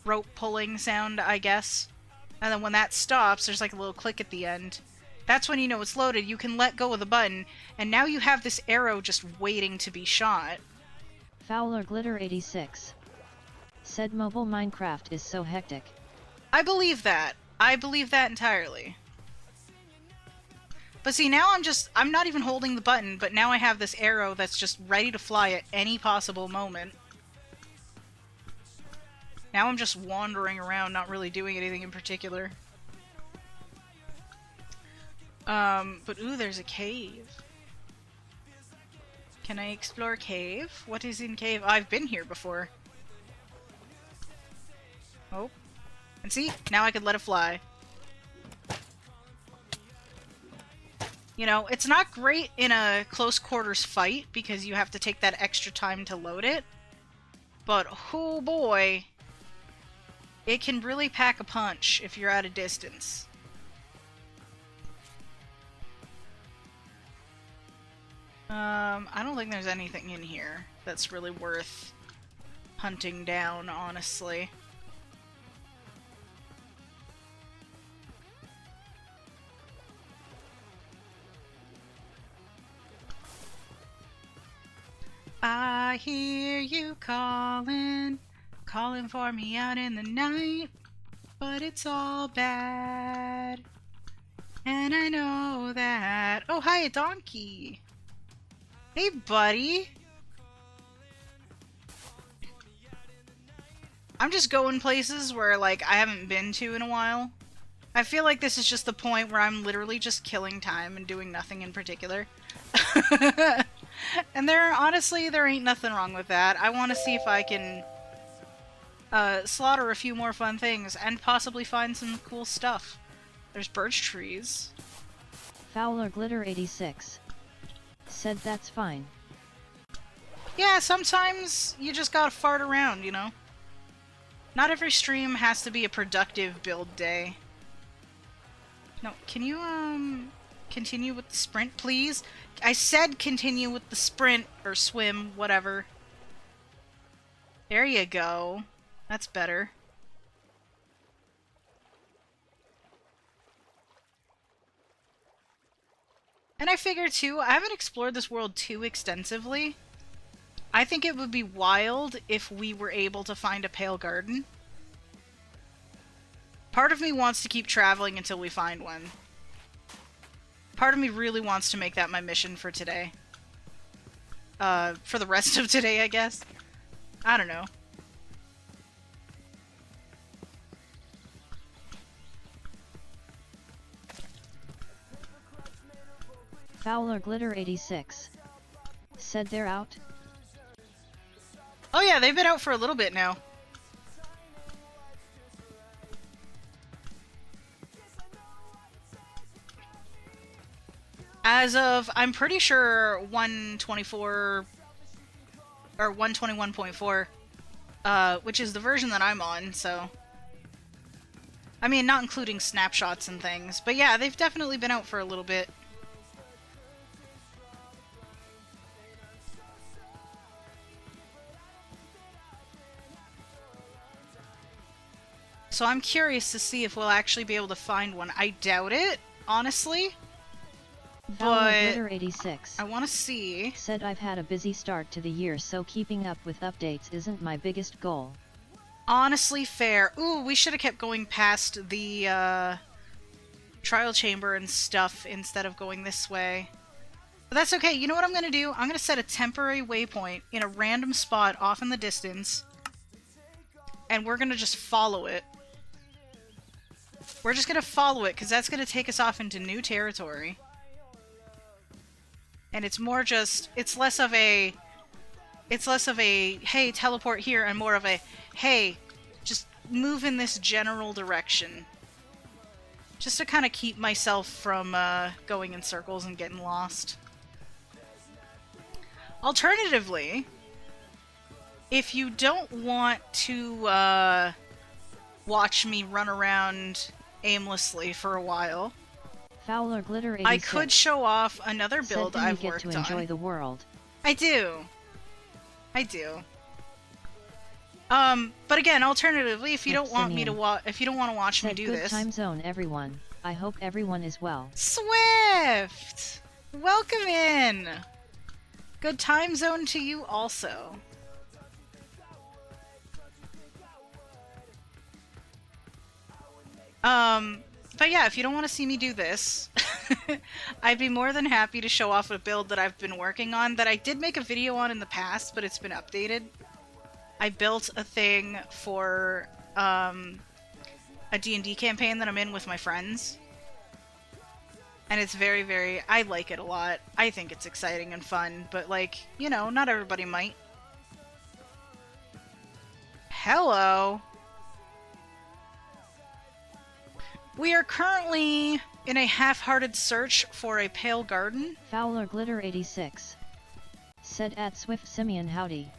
rope pulling sound, I guess. And then when that stops, there's like a little click at the end. That's when you know it's loaded. You can let go of the button, and now you have this arrow just waiting to be shot. Fowler Glitter 86 said, mobile Minecraft is so hectic. I believe that. I believe that entirely. But see, now I'm not even holding the button, but now I have this arrow that's just ready to fly at any possible moment. Now I'm just wandering around, not really doing anything in particular. But ooh, there's a cave. Can I explore cave? What is in cave? I've been here before. Oh. And see? Now I could let it fly. You know, it's not great in a close quarters fight because you have to take that extra time to load it. But, oh boy, it can really pack a punch if you're at a distance. I don't think there's anything in here that's really worth hunting down, honestly. I hear you calling, calling for me out in the night, but it's all bad, and I know that. Oh, hi, a donkey. Hey, buddy. I'm just going places where, like, I haven't been to in a while. I feel like this is just the point where I'm literally just killing time and doing nothing in particular. And honestly, there ain't nothing wrong with that. I want to see if I can slaughter a few more fun things and possibly find some cool stuff. There's birch trees. Fowler Glitter 86 said, that's fine. Yeah, sometimes you just gotta fart around, you know? Not every stream has to be a productive build day. No, can you, continue with the sprint, please? I said continue with the sprint, or swim, whatever. There you go. That's better. And I figure, too, I haven't explored this world too extensively. I think it would be wild if we were able to find a pale garden. Part of me wants to keep traveling until we find one. Part of me really wants to make that my mission for today. For the rest of today, I guess. I don't know. Fowler Glitter 86 said, they're out. Oh yeah, they've been out for a little bit now. As of, I'm pretty sure 124 or 121.4, which is the version that I'm on, so. I mean, not including snapshots and things, but yeah, they've definitely been out for a little bit. So I'm curious to see if we'll actually be able to find one. I doubt it, honestly. but Glitter 86 I want to see. said I've had a busy start to the year, so keeping up with updates isn't my biggest goal. Honestly, fair. Ooh, we should have kept going past the trial chamber and stuff instead of going this way. But that's okay. You know what I'm going to do? I'm going to set a temporary waypoint in a random spot off in the distance. And we're going to just follow it. We're just going to follow it because that's going to take us off into new territory. And it's more just, it's less of a, hey, teleport here, and more of a, hey, just move in this general direction. Just to kind of keep myself from going in circles and getting lost. Alternatively, if you don't want to watch me run around aimlessly for a while, Fowler Glitter 86 I could show off another build said, I've you get worked to enjoy on. the world. I do. But again, alternatively, if you don't want me to if you don't want to watch me do good this. time zone, everyone. I hope everyone is well. Swift! Welcome in! Good time zone to you also. But yeah, if you don't want to see me do this, I'd be more than happy to show off a build that I've been working on that I did make a video on in the past, but it's been updated. I built a thing for a D&D campaign that I'm in with my friends. And it's very, I like it a lot. I think it's exciting and fun, but like, you know, not everybody might. Hello! We are currently in a half-hearted search for a pale garden. Fowler Glitter 86 said at Swift Simeon, howdy.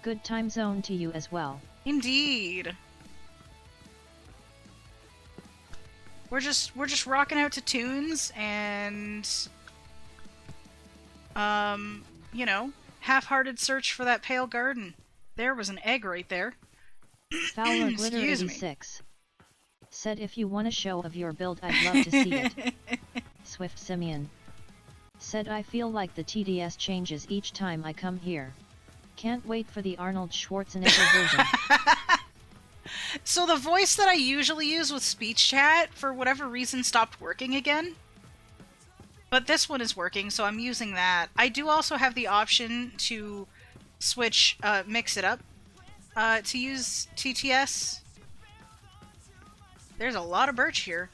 Good time zone to you as well. Indeed. We're just rocking out to tunes and you know, half-hearted search for that pale garden. There was an egg right there. Fowler Glitter 86 said if you want a show of your build, I'd love to see it. Swift Simeon said I feel like the TDS changes each time I come here. Can't wait for the Arnold Schwarzenegger version. So the voice that I usually use with speech chat, for whatever reason, stopped working again. But this one is working, so I'm using that. I do also have the option to switch, mix it up, to use TTS. There's a lot of birch here.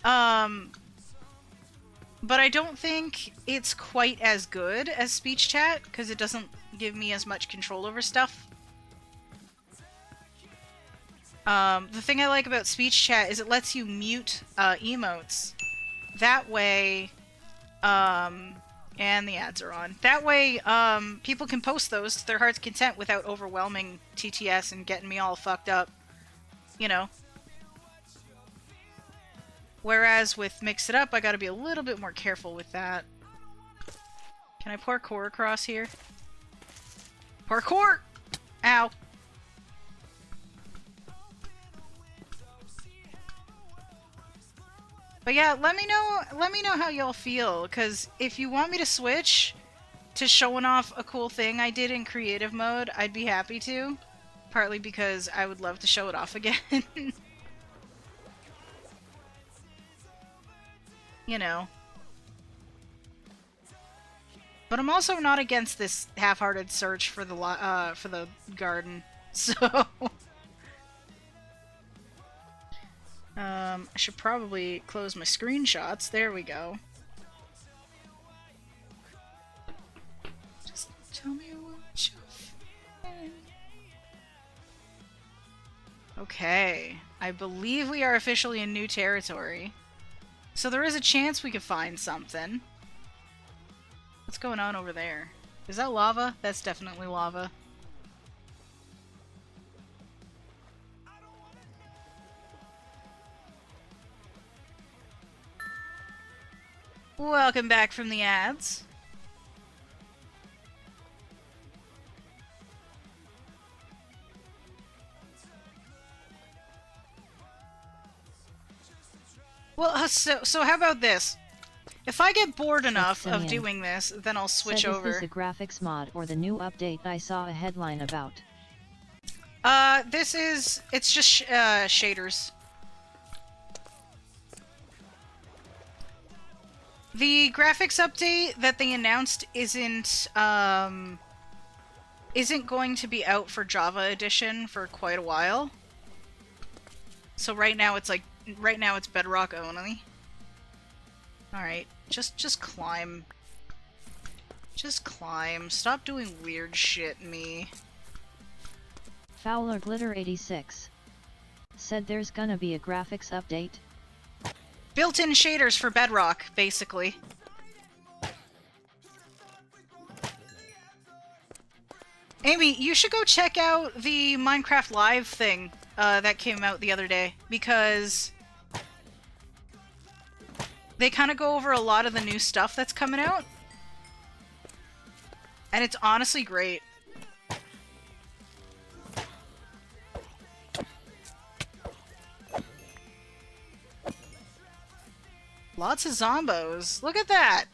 But I don't think it's quite as good as speech chat, because it doesn't give me as much control over stuff. The thing I like about speech chat is it lets you mute emotes. That way, and the ads are on. That way, people can post those to their heart's content without overwhelming TTS and getting me all fucked up. You know? Whereas with Mix It Up, I gotta be a little bit more careful with that. Can I parkour across here? Parkour! Ow. But yeah, let me know how y'all feel, because if you want me to switch to showing off a cool thing I did in creative mode, I'd be happy to. Partly because I would love to show it off again. You know. But I'm also not against this half-hearted search for the garden. So I should probably close my screenshots. There we go. Just tell me what you're feeling. Okay. I believe we are officially in new territory. So there is a chance we could find something. What's going on over there? Is that lava? That's definitely lava. Welcome back from the ads. Well, so how about this? If I get bored enough of Simeon doing this, then I'll switch said, over. Is this a graphics mod or the new update I saw a headline about? It's just shaders. The graphics update that they announced isn't going to be out for Java Edition for quite a while. So right now it's Bedrock only. Alright, just climb. Just climb. Stop doing weird shit, me. Fowler Glitter 86 said there's gonna be a graphics update. Built-in shaders for Bedrock, basically. Amy, you should go check out the Minecraft Live thing that came out the other day, because they kind of go over a lot of the new stuff that's coming out. And it's honestly great. Lots of zombos. Look at that!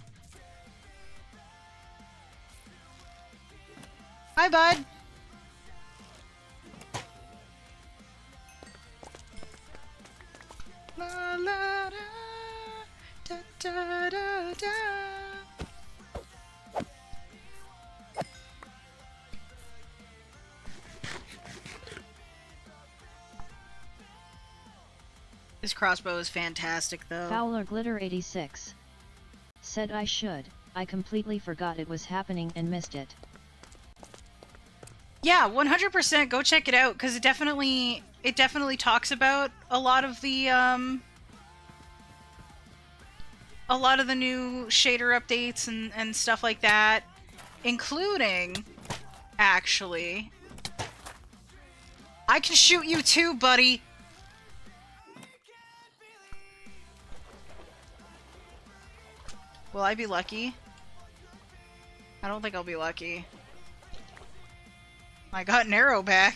Hi, bud! La la da, da da da da. His crossbow is fantastic, though. Fowler Glitter 86 said I completely forgot it was happening and missed it. Yeah, 100% go check it out, because it definitely talks about a lot of the new shader updates and stuff like that, including, actually, I can shoot you too, buddy! Will I be lucky? I don't think I'll be lucky. I got an arrow back.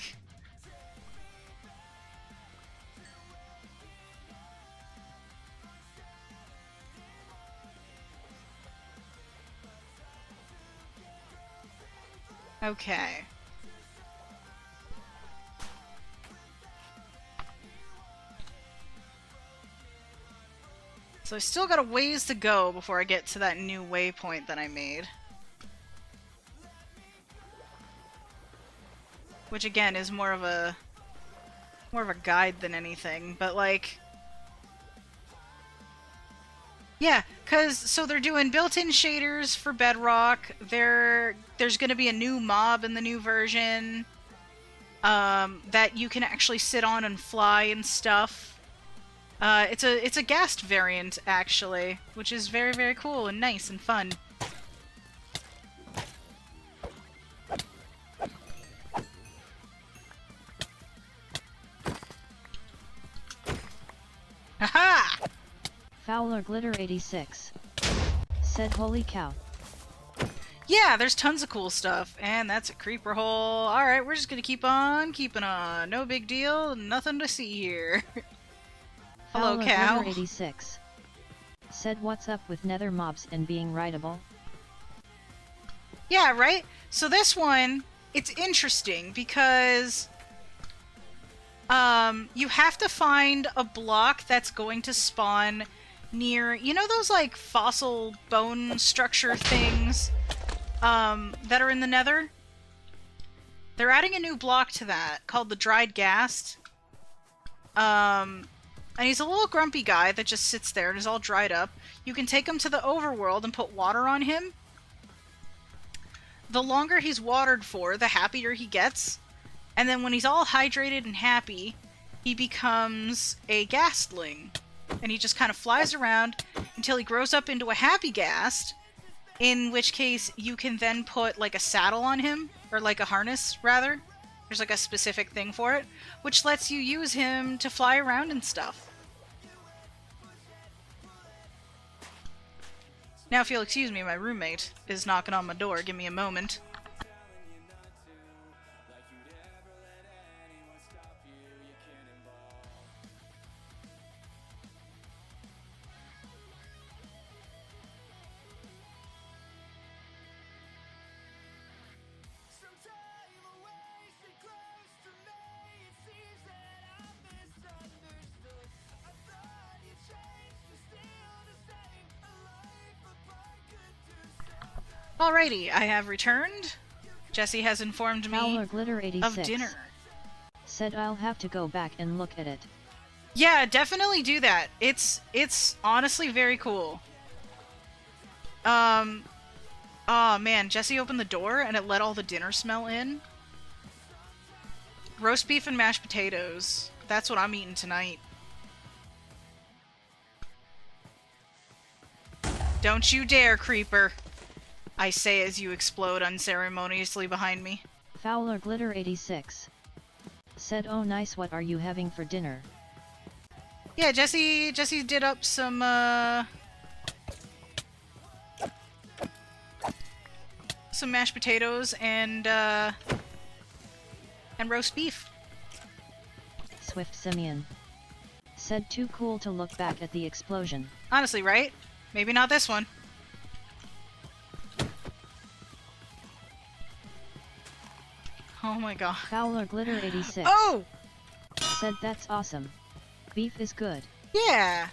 Okay. So I still got a ways to go before I get to that new waypoint that I made. Which again is more of a guide than anything, but like, yeah, so they're doing built-in shaders for Bedrock. There's gonna be a new mob in the new version that you can actually sit on and fly and stuff. It's a Ghast variant, actually, which is very, very cool and nice and fun. Haha! Fowler Glitter 86 said holy cow. Yeah, there's tons of cool stuff, and that's a creeper hole. Alright, we're just gonna keep on keeping on. No big deal, nothing to see here. Hello, Fowler cow. Glitter 86 said what's up with nether mobs and being rideable? Yeah, right? So this one, it's interesting because you have to find a block that's going to spawn near, you know those like fossil bone structure things that are in the nether? They're adding a new block to that called the dried ghast. And he's a little grumpy guy that just sits there and is all dried up. You can take him to the overworld and put water on him. The longer he's watered for, the happier he gets. And then when he's all hydrated and happy, he becomes a ghastling. And he just kind of flies around until he grows up into a happy ghast, in which case you can then put like a saddle on him, or like a harness, rather. There's like a specific thing for it, which lets you use him to fly around and stuff. Now, if you'll excuse me, my roommate is knocking on my door. Give me a moment. Alrighty, I have returned. Jesse has informed me Fowler Glitter 86 of dinner. said I'll have to go back and look at it. Yeah, definitely do that. It's honestly very cool. Oh man, Jesse opened the door and it let all the dinner smell in. Roast beef and mashed potatoes. That's what I'm eating tonight. Don't you dare, creeper. I say as you explode unceremoniously behind me. Fowler Glitter 86 said, oh nice, what are you having for dinner? Yeah, Jesse did up some mashed potatoes and roast beef. Swift Simeon said, too cool to look back at the explosion. Honestly, right? Maybe not this one. Oh my god. Fowler Glitter 86 Oh! said, that's awesome. Beef is good. Yeah!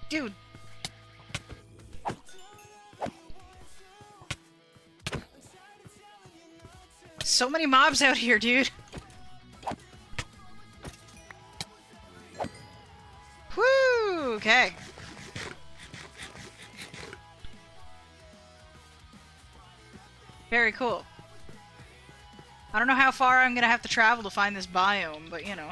Dude. So many mobs out here, dude. Woo! Okay. Very cool. I don't know how far I'm gonna have to travel to find this biome, but you know.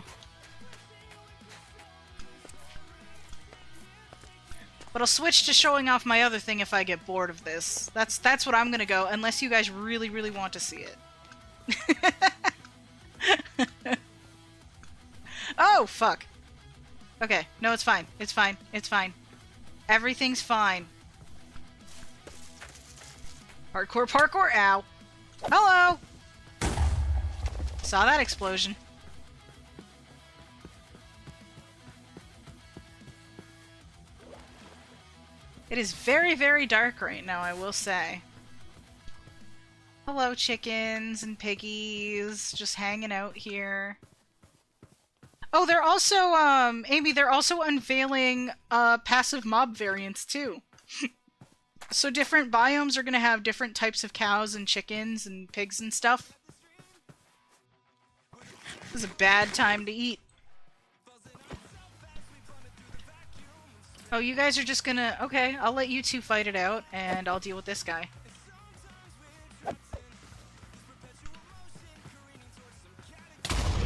But I'll switch to showing off my other thing if I get bored of this. That's what I'm gonna go, unless you guys really, really want to see it. Oh, fuck. Okay, no, it's fine. It's fine. It's fine. Everything's fine. Hardcore parkour, ow. Hello! Saw that explosion. It is very, very dark right now, I will say. Hello, chickens and piggies, just hanging out here. Oh, they're also, Amy, they're also unveiling, passive mob variants, too. So different biomes are gonna have different types of cows and chickens and pigs and stuff. This is a bad time to eat. Oh, you guys are just gonna... Okay, I'll let you two fight it out, and I'll deal with this guy.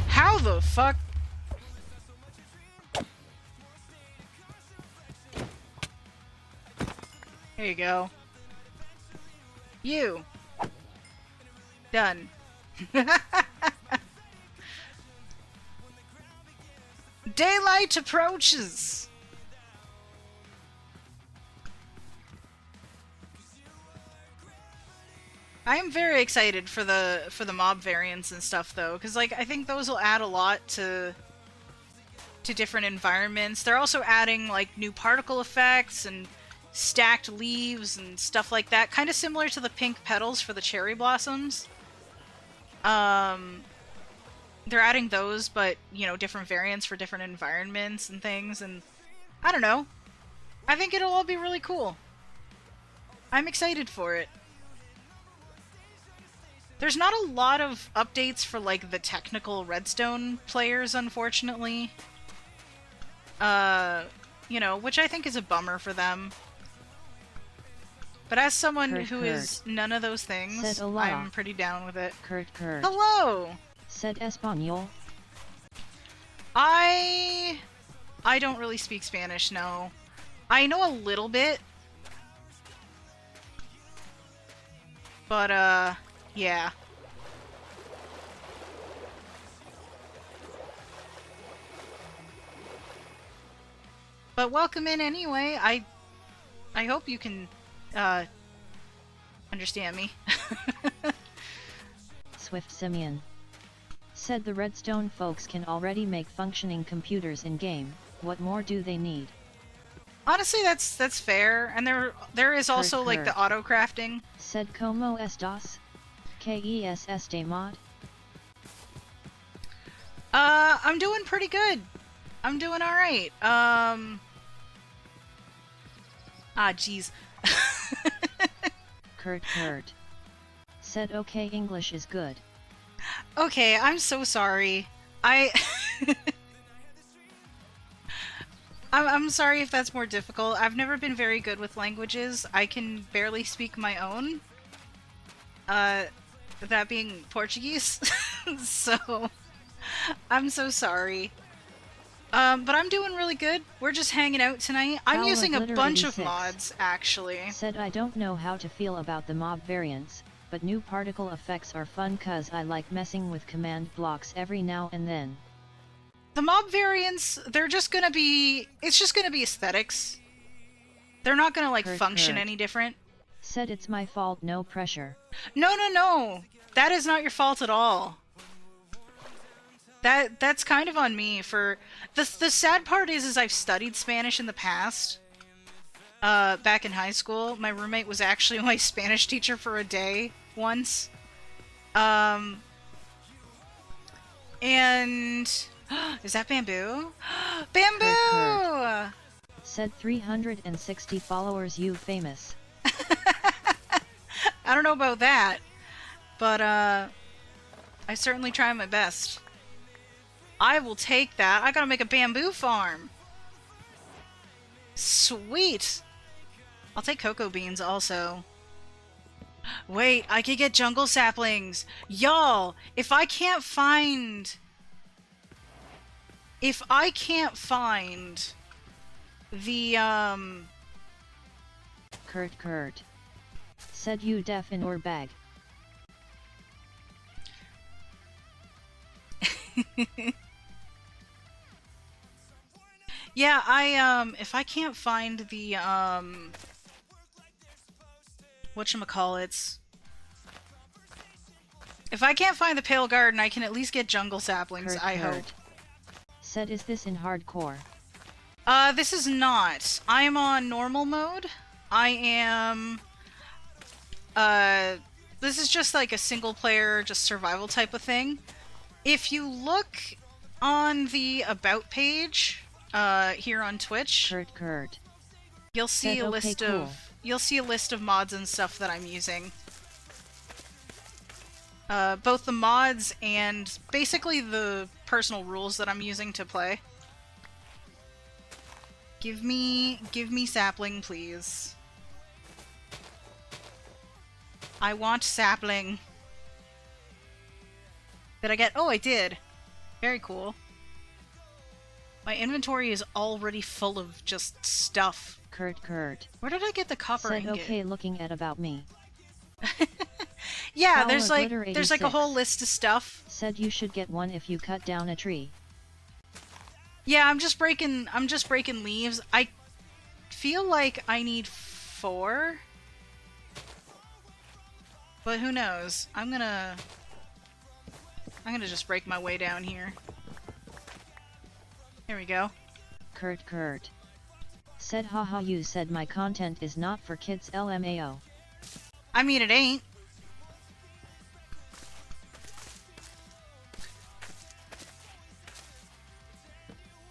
How the fuck? There you go. You. Done. Daylight approaches! I am very excited for the mob variants and stuff though, because like I think those will add a lot to different environments. They're also adding like new particle effects and stacked leaves and stuff like that, kind of similar to the pink petals for the cherry blossoms. They're adding those, but you know, different variants for different environments and things, and I don't know. I think it'll all be really cool. I'm excited for it. There's not a lot of updates for, like, the technical Redstone players, unfortunately. You know, which I think is a bummer for them. But as someone who is none of those things, I'm pretty down with it. Kurt. Hello! Said Espanol. I don't really speak Spanish, no. I know a little bit. But, yeah. But welcome in anyway. I hope you can, understand me. Swift Simeon said the Redstone folks can already make functioning computers in-game. What more do they need? Honestly, that's fair. And there is also, like, the auto-crafting. Said Como estas? KESS de mod? I'm doing pretty good. I'm doing alright. I'm Ah, jeez. Kurt. Said okay, English is good. Okay, I'm so sorry. I... I'm sorry if that's more difficult. I've never been very good with languages. I can barely speak my own. That being Portuguese. So, I'm so sorry. But I'm doing really good. We're just hanging out tonight. I'm Fowler using a Glitter bunch of 86 mods, actually. Said I don't know how to feel about the mob variants, but new particle effects are fun cuz I like messing with command blocks every now and then. The mob variants, they're just gonna be... It's just gonna be aesthetics. They're not gonna, like, function any different. Said it's my fault, no pressure. No. That is not your fault at all. That's kind of on me for... The sad part is I've studied Spanish in the past. Back in high school. My roommate was actually my Spanish teacher for a day once. And... Is that bamboo? Bamboo! Said 360 followers, you famous. I don't know about that. But, I certainly try my best. I will take that. I gotta make a bamboo farm. Sweet! I'll take cocoa beans also. Wait, I could get jungle saplings. Y'all, if I can't find the, Kurt. Said you deaf in or bag. Yeah, if I can't find the, whatchamacallits. If I can't find the Pale Garden, I can at least get jungle saplings, I hope. Said, is this in hardcore? This is not. I am on normal mode. I am... This is just like a single player, just survival type of thing. If you look on the About page, here on Twitch... Kurt. You'll see a list of... You'll see a list of mods and stuff that I'm using. Both the mods and basically the personal rules that I'm using to play. Give me sapling, please. I want sapling. Did I get... Oh, I did. Very cool. My inventory is already full of just stuff. Kurt. Where did I get the copper Said ingot? okay looking at about me. Yeah, Fowler there's like a whole list of stuff. Said you should get one if you cut down a tree. Yeah, I'm just breaking leaves. I feel like I need 4. But who knows? I'm gonna just break my way down here. Here we go. Kurt. Said haha, you said my content is not for kids, LMAO. I mean, it ain't.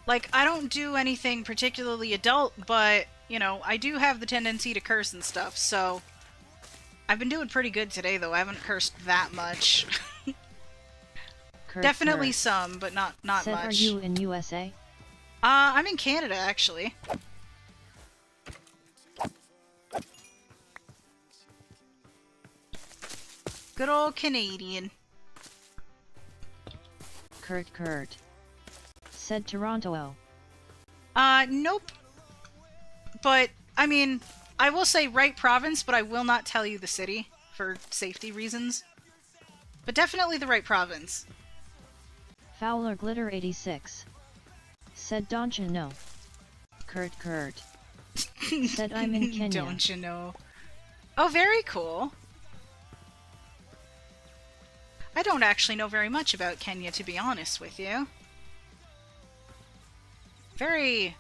Like, I don't do anything particularly adult, but, you know, I do have the tendency to curse and stuff, so... I've been doing pretty good today, though. I haven't cursed that much. Definitely some, but not much. Are you in USA? I'm in Canada, actually. Good old Canadian. Kurt. Said Toronto. Nope. But, I mean, I will say right province, but I will not tell you the city for safety reasons. But definitely the right province. Fowler Glitter 86. Said don't you know? Kurt. Said I'm in Kenya. Don't you know? Oh, very cool. I don't actually know very much about Kenya, to be honest with you. I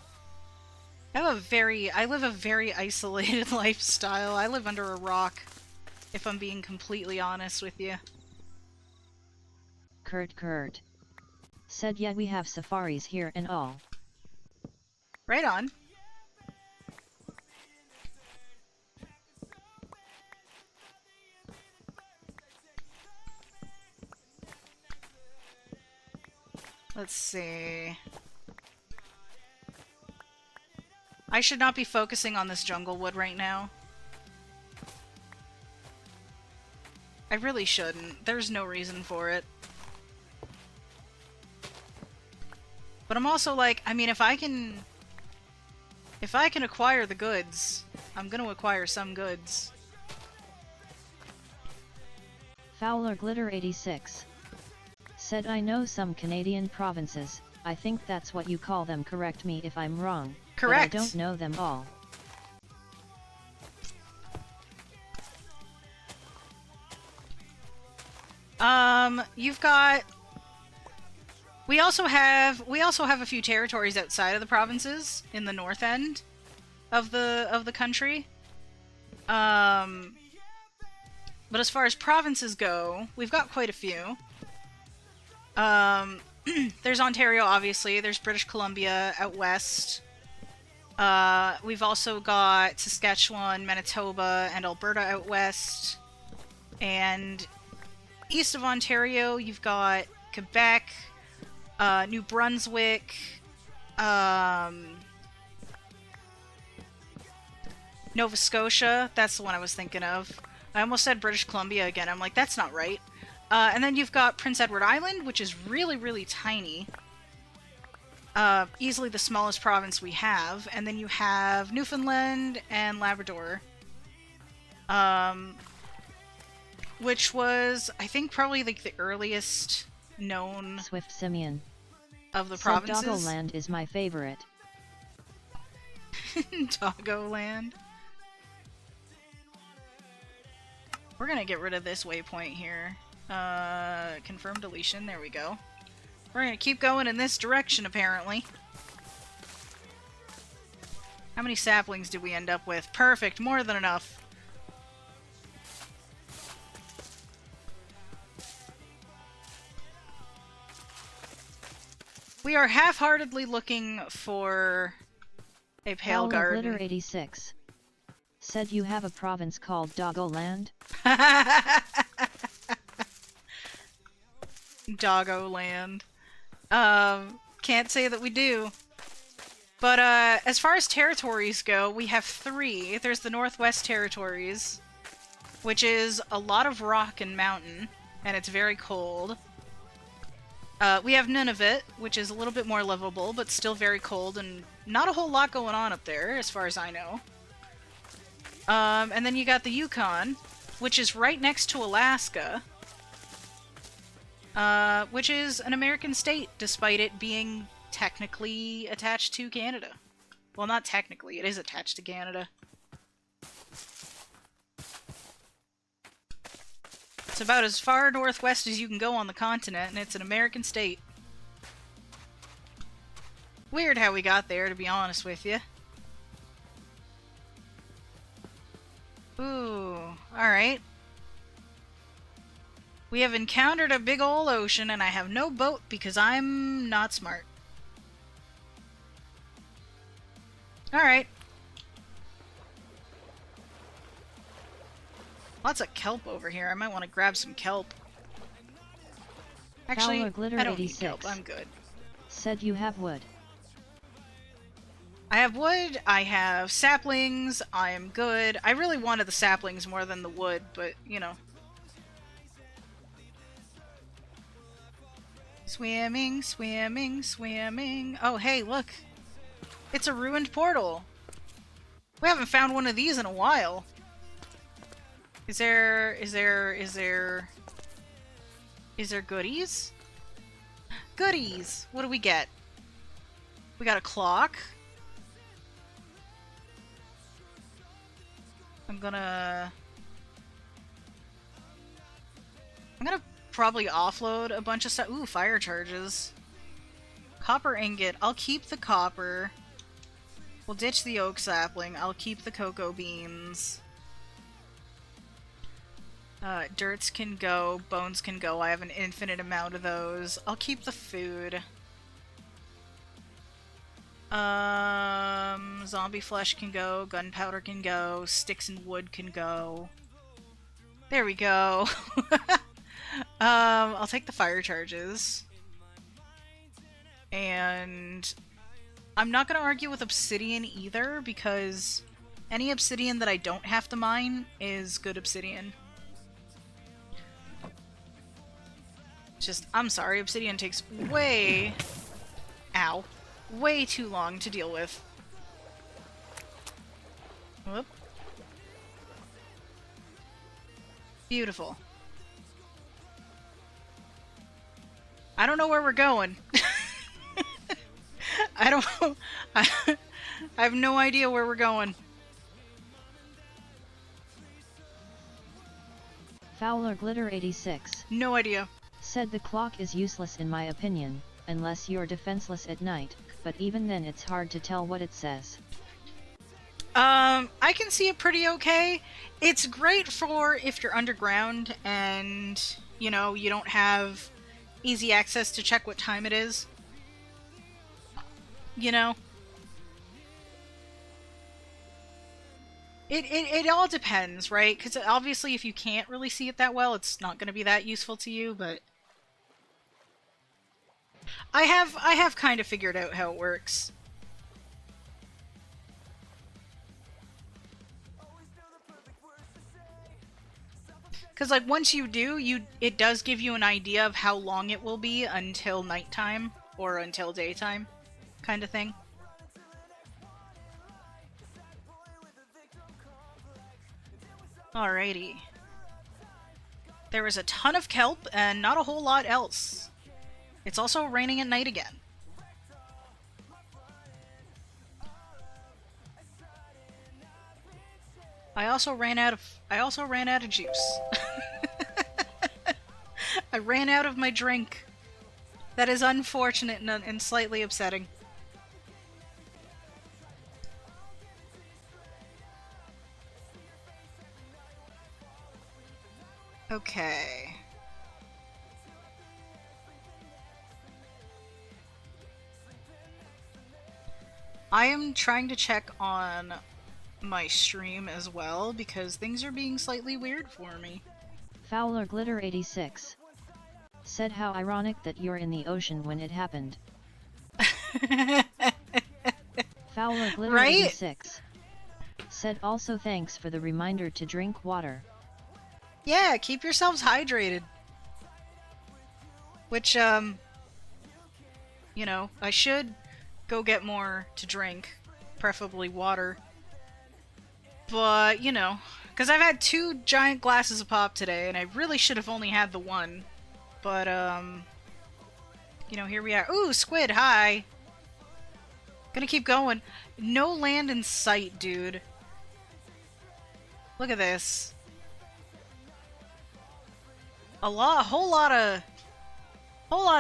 live a very isolated lifestyle. I live under a rock, if I'm being completely honest with you. Kurt. Said yeah, we have safaris here and all. Right on. Let's see. I should not be focusing on this jungle wood right now. I really shouldn't. There's no reason for it. But I'm also like, I mean, if I can acquire the goods, I'm gonna acquire some goods. Fowler Glitter 86 said, I know some Canadian provinces, I think that's what you call them, correct me if I'm wrong. Correct. But I don't know them all. You've got... We also have a few territories outside of the provinces in the north end of the country. But as far as provinces go, we've got quite a few. There's Ontario, obviously. There's British Columbia out west. We've also got Saskatchewan, Manitoba, and Alberta out west. And east of Ontario, you've got Quebec, New Brunswick, Nova Scotia. That's the one I was thinking of. I almost said British Columbia again. I'm like, that's not right. And then you've got Prince Edward Island, which is really, really tiny. Easily the smallest province we have. And then you have Newfoundland and Labrador. Which was, I think, probably like the earliest known Swift Simeon of the said, provinces. Doggoland is my favorite. Doggoland. We're gonna get rid of this waypoint here. Confirm deletion, there we go. We're gonna keep going in this direction, apparently. How many saplings did we end up with? Perfect, more than enough. We are half-heartedly looking for a pale Fowler garden. Glitter 86 said, you have a province called Doggoland? Doggoland. Can't say that we do. But as far as territories go, we have 3. There's the Northwest Territories, which is a lot of rock and mountain, and it's very cold. We have Nunavut, which is a little bit more livable, but still very cold, and not a whole lot going on up there, as far as I know. And then you got the Yukon, which is right next to Alaska, which is an American state, despite it being technically attached to Canada. Well, not technically, it is attached to Canada. It's about as far northwest as you can go on the continent, and it's an American state. Weird how we got there, to be honest with you. Ooh, alright. We have encountered a big ol' ocean, and I have no boat because I'm not smart. Alright. Lots of kelp over here. I might want to grab some kelp. Actually, Fowler Glitter I don't need 86 kelp. I'm good. said, you have wood. I have wood, I have saplings, I am good. I really wanted the saplings more than the wood, but, you know. Swimming, swimming, swimming. Oh, hey, look. It's a ruined portal. We haven't found one of these in a while. Is there goodies? Goodies! What do we get? We got a clock. I'm gonna probably offload a bunch of stuff. Ooh, fire charges. Copper ingot. I'll keep the copper. We'll ditch the oak sapling. I'll keep the cocoa beans. Dirts can go. Bones can go. I have an infinite amount of those. I'll keep the food. Zombie flesh can go, gunpowder can go, sticks and wood can go. There we go. I'll take the fire charges. And I'm not gonna argue with obsidian either, because any obsidian that I don't have to mine is good obsidian. Just, I'm sorry, obsidian takes way too long to deal with. Whoop. Beautiful. I don't know where we're going. I have no idea where we're going. Fowler Glitter 86. No idea. Said the clock is useless in my opinion, unless you're defenseless at night, but even then it's hard to tell what it says. I can see it pretty okay. It's great for if you're underground and, you know, you don't have easy access to check what time it is. You know? It all depends, right? Because obviously if you can't really see it that well, it's not going to be that useful to you, but... I have kind of figured out how it works. Because, like, once you do, it does give you an idea of how long it will be until nighttime, or until daytime, kind of thing. Alrighty. There is a ton of kelp, and not a whole lot else. It's also raining at night again. I also ran out of juice. I ran out of my drink. That is unfortunate and slightly upsetting. Okay. I am trying to check on my stream as well, because things are being slightly weird for me. Fowler Glitter 86. Said how ironic that you're in the ocean when it happened. Fowler Glitter 86. Said also thanks for the reminder to drink water. Yeah, keep yourselves hydrated. Which, you know, I should go get more to drink. Preferably water. But, you know, because I've had 2 giant glasses of pop today, and I really should have only had the one. But, you know, here we are. Ooh, squid, hi! Gonna keep going. No land in sight, dude. Look at this. A whole lot of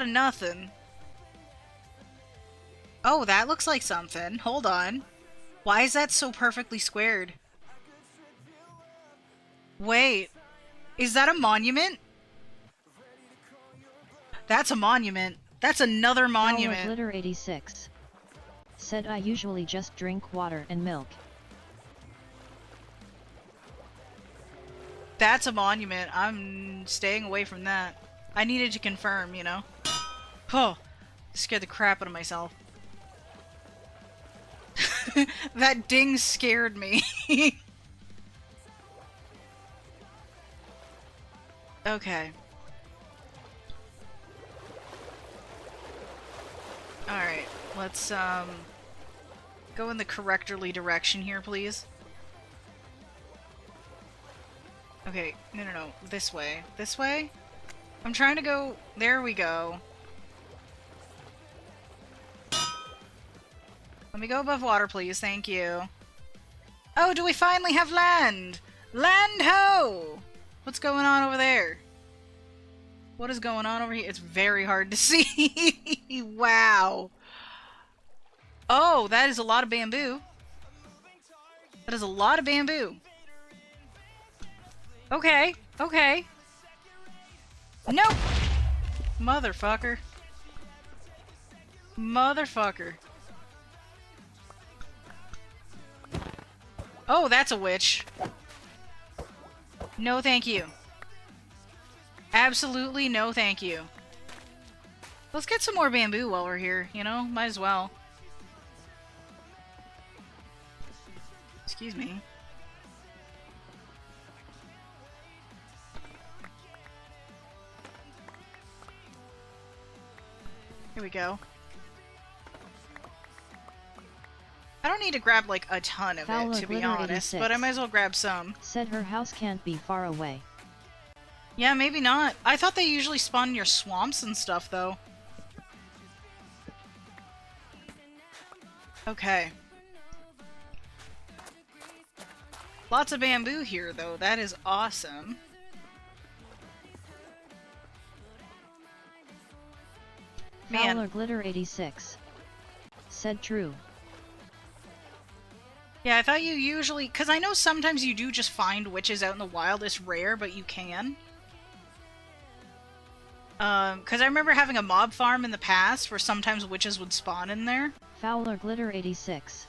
nothing. Oh, that looks like something. Hold on. Why is that so perfectly squared? Wait, is that a monument? That's a monument. That's another monument. Glitter 86. Said I usually just drink water and milk. That's a monument. I'm staying away from that. I needed to confirm, you know? Oh, scared the crap out of myself. That ding scared me. Okay. Alright, let's, go in the correctorly direction here, please. Okay, no, this way. This way? I'm trying to go... There we go. Let me go above water, please, thank you. Oh, do we finally have land? Land ho! What's going on over there? What is going on over here? It's very hard to see. Wow. Oh, that is a lot of bamboo. That is a lot of bamboo. Okay, okay. Nope! Motherfucker. Motherfucker. Oh, that's a witch. No thank you. Absolutely no thank you. Let's get some more bamboo while we're here, you know? Might as well. Excuse me. Here we go. I don't need to grab like a ton of Fowler it, to be Glitter honest, 86 but I might as well grab some. said her house can't be far away. Yeah, maybe not. I thought they usually spawn in your swamps and stuff, though. Okay. Lots of bamboo here, though. That is awesome. Man. Fowler Glitter 86 said true. Yeah, I thought you usually... Because I know sometimes you do just find witches out in the wild. It's rare, but you can. Because I remember having a mob farm in the past where sometimes witches would spawn in there. Fowler Glitter 86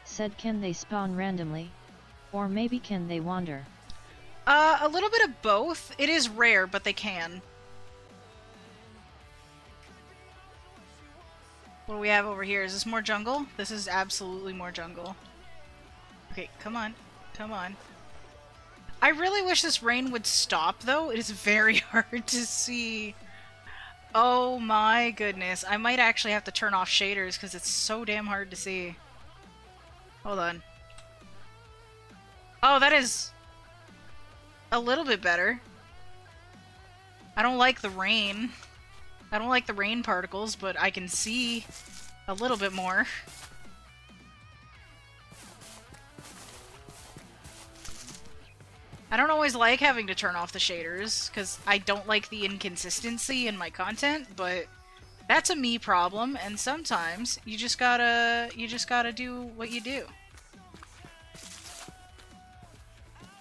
said can they spawn randomly? Or maybe can they wander? A little bit of both. It is rare, but they can. What do we have over here? Is this more jungle? This is absolutely more jungle. Okay, come on. Come on. I really wish this rain would stop, though. It is very hard to see. Oh my goodness. I might actually have to turn off shaders because it's so damn hard to see. Hold on. Oh, that is a little bit better. I don't like the rain. I don't like the rain particles, but I can see a little bit more. I don't always like having to turn off the shaders, because I don't like the inconsistency in my content, but that's a me problem, and sometimes you just gotta do what you do.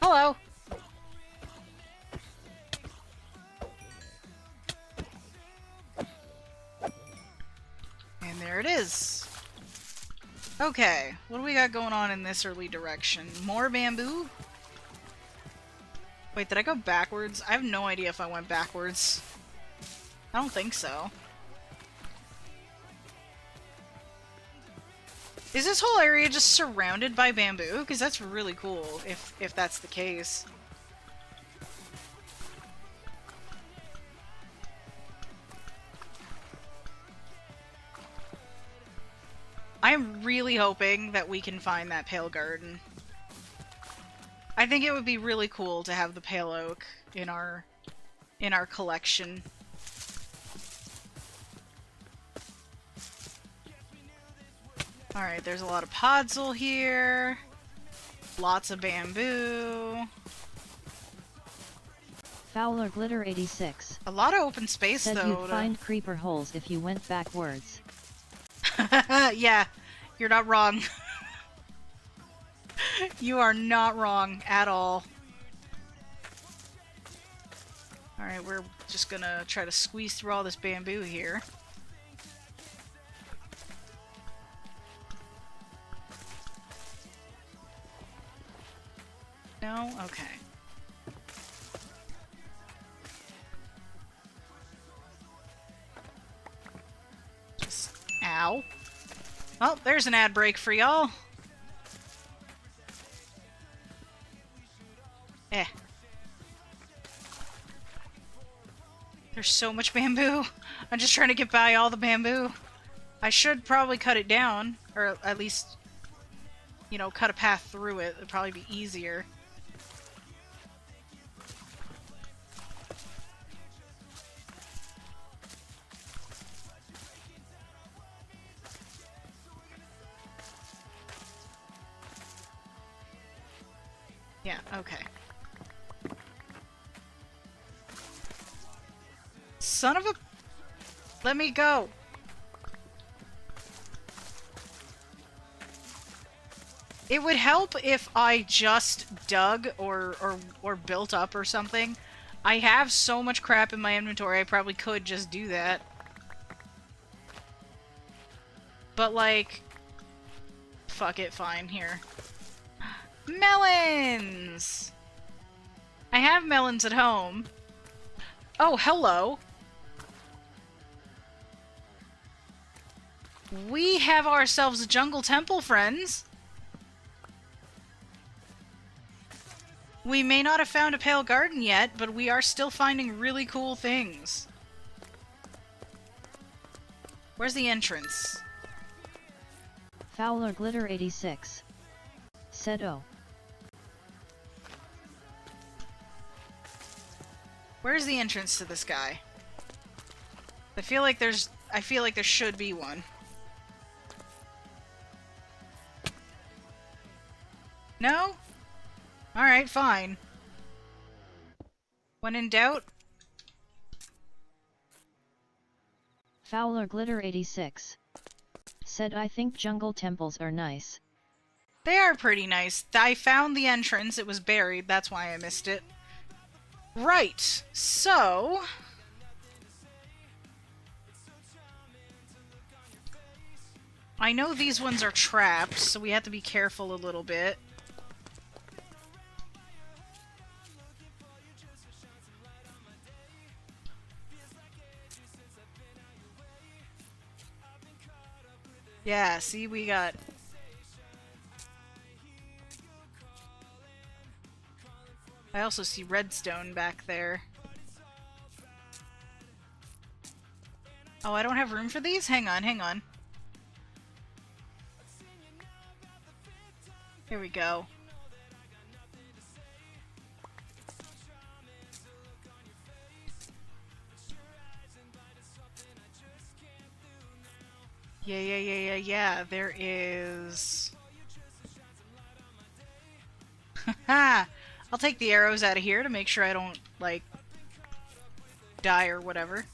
Hello! And there it is. Okay, what do we got going on in this early direction? More bamboo? Wait, did I go backwards? I have no idea if I went backwards. I don't think so. Is this whole area just surrounded by bamboo? Because that's really cool, if that's the case. I'm really hoping that we can find that pale garden. I think it would be really cool to have the pale oak in our collection. Alright, there's a lot of podzol here. Lots of bamboo. Fowler Glitter 86 A lot of open space, said though. you'd find creeper holes if you went backwards. Yeah, you're not wrong. You are not wrong at all. Alright, we're just gonna try to squeeze through all this bamboo here. No? Okay. Just... Ow. Well, there's an ad break for y'all. Eh. There's so much bamboo. I'm just trying to get by all the bamboo. I should probably cut it down, or at least, you know, cut a path through it. It'd probably be easier. Yeah, okay. Son of a... Let me go! It would help if I just dug or built up or something. I have so much crap in my inventory, I probably could just do that. But, like... Fuck it, fine, here. Melons! I have melons at home. Oh, hello! We have ourselves a jungle temple, friends. We may not have found a pale garden yet, but we are still finding really cool things. Where's the entrance? Fowler Glitter 86 said, "Oh, Where's the entrance to this guy? I feel like there should be one. No? Alright, fine. When in doubt, Fowler Glitter 86 said, I think jungle temples are nice." they are pretty nice. I found the entrance, it was buried, that's why I missed it. Right, so... I know these ones are trapped, so we have to be careful a little bit. Yeah, see, we got... I also see redstone back there. Oh, I don't have room for these? Hang on, hang on. Here we go. Yeah, there is... Haha! I'll take the arrows out of here to make sure I don't, like, die or whatever.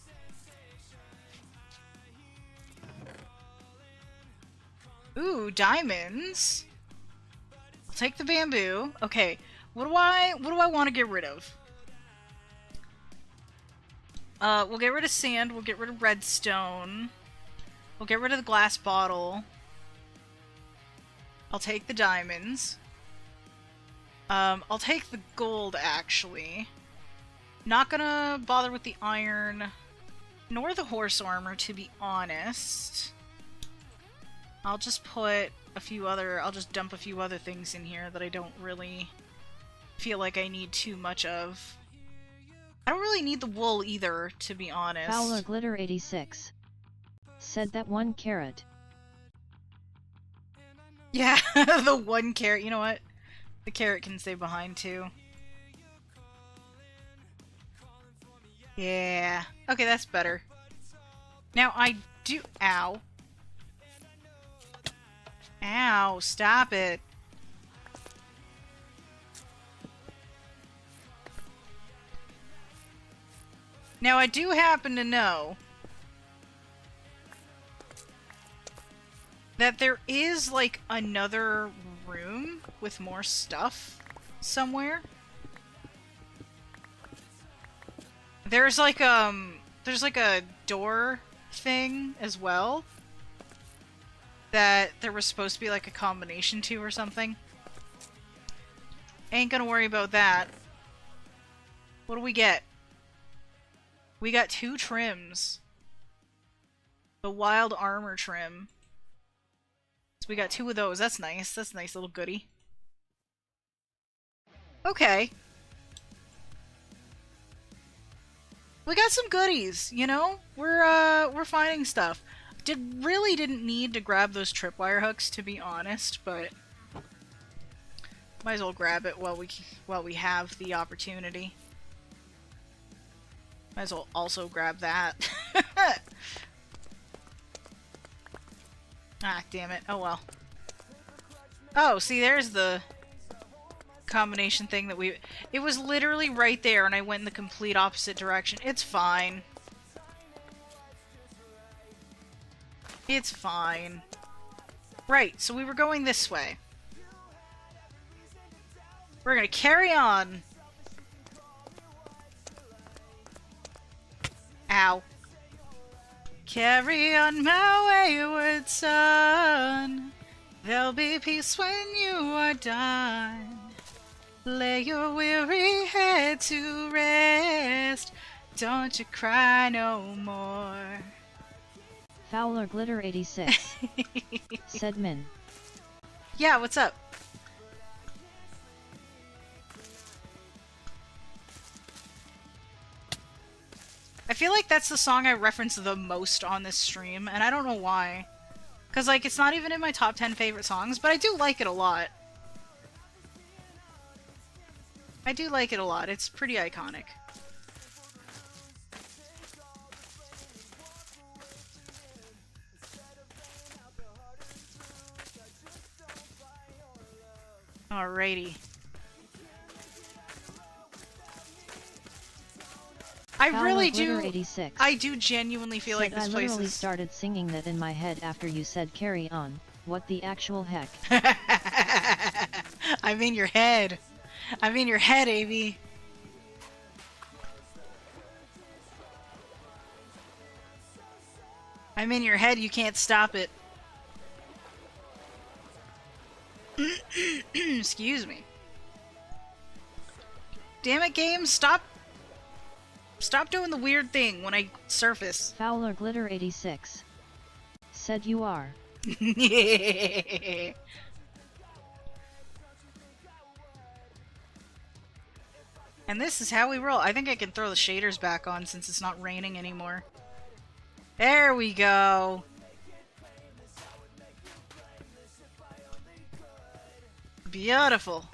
Ooh, diamonds! I'll take the bamboo. Okay, what do I want to get rid of? We'll get rid of sand, we'll get rid of redstone. We'll get rid of the glass bottle. I'll take the diamonds. I'll take the gold, actually. Not gonna bother with the iron, nor the horse armor, to be honest. I'll just put a few other... I'll just dump a few other things in here that I don't really feel like I need too much of. I don't really need the wool either, to be honest. Fowler Glitter 86 said that 1 carrot. Yeah, the 1 carrot. You know what? The carrot can stay behind, too. Yeah. Okay, that's better. Now, I do... Ow. Ow, stop it. Now, I do happen to know that there is, like, another room with more stuff somewhere. There's like a door thing as well that there was supposed to be like a combination to or something. Ain't gonna worry about that. What do we get? We got 2 trims. The wild armor trim. So we got 2 of those. That's nice. That's a nice little goodie. Okay. We got some goodies, you know? We're finding stuff. Really didn't need to grab those tripwire hooks, to be honest, but might as well grab it while we have the opportunity. Might as well also grab that. Ah, damn it. Oh well. Oh, see, there's the combination thing that we... It was literally right there, and I went in the complete opposite direction. It's fine. It's fine. Right, so we were going this way. We're gonna carry on. Ow. Carry on my wayward son. There'll be peace when you are done. Lay your weary head to rest. Don't you cry no more. Fowler Glitter 86. Said Min. Yeah, what's up? I feel like that's the song I reference the most on this stream, and I don't know why. Because, like, it's not even in my top 10 favorite songs, but I do like it a lot. I do like it a lot. It's pretty iconic. Alrighty. I really do. 86. I do genuinely feel like this I place literally is... started singing that in my head after you said carry on. What the actual heck? I'm in your head. I'm in your head, Avi. I'm in your head, you can't stop it. Excuse me. Damn it, game, stop doing the weird thing when I surface. Fowler Glitter 86. Said you are. And this is how we roll. I think I can throw the shaders back on since it's not raining anymore. There we go. Beautiful.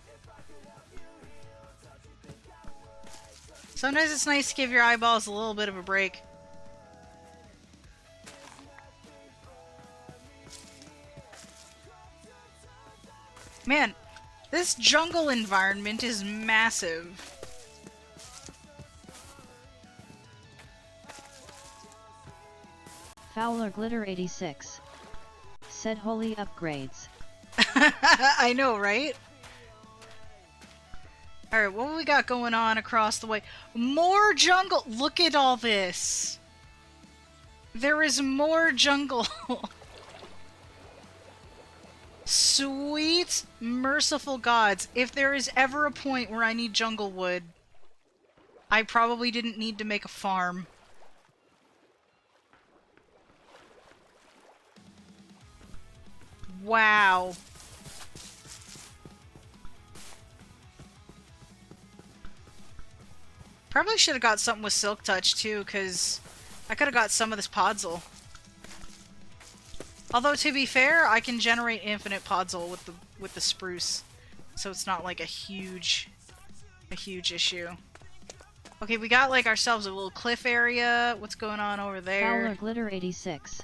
Sometimes it's nice to give your eyeballs a little bit of a break. Man, this jungle environment is massive. Fowler Glitter 86. Said holy upgrades. I know, right? Alright, what we got going on across the way? More jungle! Look at all this! There is more jungle! Sweet, merciful gods. If there is ever a point where I need jungle wood, I probably didn't need to make a farm. Wow. Probably should have got something with Silk Touch too, because I could have got some of this Podzol. Although to be fair, I can generate infinite Podzol with the spruce, so it's not like a huge issue. Okay, we got like ourselves a little cliff area. What's going on over there? Fowler Glitter 86.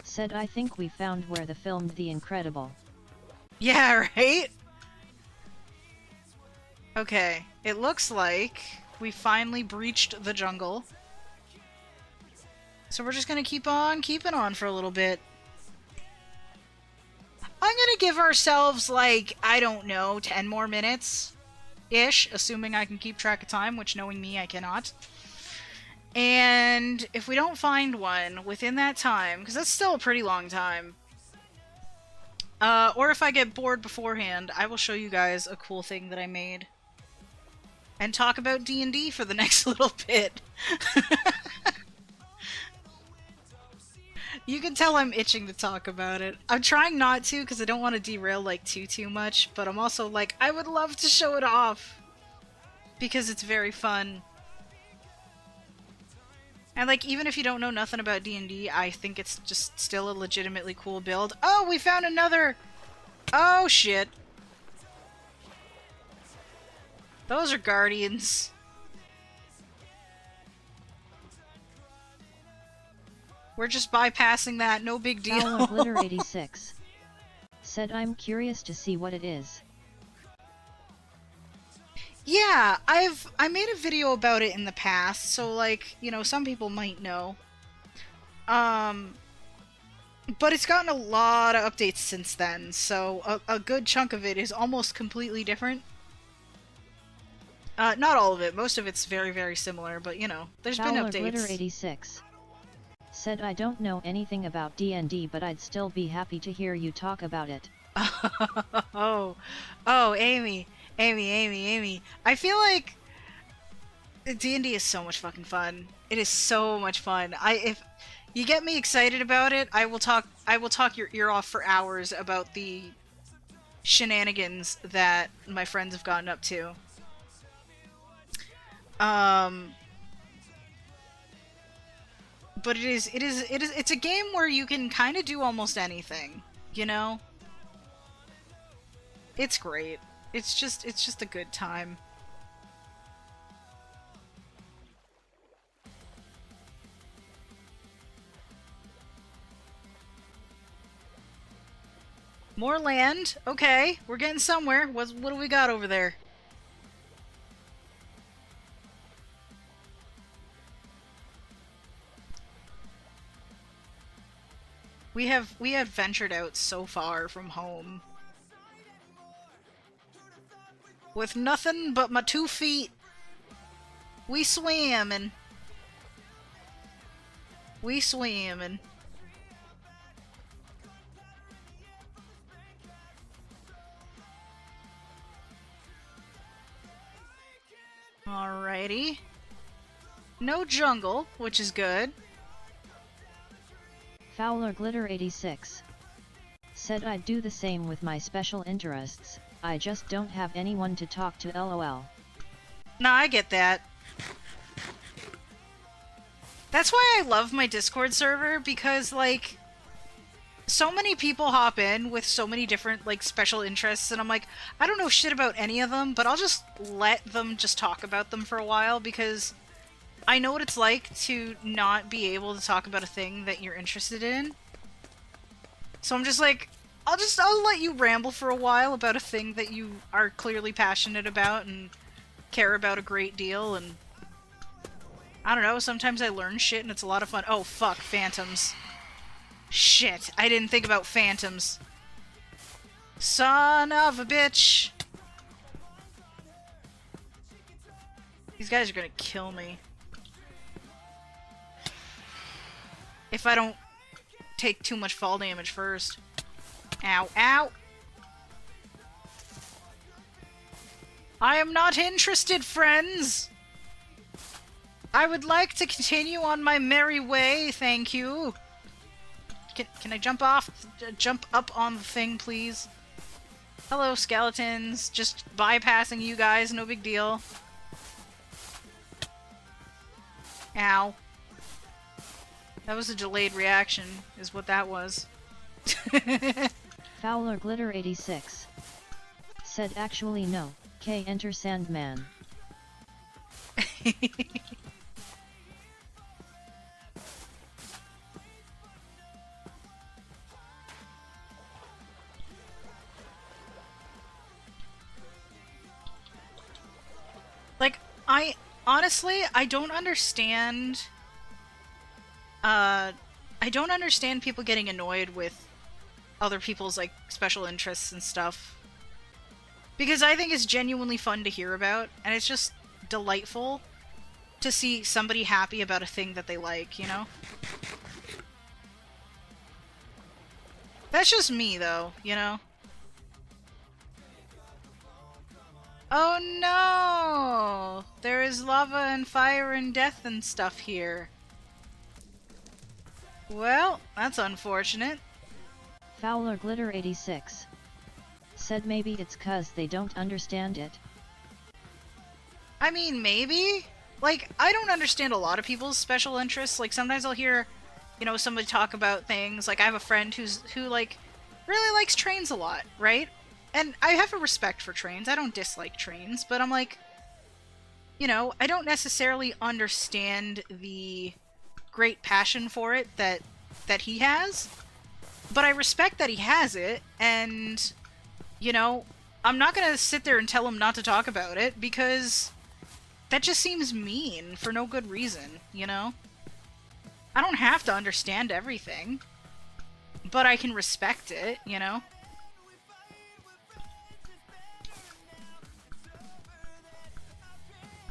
Said I think we found where they filmed The Incredible. Yeah, right? Okay, it looks like we finally breached the jungle. So we're just gonna keep on keeping on for a little bit. I'm gonna give ourselves, like, I don't know, 10 more minutes-ish, assuming I can keep track of time, which knowing me, I cannot. And if we don't find one within that time, because that's still a pretty long time, or if I get bored beforehand, I will show you guys a cool thing that I made. And talk about D&D for the next little bit. You can tell I'm itching to talk about it. I'm trying not to because I don't want to derail like too much, but I'm also like, I would love to show it off because it's very fun. And like, even if you don't know nothing about D&D, I think it's just still a legitimately cool build. Oh, we found another! Oh shit. Those are guardians. We're just bypassing that, no big deal. Fowler Glitter 86. Said I'm curious to see what it is. Yeah, I made a video about it in the past, so like, you know, some people might know. But it's gotten a lot of updates since then, so a good chunk of it is almost completely different. Not all of it, most of it's very, very similar, but you know, there's been Fowler updates. Glitter 86. Said I don't know anything about D&D, but I'd still be happy to hear you talk about it. Oh, Amy. I feel like D&D is so much fucking fun. It is so much fun. You get me excited about it, I will talk your ear off for hours about the shenanigans that my friends have gotten up to. But it's a game where you can kind of do almost anything, you know? It's great. It's just a good time. More land. Okay, we're getting somewhere. What do we got over there? We have ventured out so far from home. With nothing but my 2 feet. We swimmin'. We swimmin'. Alrighty. No jungle, which is good. Fowler Glitter 86 said I'd do the same with my special interests, I just don't have anyone to talk to lol. No, I get that. That's why I love my Discord server, because, like, so many people hop in with so many different, like, special interests, and I'm like, I don't know shit about any of them, but I'll just let them just talk about them for a while, because I know what it's like to not be able to talk about a thing that you're interested in. So I'm just like, I'll let you ramble for a while about a thing that you are clearly passionate about and care about a great deal, and I don't know, sometimes I learn shit and it's a lot of fun. Oh fuck, phantoms. Shit, I didn't think about phantoms. Son of a bitch. These guys are gonna kill me. If I don't take too much fall damage first. Ow, ow! I am not interested, friends! I would like to continue on my merry way, thank you. Can I jump off? Jump up on the thing, please? Hello, skeletons. Just bypassing you guys, no big deal. Ow. That was a delayed reaction, is what that was. Fowler Glitter 86 said actually no, K enter Sandman. Like, honestly, I don't understand people getting annoyed with other people's, like, special interests and stuff. Because I think it's genuinely fun to hear about, and it's just delightful to see somebody happy about a thing that they like, you know? That's just me, though, you know? Oh no! There is lava and fire and death and stuff here. Well, that's unfortunate. Fowler Glitter 86 said maybe it's 'cause they don't understand it. I mean, maybe? Like, I don't understand a lot of people's special interests. Like, sometimes I'll hear, you know, somebody talk about things. Like, I have a friend who like, really likes trains a lot, right? And I have a respect for trains. I don't dislike trains, but I'm like, you know, I don't necessarily understand the great passion for it that he has. But I respect that he has it, and, you know, I'm not gonna sit there and tell him not to talk about it, because that just seems mean for no good reason, you know? I don't have to understand everything, but I can respect it, you know?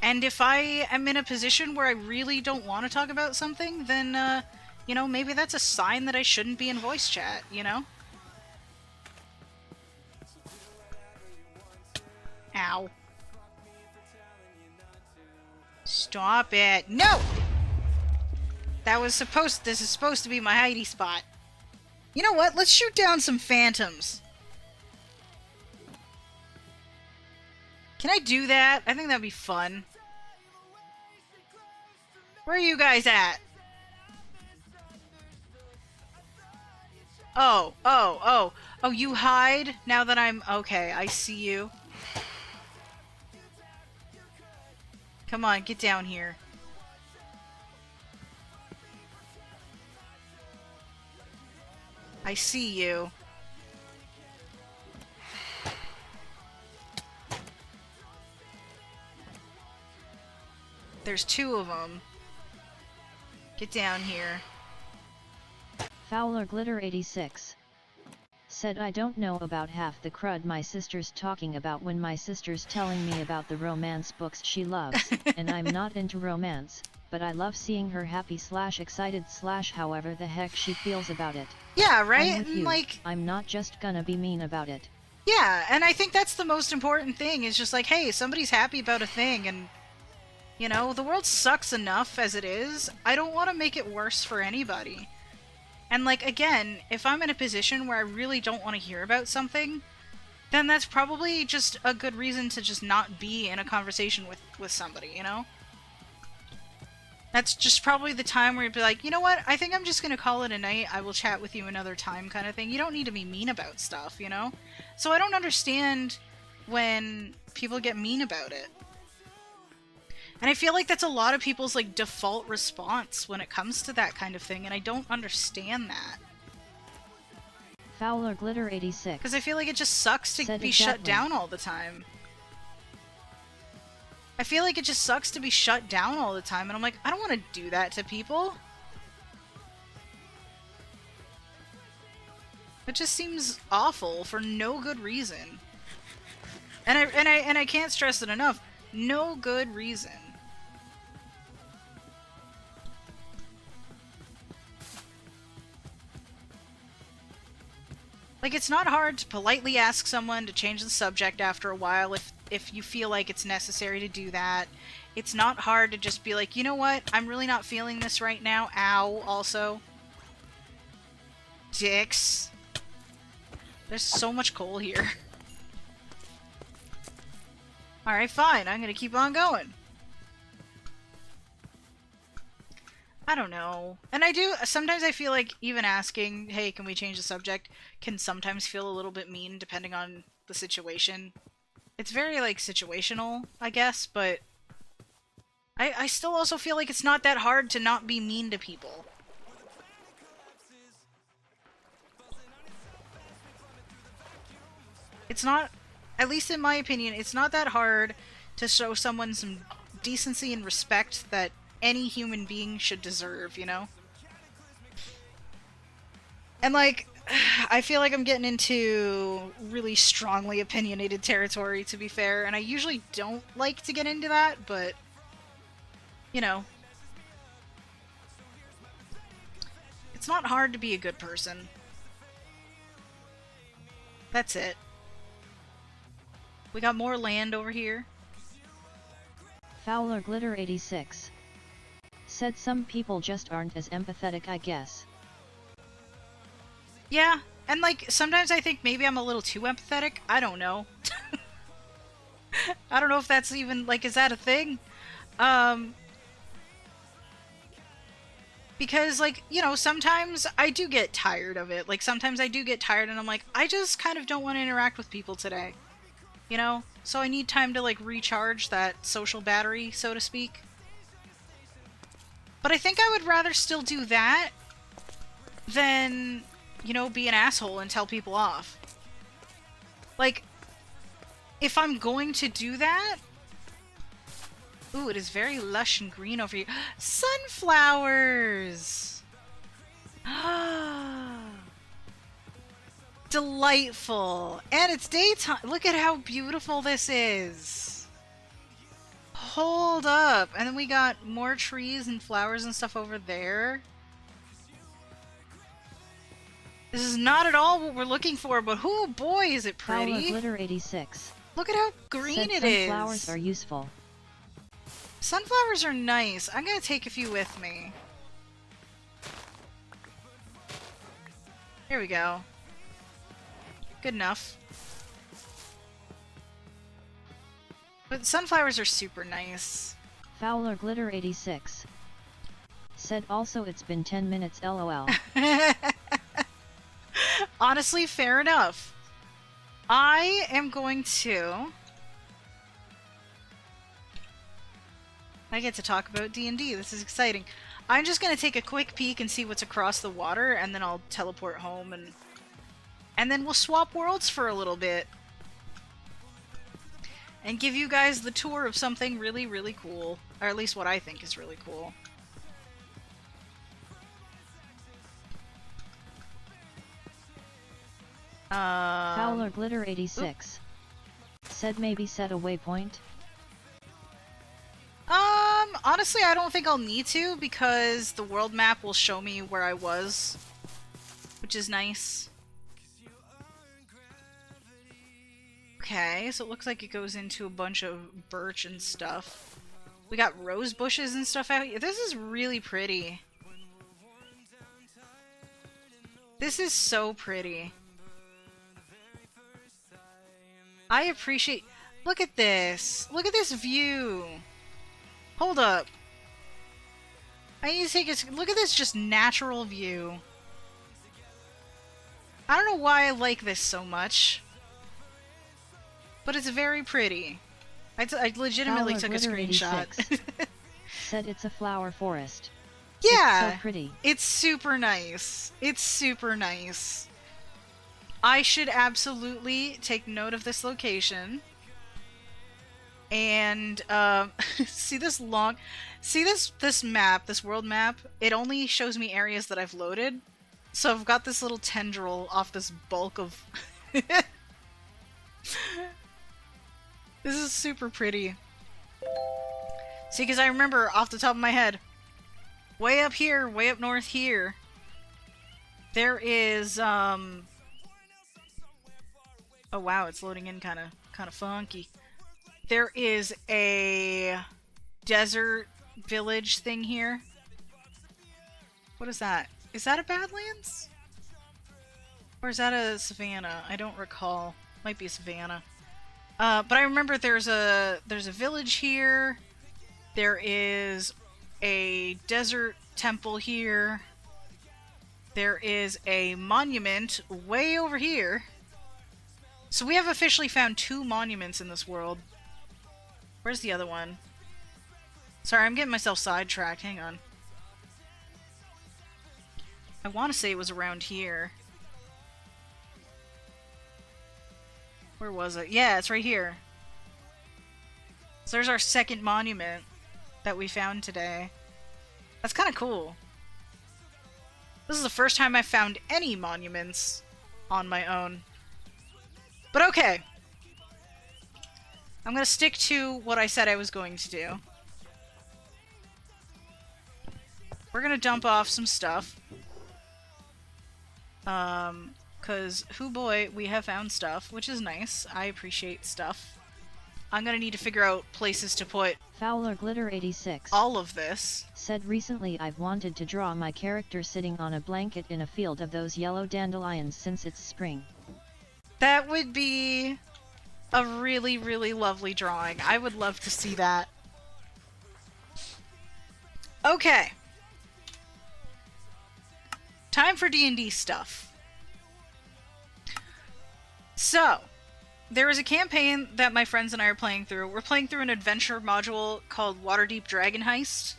And if I am in a position where I really don't want to talk about something, then, you know, maybe that's a sign that I shouldn't be in voice chat, you know? Ow. Stop it. No! This is supposed to be my hidey spot. You know what? Let's shoot down some phantoms. Can I do that? I think that'd be fun. Where are you guys at? Oh, oh, oh. Oh, you hide now that I'm... Okay, I see you. Come on, get down here. I see you. There's two of them. Get down here. Fowler Glitter 86 said, I don't know about half the crud my sister's talking about when my sister's telling me about the romance books she loves, and I'm not into romance, but I love seeing her happy / excited / however the heck she feels about it. Yeah, right? I'm with you. Like, I'm not just gonna be mean about it. yeah, and I think that's the most important thing, is just like, hey, somebody's happy about a thing, and, you know, the world sucks enough as it is. I don't want to make it worse for anybody. And, like, again, if I'm in a position where I really don't want to hear about something, then that's probably just a good reason to just not be in a conversation with somebody, you know? That's just probably the time where you'd be like, you know what, I think I'm just gonna call it a night, I will chat with you another time kind of thing. You don't need to be mean about stuff, you know? So I don't understand when people get mean about it. And I feel like that's a lot of people's, like, default response when it comes to that kind of thing, and I don't understand that. Fowler Glitter 86 Because I feel like it just sucks to be shut down all the time. I feel like it just sucks to be shut down all the time, and I'm like, I don't want to do that to people. It just seems awful for no good reason. And I can't stress it enough. No good reason. Like, it's not hard to politely ask someone to change the subject after a while if you feel like it's necessary to do that. It's not hard to just be like, you know what? I'm really not feeling this right now. Ow, also. Dicks. There's so much coal here. Alright, fine. I'm gonna keep on going. I don't know. And sometimes I feel like even asking, hey, can we change the subject, can sometimes feel a little bit mean depending on the situation. It's very, like, situational, I guess, but I still also feel like it's not that hard to not be mean to people. It's not, at least in my opinion, it's not that hard to show someone some decency and respect that any human being should deserve, you know? And, like, I feel like I'm getting into really strongly opinionated territory, to be fair, and I usually don't like to get into that, but, you know. It's not hard to be a good person. That's it. We got more land over here. Fowler Glitter 86 said, some people just aren't as empathetic, I guess. Yeah, and, like, sometimes I think maybe I'm a little too empathetic. I don't know. I don't know if that's even, like, is that a thing? Because, like, you know, sometimes I do get tired of it. Like, sometimes I do get tired and I'm like, I just kind of don't want to interact with people today. You know? So I need time to, like, recharge that social battery, so to speak. But I think I would rather still do that than, you know, be an asshole and tell people off. Like, if I'm going to do that... Ooh, it is very lush and green over here. Sunflowers! Delightful! And it's daytime! Look at how beautiful this is! Hold up! And then we got more trees and flowers and stuff over there. This is not at all what we're looking for, but oh boy, is it pretty! Fowler Glitter 86 Look at how green said, it is! sunflowers are useful. Sunflowers are nice. I'm gonna take a few with me. Here we go. Good enough. But sunflowers are super nice. Fowler Glitter 86 said also it's been 10 minutes lol. Honestly, fair enough. I am going to... I get to talk about D&D. This is exciting. I'm just going to take a quick peek and see what's across the water, and then I'll teleport home, and then we'll swap worlds for a little bit. And give you guys the tour of something really, really cool. Or at least what I think is really cool. Fowler Glitter 86 said maybe set a waypoint. Honestly, I don't think I'll need to, because the world map will show me where I was, which is nice. Okay, so it looks like it goes into a bunch of birch and stuff. We got rose bushes and stuff out here. This is really pretty. This is so pretty. I appreciate... Look at this! Look at this view! Hold up. I need to take a look at this just natural view. I don't know why I like this so much, but it's very pretty. I legitimately took a screenshot. Said it's a flower forest. Yeah, it's so pretty. It's super nice. It's super nice. I should absolutely take note of this location. And see this map, this world map, it only shows me areas that I've loaded. So I've got this little tendril off this bulk of this is super pretty. See, because I remember off the top of my head, way up here, way up north here, there is oh wow, it's loading in kind of funky. There is a desert village thing here. What is that? Is that a Badlands? Or is that a savanna? I don't recall. Might be a savanna. But I remember there's a village here. There is a desert temple here. There is a monument way over here. So we have officially found 2 monuments in this world. Where's the other one? Sorry, I'm getting myself sidetracked. Hang on. I want to say it was around here. Where was it? Yeah, it's right here. So there's our second monument that we found today. That's kind of cool. This is the first time I've found any monuments on my own. But okay. I'm gonna stick to what I said I was going to do. We're gonna dump off some stuff. Cause, hoo boy, we have found stuff, which is nice. I appreciate stuff. I'm gonna need to figure out places to put Fowler Glitter 86 all of this. said recently I've wanted to draw my character sitting on a blanket in a field of those yellow dandelions since it's spring. That would be a really, really lovely drawing. I would love to see that. Okay. Time for D&D stuff. So, there is a campaign that my friends and I are playing through. We're playing through an adventure module called Waterdeep Dragon Heist.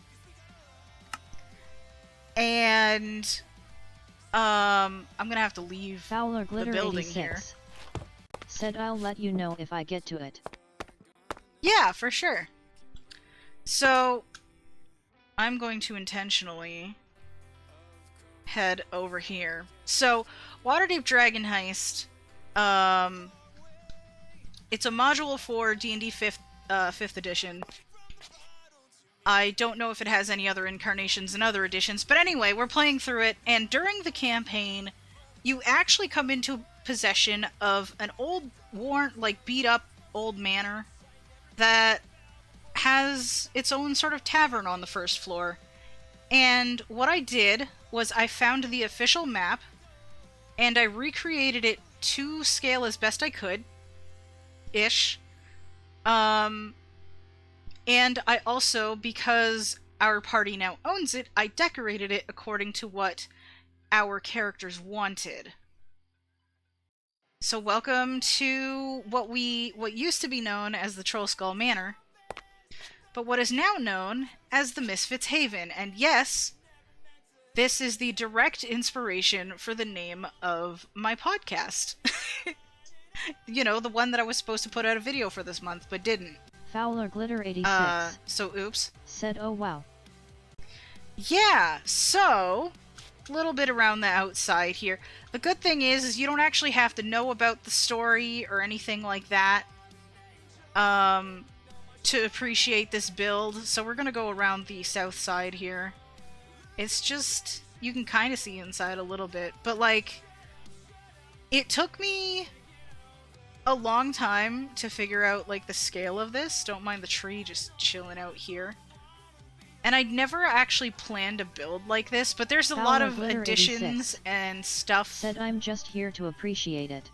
And I'm gonna have to leave Fowler Glitter the building 86 here. said I'll let you know if I get to it. Yeah, for sure. So, I'm going to intentionally head over here. So, Waterdeep Dragon Heist, it's a module for D&D 5th edition. I don't know if it has any other incarnations in other editions, but anyway, we're playing through it, and during the campaign, you actually come into possession of an old, worn, like, beat-up old manor that has its own sort of tavern on the first floor. And what I did was I found the official map, and I recreated it to scale as best I could, ish. And I also, because our party now owns it, I decorated it according to what our characters wanted. So welcome to what used to be known as the Troll Skull Manor, but what is now known as the Misfits Haven. And yes, this is the direct inspiration for the name of my podcast. You know, the one that I was supposed to put out a video for this month, but didn't. Fowler Glitter 86. So oops. Said, oh wow. Yeah, so a little bit around the outside here. The good thing is you don't actually have to know about the story or anything like that to appreciate this build. So we're gonna go around the south side here. It's just, you can kind of see inside a little bit, but like, it took me a long time to figure out like the scale of this. Don't mind the tree just chilling out here. And I'd never actually planned a build like this, but there's a lot of additions and stuff. Said I'm just here to appreciate it.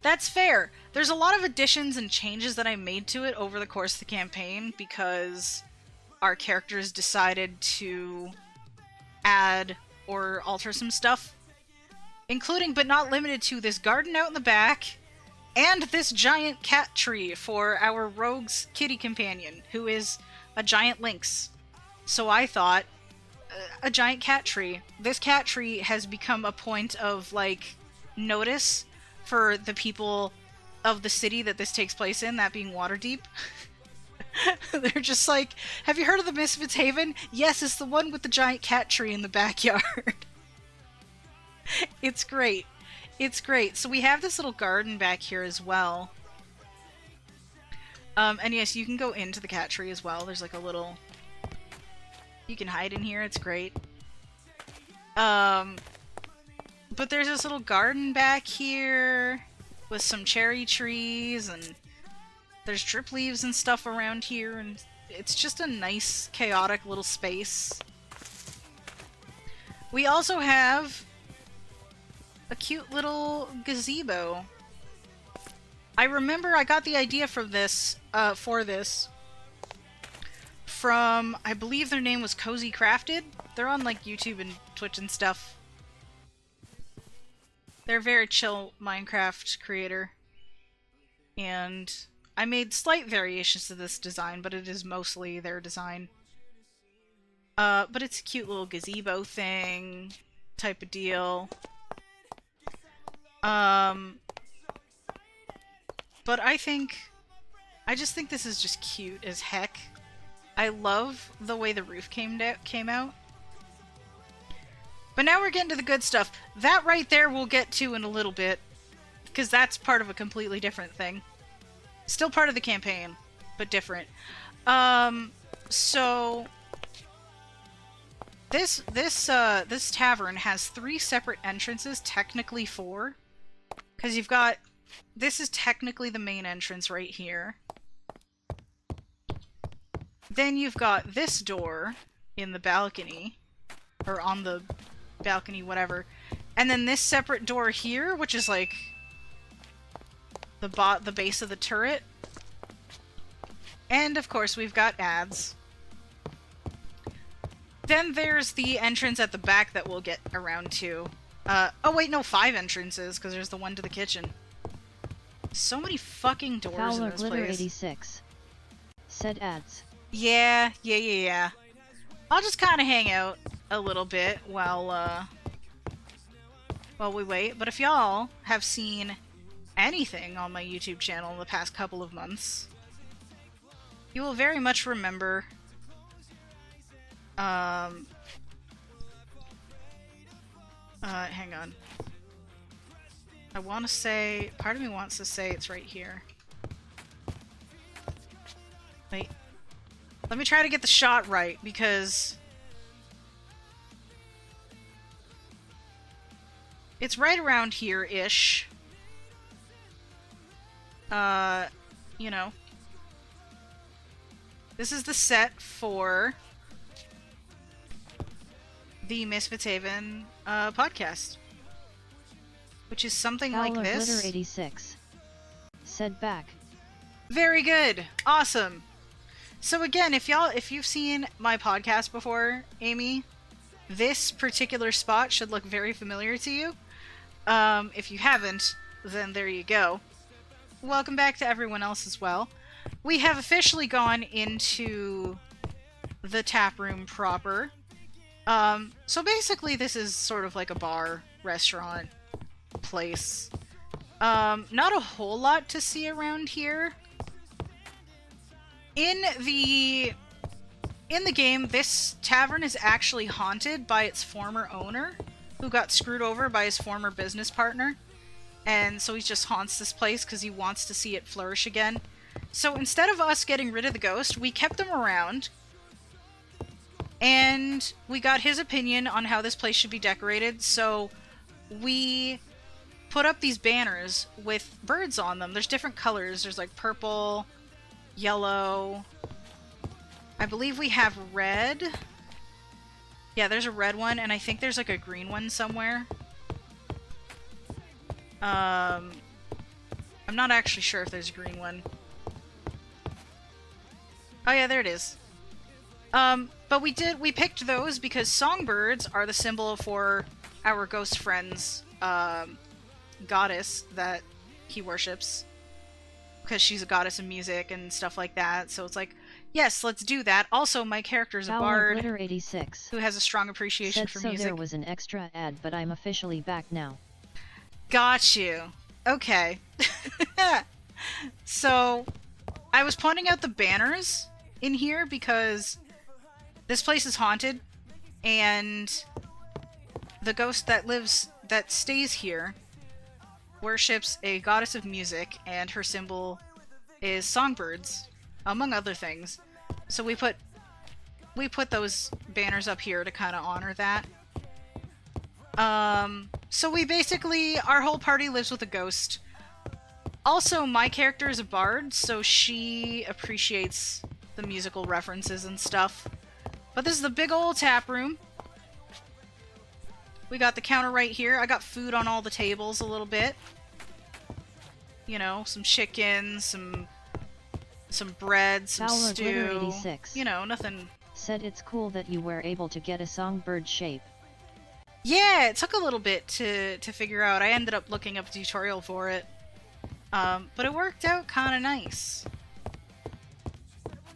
That's fair. There's a lot of additions and changes that I made to it over the course of the campaign because our characters decided to add or alter some stuff, including but not limited to this garden out in the back and this giant cat tree for our rogue's kitty companion, who is a giant lynx. So I thought, a giant cat tree. This cat tree has become a point of, like, notice for the people of the city that this takes place in, that being Waterdeep. They're just like, have you heard of the Misfits Haven? Yes, it's the one with the giant cat tree in the backyard. It's great. It's great. So we have this little garden back here as well. And yes, you can go into the cat tree as well. There's like a little... You can hide in here, it's great. But there's this little garden back here with some cherry trees, and there's drip leaves and stuff around here, and it's just a nice, chaotic little space. We also have a cute little gazebo. I remember I got the idea from this, from, I believe their name was Cozy Crafted. They're on like YouTube and Twitch and stuff. They're a very chill Minecraft creator. And I made slight variations to this design, but it is mostly their design. But it's a cute little gazebo thing type of deal. But I just think this is just cute as heck. I love the way the roof came out. But now we're getting to the good stuff. That right there we'll get to in a little bit, because that's part of a completely different thing. Still part of the campaign, but different. So this tavern has 3 separate entrances, technically 4, because you've got, this is technically the main entrance right here. Then you've got this door in the balcony, or on the balcony, whatever. And then this separate door here, which is like the base of the turret. And of course we've got ads. Then there's the entrance at the back that we'll get around to. Oh wait, no, 5 entrances, because there's the one to the kitchen. So many fucking doors Fowler in this Glitter place. 86. Said ads. Yeah. I'll just kind of hang out a little bit while we wait. But if y'all have seen anything on my YouTube channel in the past couple of months, you will very much remember hang on. I want to say, part of me wants to say it's right here. Wait. Let me try to get the shot right, because it's right around here-ish. You know. This is the set for the Misfits Haven podcast. which is something Fowler like this. Glitter 86 said back. Very good. Awesome. So again, if you've seen my podcast before, Amy, this particular spot should look very familiar to you. If you haven't, then there you go. Welcome back to everyone else as well. We have officially gone into the tap room proper. So basically this is sort of like a bar, restaurant, place. Not a whole lot to see around here. In the game, this tavern is actually haunted by its former owner, who got screwed over by his former business partner. And so he just haunts this place because he wants to see it flourish again. So instead of us getting rid of the ghost, we kept him around. And we got his opinion on how this place should be decorated. So we put up these banners with birds on them. There's different colors. There's like purple, yellow. I believe we have red. Yeah, there's a red one, and I think there's like a green one somewhere. I'm not actually sure if there's a green one. Oh yeah, there it is. But we picked those because songbirds are the symbol for our ghost friend's goddess that he worships. Because she's a goddess of music and stuff like that. So it's like, yes, let's do that. Also, my character is a bard Glitter 86 who has a strong appreciation for so music. there was an extra ad, but I'm officially back now. Got you. Okay. So, I was pointing out the banners in here because this place is haunted, and the ghost that stays here worships a goddess of music, and her symbol is songbirds, among other things. So we put those banners up here to kind of honor that. So we basically, our whole party lives with a ghost. Also, my character is a bard, so she appreciates the musical references and stuff. But this is the big old tap room. We got the counter right here. I got food on all the tables a little bit. You know, some chicken, some bread, some Fowler stew. Glitter 86 you know, nothing. Said it's cool that you were able to get a songbird shape. Yeah, it took a little bit to figure out. I ended up looking up a tutorial for it. But it worked out kind of nice.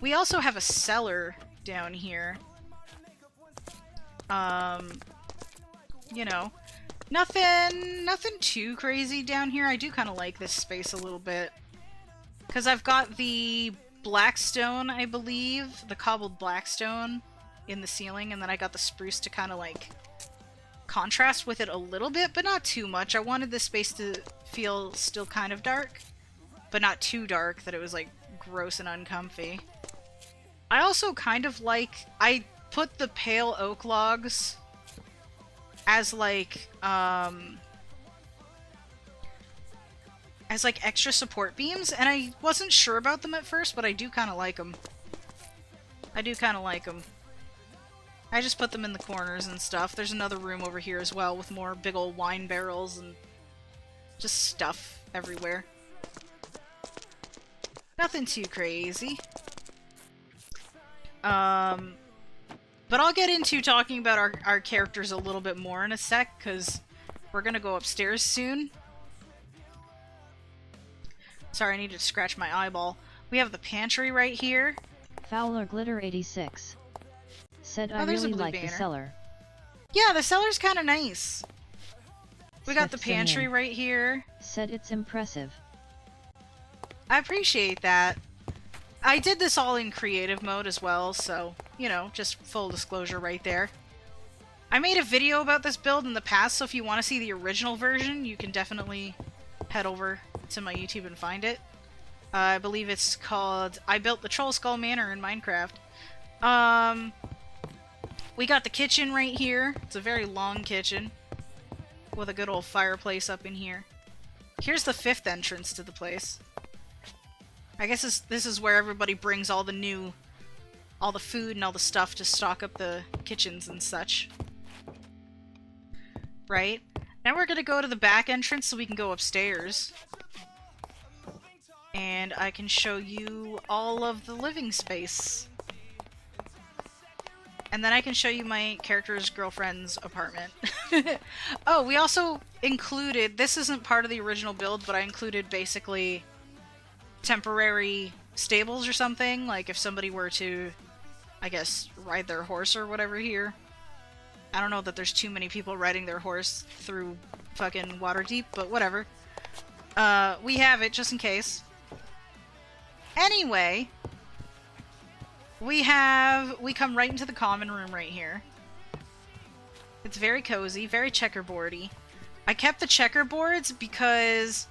We also have a cellar down here. You know, nothing too crazy down here. I do kind of like this space a little bit. Because I've got the blackstone, I believe, the cobbled blackstone in the ceiling, and then I got the spruce to kind of like contrast with it a little bit, but not too much. I wanted this space to feel still kind of dark, but not too dark that it was like gross and uncomfy. I also kind of like, I put the pale oak logs as like extra support beams, and I wasn't sure about them at first, but I do kind of like them. I do kind of like them. I just put them in the corners and stuff. There's another room over here as well with more big old wine barrels and just stuff everywhere. Nothing too crazy. But I'll get into talking about our characters a little bit more in a sec, because we're gonna go upstairs soon. Sorry, I need to scratch my eyeball. We have the pantry right here. Fowler Glitter 86 said I there's a really blue like the banner. cellar. Yeah, the cellar's kind of nice. We got the Seth Simeon pantry right here. said it's impressive. I appreciate that. I did this all in creative mode as well, so, you know, just full disclosure right there. I made a video about this build in the past, so if you want to see the original version, you can definitely head over to my YouTube and find it. I believe it's called I Built the Troll Skull Manor in Minecraft. We got the kitchen right here. It's a very long kitchen with a good old fireplace up in here. Here's the 5th entrance to the place. I guess this is where everybody brings all the food and all the stuff to stock up the kitchens and such. Right? Now we're gonna go to the back entrance so we can go upstairs. And I can show you all of the living space. And then I can show you my character's girlfriend's apartment. Oh, we also included, this isn't part of the original build, but I included basically temporary stables or something. Like if somebody were to, I guess, ride their horse or whatever here. I don't know that there's too many people riding their horse through fucking Waterdeep, but whatever. We have it just in case. Anyway, we come right into the common room right here. It's very cozy, very checkerboardy. I kept the checkerboards because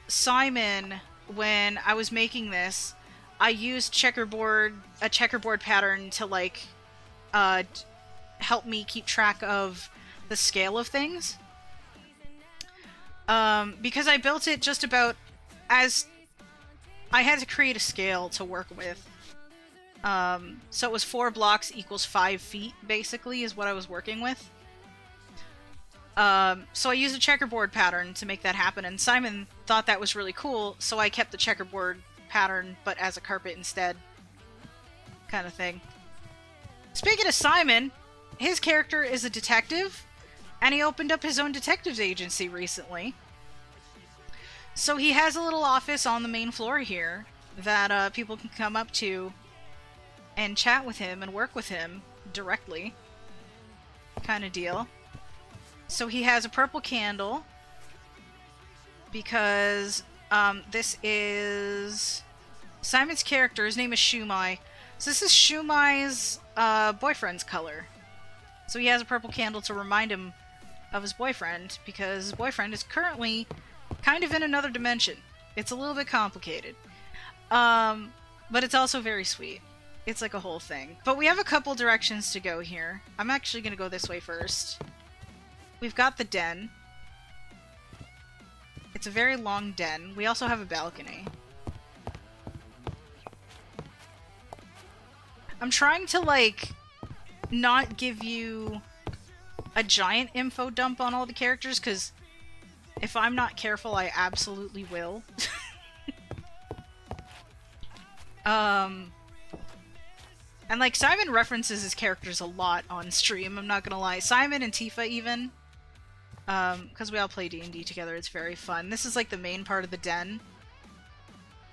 Simon, when I was making this, I used a checkerboard pattern to like help me keep track of the scale of things. Because I built it just about as I had to create a scale to work with. So it was 4 blocks equals 5 feet, basically, is what I was working with. So I used a checkerboard pattern to make that happen, and Simon thought that was really cool, so I kept the checkerboard pattern, but as a carpet instead. Kind of thing. Speaking of Simon, his character is a detective, and he opened up his own detective's agency recently. So he has a little office on the main floor here that people can come up to and chat with him and work with him directly. Kind of deal. So he has a purple candle because this is Simon's character. His name is Shumai. So this is Shumai's boyfriend's color. So he has a purple candle to remind him of his boyfriend because his boyfriend is currently kind of in another dimension. It's a little bit complicated. But it's also very sweet. It's like a whole thing. But we have a couple directions to go here. I'm actually going to go this way first. We've got the den. It's a very long den. We also have a balcony. I'm trying to, like, not give you a giant info dump on all the characters, because if I'm not careful, I absolutely will. And, like, Simon references his characters a lot on stream, I'm not gonna lie. Simon and Tifa, even. Because we all play D&D together, it's very fun. This is, like, the main part of the den.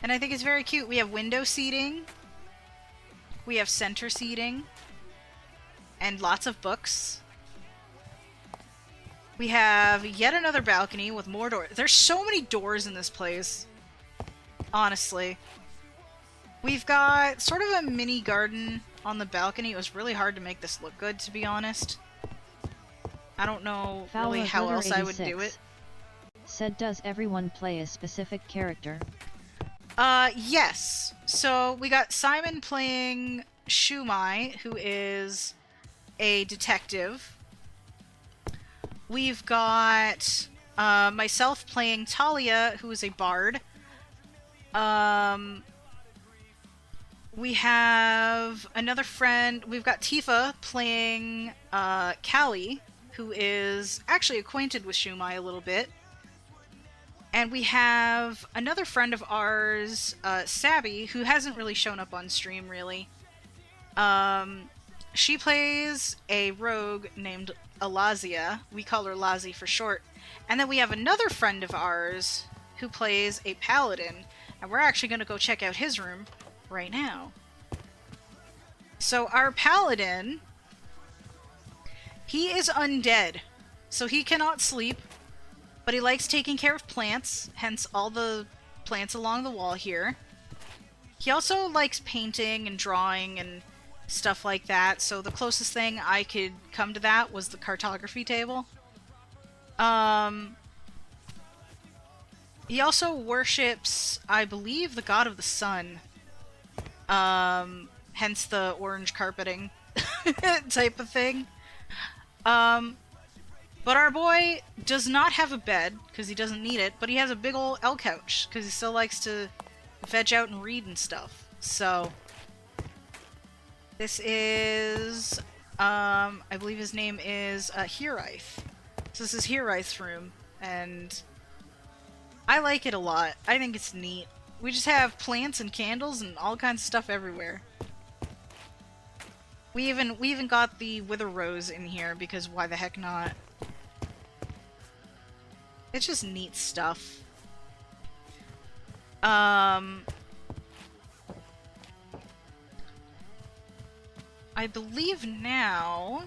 And I think it's very cute. We have window seating. We have center seating. And lots of books. We have yet another balcony with more doors. There's so many doors in this place. Honestly. We've got sort of a mini garden on the balcony. It was really hard to make this look good, to be honest. I don't know really how else I would do it. Said, does everyone play a specific character? Yes. So we got Simon playing Shumai, who is a detective. We've got myself playing Talia, who is a bard. We have another friend. We've got Tifa playing Callie, who is actually acquainted with Shumai a little bit. And we have another friend of ours, Sabby, who hasn't really shown up on stream, really. She plays a rogue named Alazia. We call her Lazi for short. And then we have another friend of ours who plays a paladin. And we're actually going to go check out his room right now. So our paladin, he is undead. So he cannot sleep. But he likes taking care of plants, hence all the plants along the wall here. He also likes painting and drawing and stuff like that, so the closest thing I could come to that was the cartography table. He also worships, I believe, the god of the sun. Hence the orange carpeting type of thing. But our boy does not have a bed, because he doesn't need it, but he has a big ol' L couch, because he still likes to veg out and read and stuff. So, this is, I believe his name is Hiraith. So this is Hirith's room, and I like it a lot. I think it's neat. We just have plants and candles and all kinds of stuff everywhere. We even got the Wither Rose in here because why the heck not? It's just neat stuff. I believe now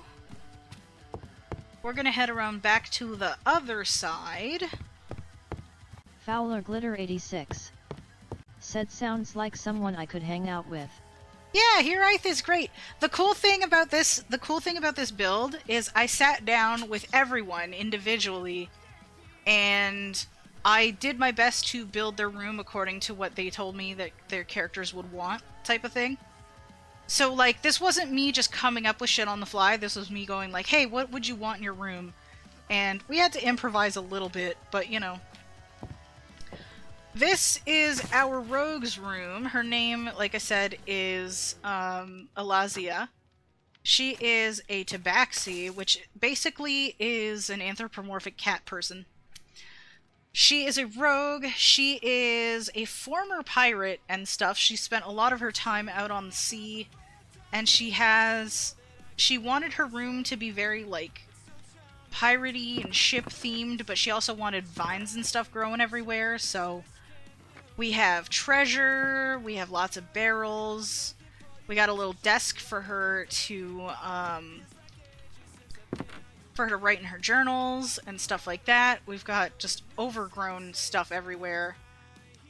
we're gonna head around back to the other side. Fowler Glitter 86 said sounds like someone I could hang out with. Yeah, Hirith is great. The cool thing about this build is I sat down with everyone individually and I did my best to build their room according to what they told me that their characters would want, type of thing. So, like, this wasn't me just coming up with shit on the fly, this was me going like, hey, what would you want in your room? And we had to improvise a little bit, but you know. This is our rogue's room. Her name, like I said, is Alazia. She is a tabaxi, which basically is an anthropomorphic cat person. She is a rogue. She is a former pirate and stuff. She spent a lot of her time out on the sea, and she wanted her room to be very, like, piratey and ship themed, but she also wanted vines and stuff growing everywhere, so we have treasure, we have lots of barrels, we got a little desk for her to write in her journals and stuff like that. We've got just overgrown stuff everywhere.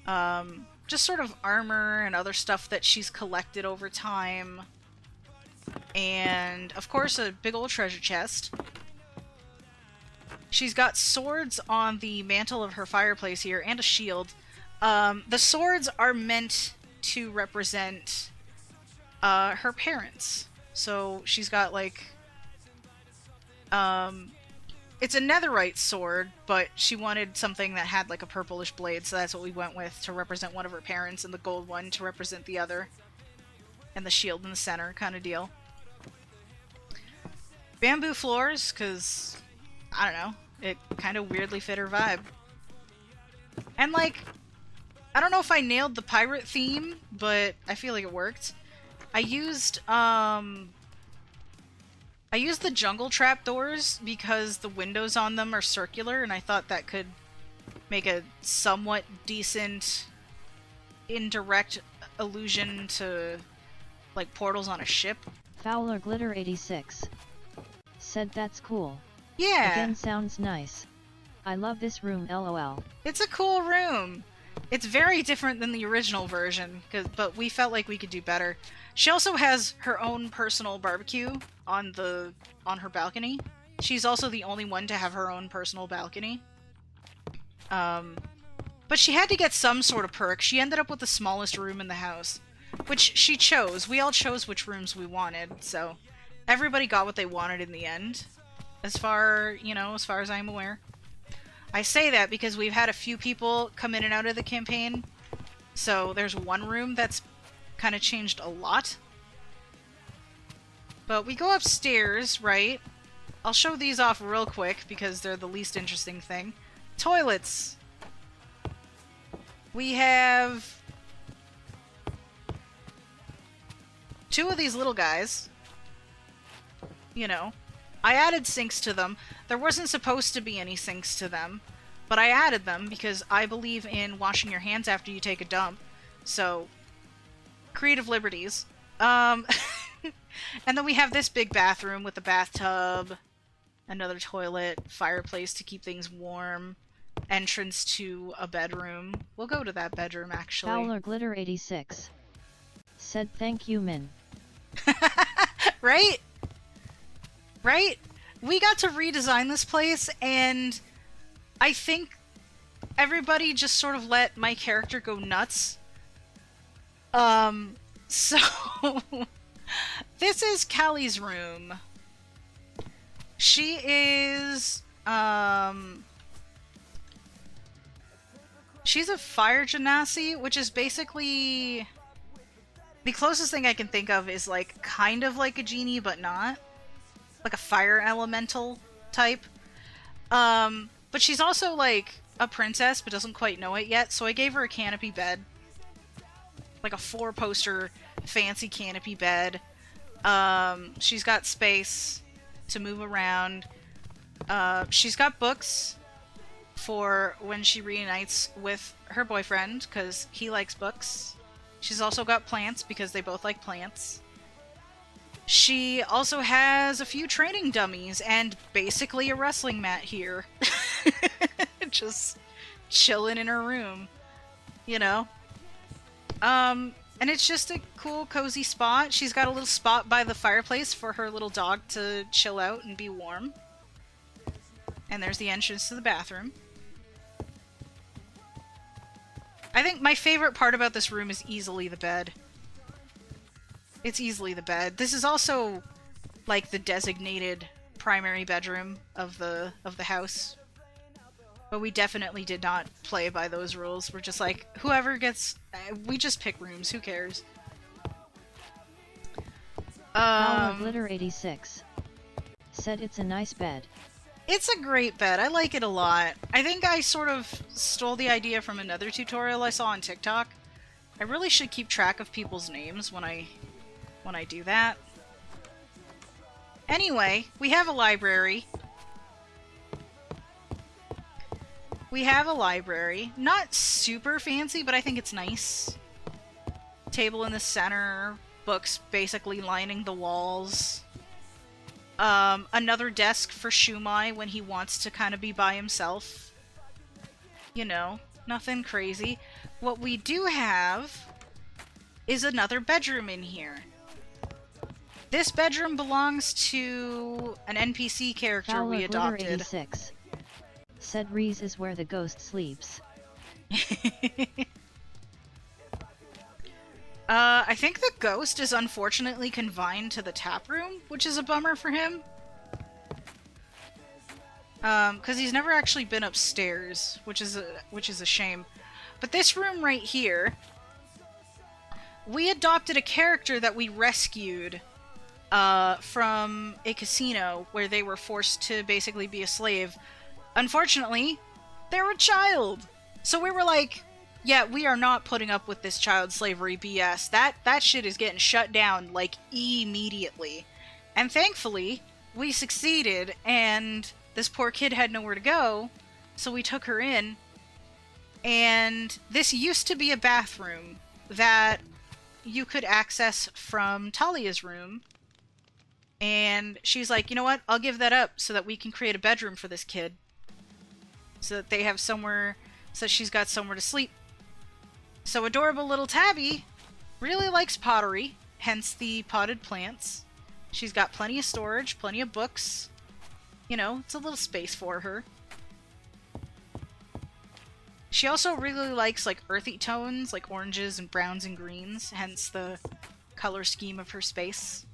Just sort of armor and other stuff that she's collected over time. And, of course, a big old treasure chest. She's got swords on the mantle of her fireplace here, and a shield. The swords are meant to represent her parents. So she's got, like, it's a netherite sword, but she wanted something that had, like, a purplish blade, so that's what we went with to represent one of her parents, and the gold one to represent the other. And the shield in the center, kind of deal. Bamboo floors, because, I don't know, it kind of weirdly fit her vibe. And, like, I don't know if I nailed the pirate theme, but I feel like it worked. I used the jungle trapdoors because the windows on them are circular, and I thought that could make a somewhat decent indirect allusion to, like, portals on a ship. Fowler Glitter 86 said that's cool. Yeah. Again, sounds nice. I love this room, lol. It's a cool room. It's very different than the original version, but we felt like we could do better. She also has her own personal barbecue on her balcony. She's also the only one to have her own personal balcony. But she had to get some sort of perk. She ended up with the smallest room in the house, which she chose. We all chose which rooms we wanted, so everybody got what they wanted in the end, as far as I'm aware. I say that because we've had a few people come in and out of the campaign, so there's one room that's kind of changed a lot. But we go upstairs, right? I'll show these off real quick because they're the least interesting thing. Toilets! We have two of these little guys. You know, I added sinks to them. There wasn't supposed to be any sinks to them, but I added them because I believe in washing your hands after you take a dump. So, creative liberties. And then we have this big bathroom with a bathtub, another toilet, fireplace to keep things warm, entrance to a bedroom. We'll go to that bedroom, actually. Fowler Glitter 86 said thank you, Min. Right? Right? We got to redesign this place, and I think everybody just sort of let my character go nuts. So this is Callie's room. She is, she's a fire genasi, which is basically the closest thing I can think of is, like, kind of like a genie, but not. Like a fire elemental type. But she's also like a princess, but doesn't quite know it yet. So I gave her a canopy bed, like a 4-poster fancy canopy bed. She's got space to move around. She's got books for when she reunites with her boyfriend, because he likes books. She's also got plants, because they both like plants. She also has a few training dummies and basically a wrestling mat here. Just chilling in her room, you know? And it's just a cool, cozy spot. She's got a little spot by the fireplace for her little dog to chill out and be warm. And there's the entrance to the bathroom. I think my favorite part about this room is easily the bed. It's easily the bed. This is also like the designated primary bedroom of the house. But we definitely did not play by those rules. We're just like, whoever gets... we just pick rooms, who cares? Glitter 86 said it's a nice bed. It's a great bed. I like it a lot. I think I sort of stole the idea from another tutorial I saw on TikTok. I really should keep track of people's names when I do that. Anyway, we have a library. We have a library. Not super fancy, but I think it's nice. Table in the center. Books basically lining the walls. Another desk for Shumai when he wants to kind of be by himself. You know, nothing crazy. What we do have is another bedroom in here. This bedroom belongs to an NPC character we adopted. 86 said Reese is where the ghost sleeps. I think the ghost is unfortunately confined to the tap room, which is a bummer for him. Because he's never actually been upstairs, which is a shame. But this room right here, we adopted a character that we rescued from a casino where they were forced to basically be a slave. Unfortunately, they're a child. So we were like, yeah, we are not putting up with this child slavery BS. That shit is getting shut down, like, immediately. And thankfully, we succeeded, and this poor kid had nowhere to go, so we took her in. And this used to be a bathroom that you could access from Talia's room. And she's like, you know what? I'll give that up so that we can create a bedroom for this kid. So that they have somewhere, so she's got somewhere to sleep. So adorable little Tabby really likes pottery, hence the potted plants. She's got plenty of storage, plenty of books. You know, it's a little space for her. She also really likes, like, earthy tones, like oranges and browns and greens, hence the color scheme of her space.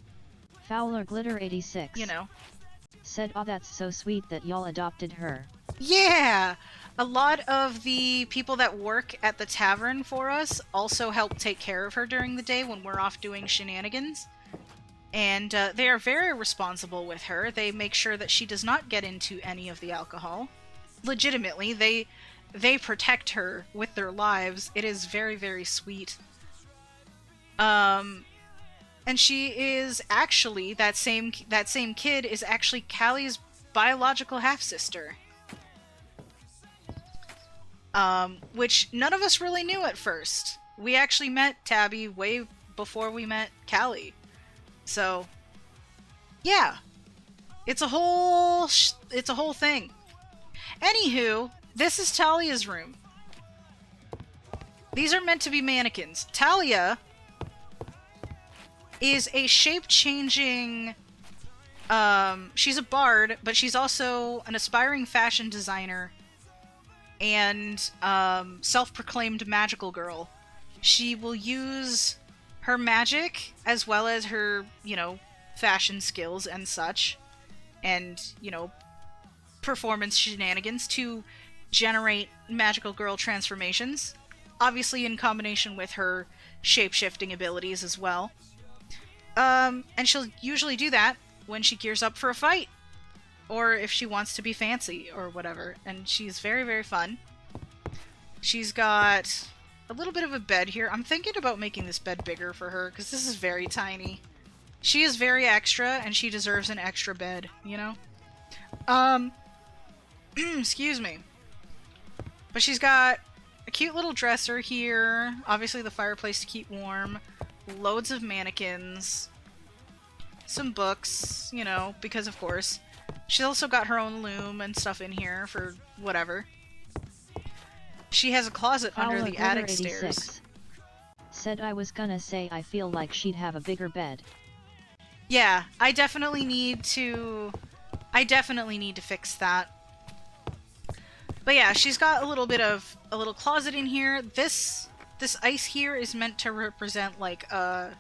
Fowler Glitter 86 You know. said, "Oh, that's so sweet that y'all adopted her." Yeah! A lot of the people that work at the tavern for us also help take care of her during the day when we're off doing shenanigans. And they are very responsible with her. They make sure that she does not get into any of the alcohol. Legitimately, they protect her with their lives. It is very, very sweet. And she is actually, that same kid is actually Callie's biological half-sister. Which none of us really knew at first. We actually met Tabby way before we met Callie. So, yeah. It's a whole thing. Anywho, this is Talia's room. These are meant to be mannequins. Talia is a shape-changing... she's a bard, but she's also an aspiring fashion designer and self-proclaimed magical girl. She will use her magic as well as her, you know, fashion skills and such, and, you know, performance shenanigans to generate magical girl transformations, obviously in combination with her shape-shifting abilities as well. And she'll usually do that when she gears up for a fight. or if she wants to be fancy or whatever. And she's very, very fun. She's got a little bit of a bed here. I'm thinking about making this bed bigger for her, because this is very tiny. She is very extra, and she deserves an extra bed, you know? Excuse me. But she's got a cute little dresser here, obviously the fireplace to keep warm, loads of mannequins, some books, you know, because of course. She's also got her own loom and stuff in here for whatever. She has a closet under the attic stairs. Said I was gonna say I feel like she'd have a bigger bed. Yeah, I definitely need to fix that. But yeah, she's got a little closet in here. This ice here is meant to represent like a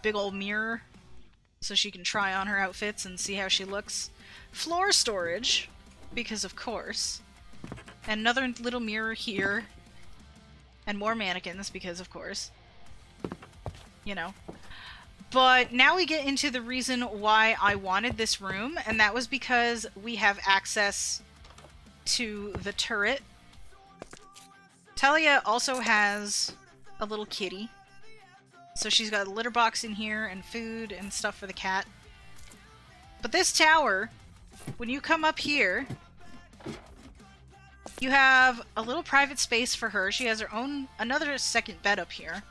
big old mirror, so she can try on her outfits and see how she looks. Floor storage, because of course. And another little mirror here. And more mannequins, because of course. You know. But now we get into the reason why I wanted this room, and that was because we have access to the turret. Talia also has a little kitty. So she's got a litter box in here and food and stuff for the cat. But this tower, when you come up here, you have a little private space for her. She has her own, another second bed up here.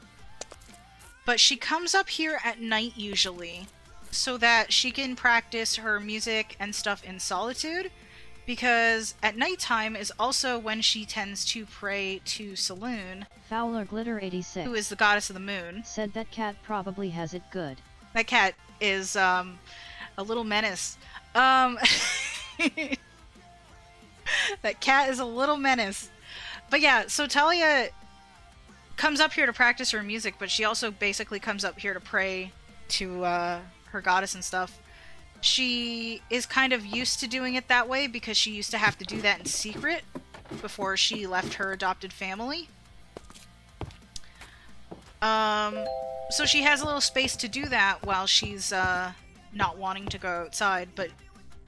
But she comes up here at night usually, so that she can practice her music and stuff in solitude, because at nighttime is also when she tends to pray to Saloon, Fowler Glitter 86, who is the goddess of the moon. said that cat probably has it good. That cat is a little menace. That cat is a little menace. But yeah, so Talia comes up here to practice her music, but she also basically comes up here to pray to her goddess and stuff. She is kind of used to doing it that way because she used to have to do that in secret before she left her adopted family. So she has a little space to do that while she's not wanting to go outside, but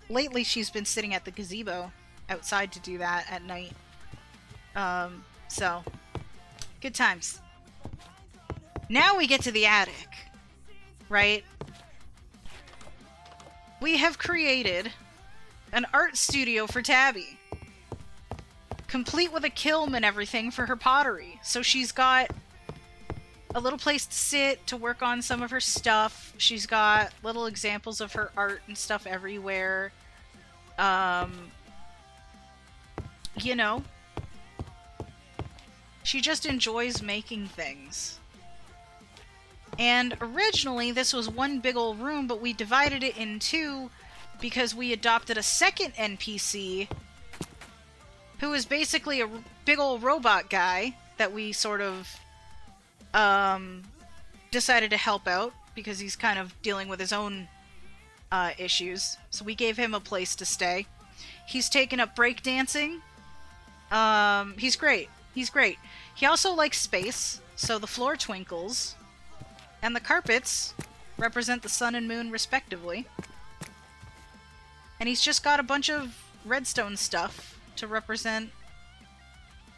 lately she's been sitting at the gazebo outside to do that at night. So good times. Now we get to the attic, right? We have created an art studio for Tabby, complete with a kiln and everything for her pottery. So she's got a little place to sit to work on some of her stuff. She's got little examples of her art and stuff everywhere. You know, she just enjoys making things. And originally this was one big old room, but we divided it in two because we adopted a second NPC who is basically a big old robot guy that we sort of decided to help out because he's kind of dealing with his own issues. So we gave him a place to stay. He's taken up breakdancing. He's great. He's great. He also likes space, so the floor twinkles. And the carpets represent the sun and moon respectively. And he's just got a bunch of redstone stuff to represent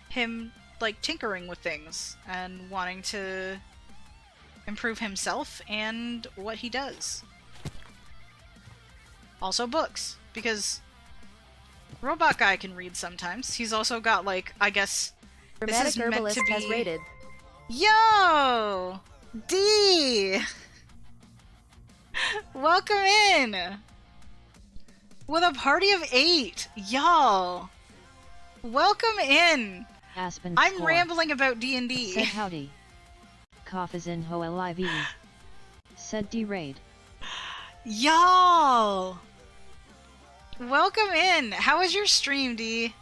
him, like, tinkering with things and wanting to improve himself and what he does. Also books, because Robot Guy can read sometimes. He's also got, like, I guess this is meant Herbalist to be... has rated. Yo! D! Welcome in! With a party of 8! Y'all! Welcome in! Aspen I'm score. rambling about D&D. Said howdy. Cough is in ho live. Said D-Raid. Y'all! Welcome in! How was your stream, D?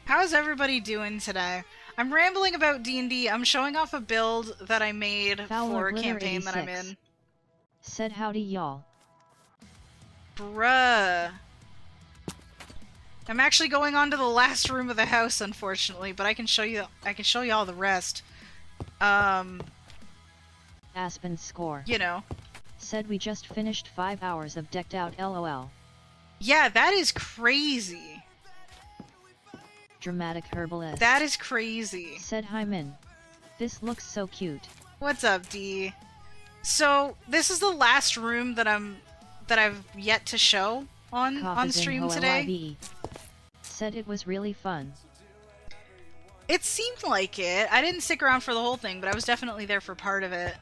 How's everybody doing today? I'm rambling about D&D. I'm showing off a build that I made Fowler for a Glitter campaign that I'm 86. in. Said howdy y'all. Bruh. I'm actually going on to the last room of the house, unfortunately, but I can show you all the rest. Aspen score. You know. Said we just finished 5 hours of decked out LOL. Yeah, that is crazy. Dramatic herbalist. That is crazy. Said hi Min. This looks so cute. What's up, D? So this is the last room that I've yet to show on stream today. Said it was really fun. It seemed like it. I didn't stick around for the whole thing, but I was definitely there for part of it.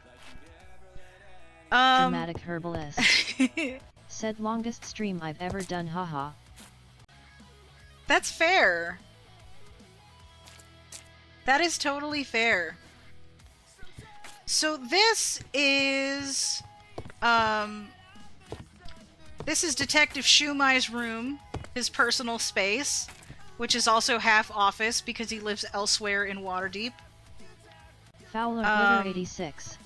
Dramatic herbalist. Said longest stream I've ever done, haha. That's fair. That is totally fair. So this is Detective Shumai's room, his personal space, which is also half office because he lives elsewhere in Waterdeep. Fowler Glitter 86.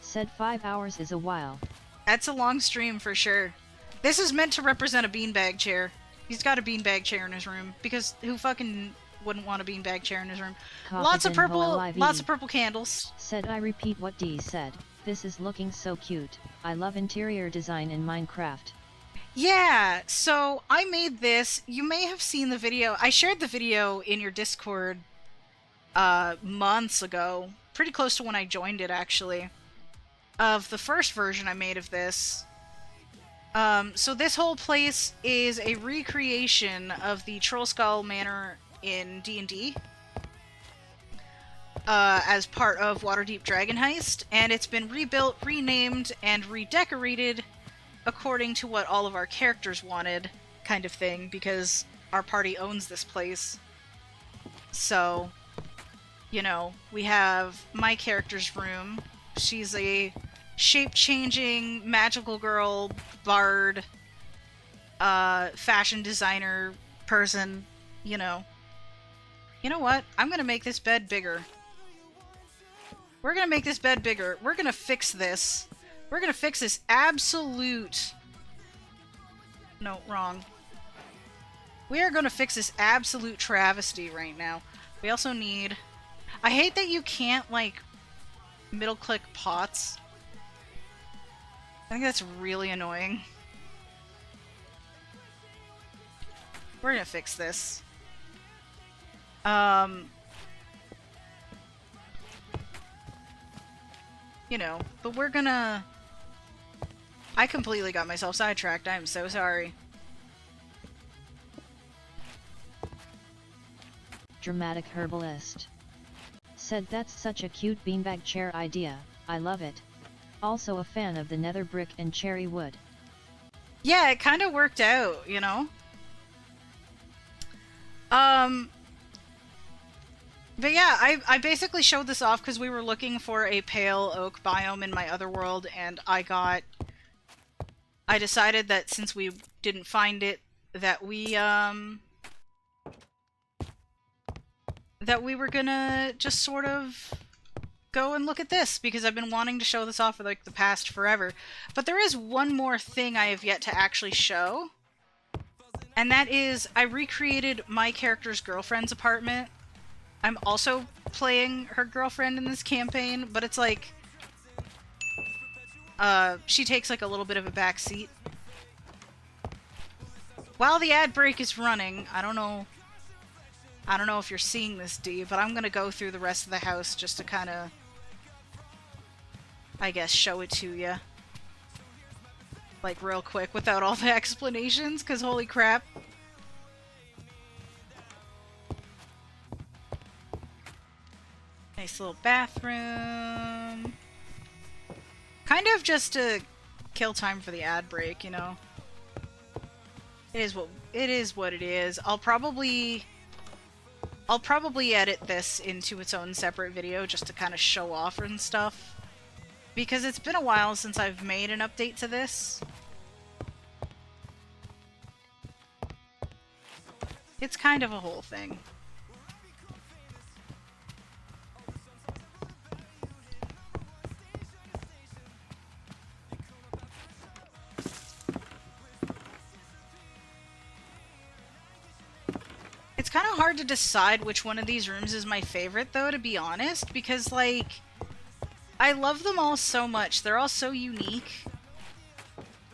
Said 5 hours is a while. That's a long stream for sure. This is meant to represent a beanbag chair. He's got a beanbag chair in his room because who fucking wouldn't want a beanbag chair in his room? Lots of purple candles. Said I repeat what D said. This is looking so cute. I love interior design in Minecraft. Yeah, so I made this. You may have seen the video. I shared the video in your Discord months ago. Pretty close to when I joined it, actually. Of the first version I made of this. So this whole place is a recreation of the Trollskull Manor in D&D. As part of Waterdeep Dragon Heist, and it's been rebuilt, renamed, and redecorated according to what all of our characters wanted, kind of thing, because our party owns this place. So, you know, we have my character's room. She's a shape-changing magical girl, bard, fashion designer person, you know. You know what? I'm gonna make this bed bigger. We're gonna make this bed bigger. We're gonna fix this. We're gonna fix this absolute... No, wrong. We are gonna fix this absolute travesty right now. We also need... I hate that you can't, like, middle-click pots. I think that's really annoying. We're gonna fix this. You know, but we're gonna... I completely got myself sidetracked. I am so sorry. Dramatic herbalist. Said that's such a cute beanbag chair idea. I love it. Also a fan of the nether brick and cherry wood. Yeah, it kind of worked out, you know? But yeah, I basically showed this off because we were looking for a pale oak biome in my other world, and I decided that since we didn't find it, that we were gonna just sort of go and look at this, because I've been wanting to show this off for like the past forever. But there is one more thing I have yet to actually show, and that is I recreated my character's girlfriend's apartment. I'm also playing her girlfriend in this campaign, but it's like she takes like a little bit of a back seat. While the ad break is running, I don't know if you're seeing this, D, but I'm gonna go through the rest of the house just to kind of, I guess, show it to you. Like, real quick, without all the explanations, because holy crap. Nice little bathroom. Kind of just to kill time for the ad break, you know? It is what it is. I'll probably edit this into its own separate video just to kind of show off and stuff. Because it's been a while since I've made an update to this. It's kind of a whole thing. It's kind of hard to decide which one of these rooms is my favorite, though, to be honest, because, like, I love them all so much. They're all so unique.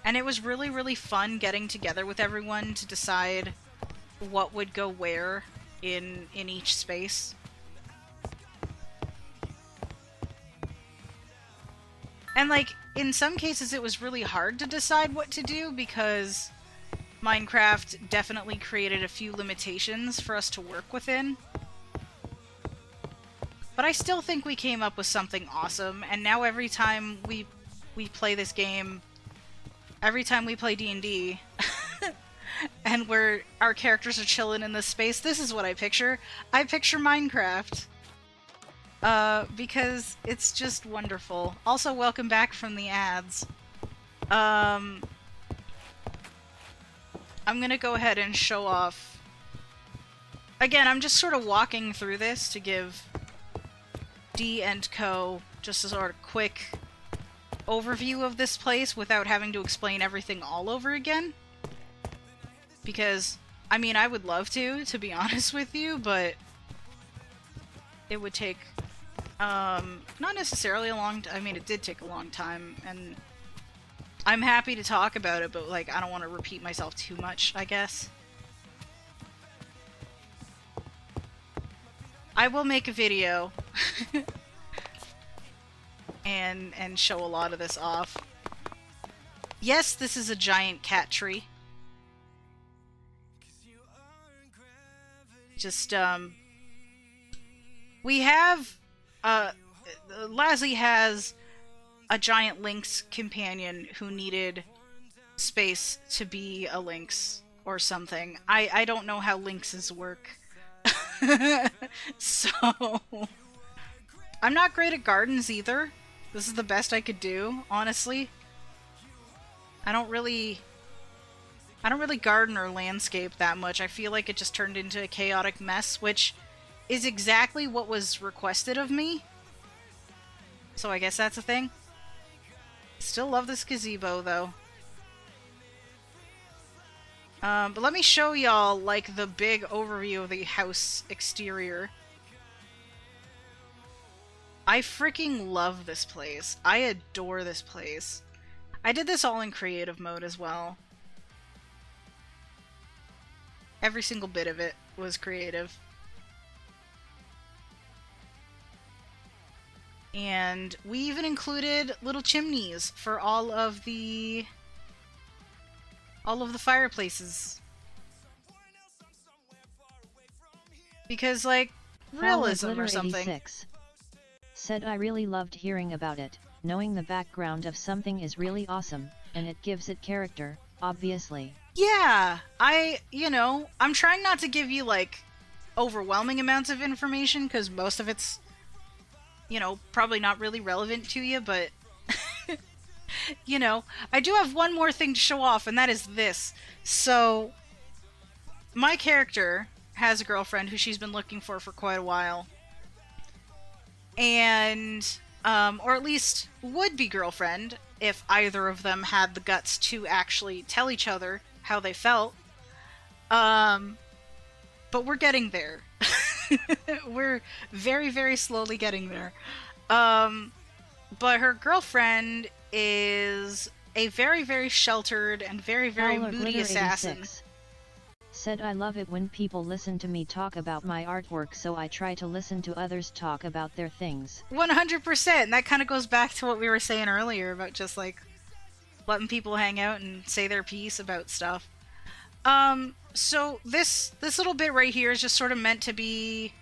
And it was really, really fun getting together with everyone to decide what would go where in each space. And, like, in some cases it was really hard to decide what to do because Minecraft definitely created a few limitations for us to work within. But I still think we came up with something awesome, and now every time we play this game, every time we play D&D, and our characters are chilling in this space, this is what I picture. I picture Minecraft. Because it's just wonderful. Also, welcome back from the ads. I'm gonna go ahead and show off... Again, I'm just sort of walking through this to give D and Co. just a sort of quick overview of this place without having to explain everything all over again. Because, I mean, I would love to be honest with you, but it would take, not necessarily a long time. I mean, it did take a long time, and I'm happy to talk about it, but, like, I don't want to repeat myself too much, I guess. I will make a video and show a lot of this off. Yes, this is a giant cat tree. Just, we have, Lassie has a giant lynx companion who needed space to be a lynx or something. I don't know how lynxes work. So, I'm not great at gardens either. This is the best I could do, honestly. I don't really garden or landscape that much. I feel like it just turned into a chaotic mess, which is exactly what was requested of me. So I guess that's a thing. Still love this gazebo, though. But let me show y'all, like, the big overview of the house exterior. I freaking love this place. I adore this place. I did this all in creative mode as well. Every single bit of it was creative. And we even included little chimneys for all of the fireplaces. Because, like, realism or something. 86 said I really loved hearing about it. Knowing the background of something is really awesome, and it gives it character, obviously. Yeah, I'm trying not to give you, like, overwhelming amounts of information, because most of it's, probably not really relevant to you, but, I do have one more thing to show off, and that is this. So, my character has a girlfriend who she's been looking for quite a while. And, or at least would-be girlfriend, if either of them had the guts to actually tell each other how they felt. But we're getting there. We're very, very slowly getting there. But her girlfriend is a very, very sheltered and very, very moody assassin. Said I love it when people listen to me talk about my artwork, so I try to listen to others talk about their things. 100%! And that kind of goes back to what we were saying earlier about just, like, letting people hang out and say their piece about stuff. So this little bit right here is just sort of meant to be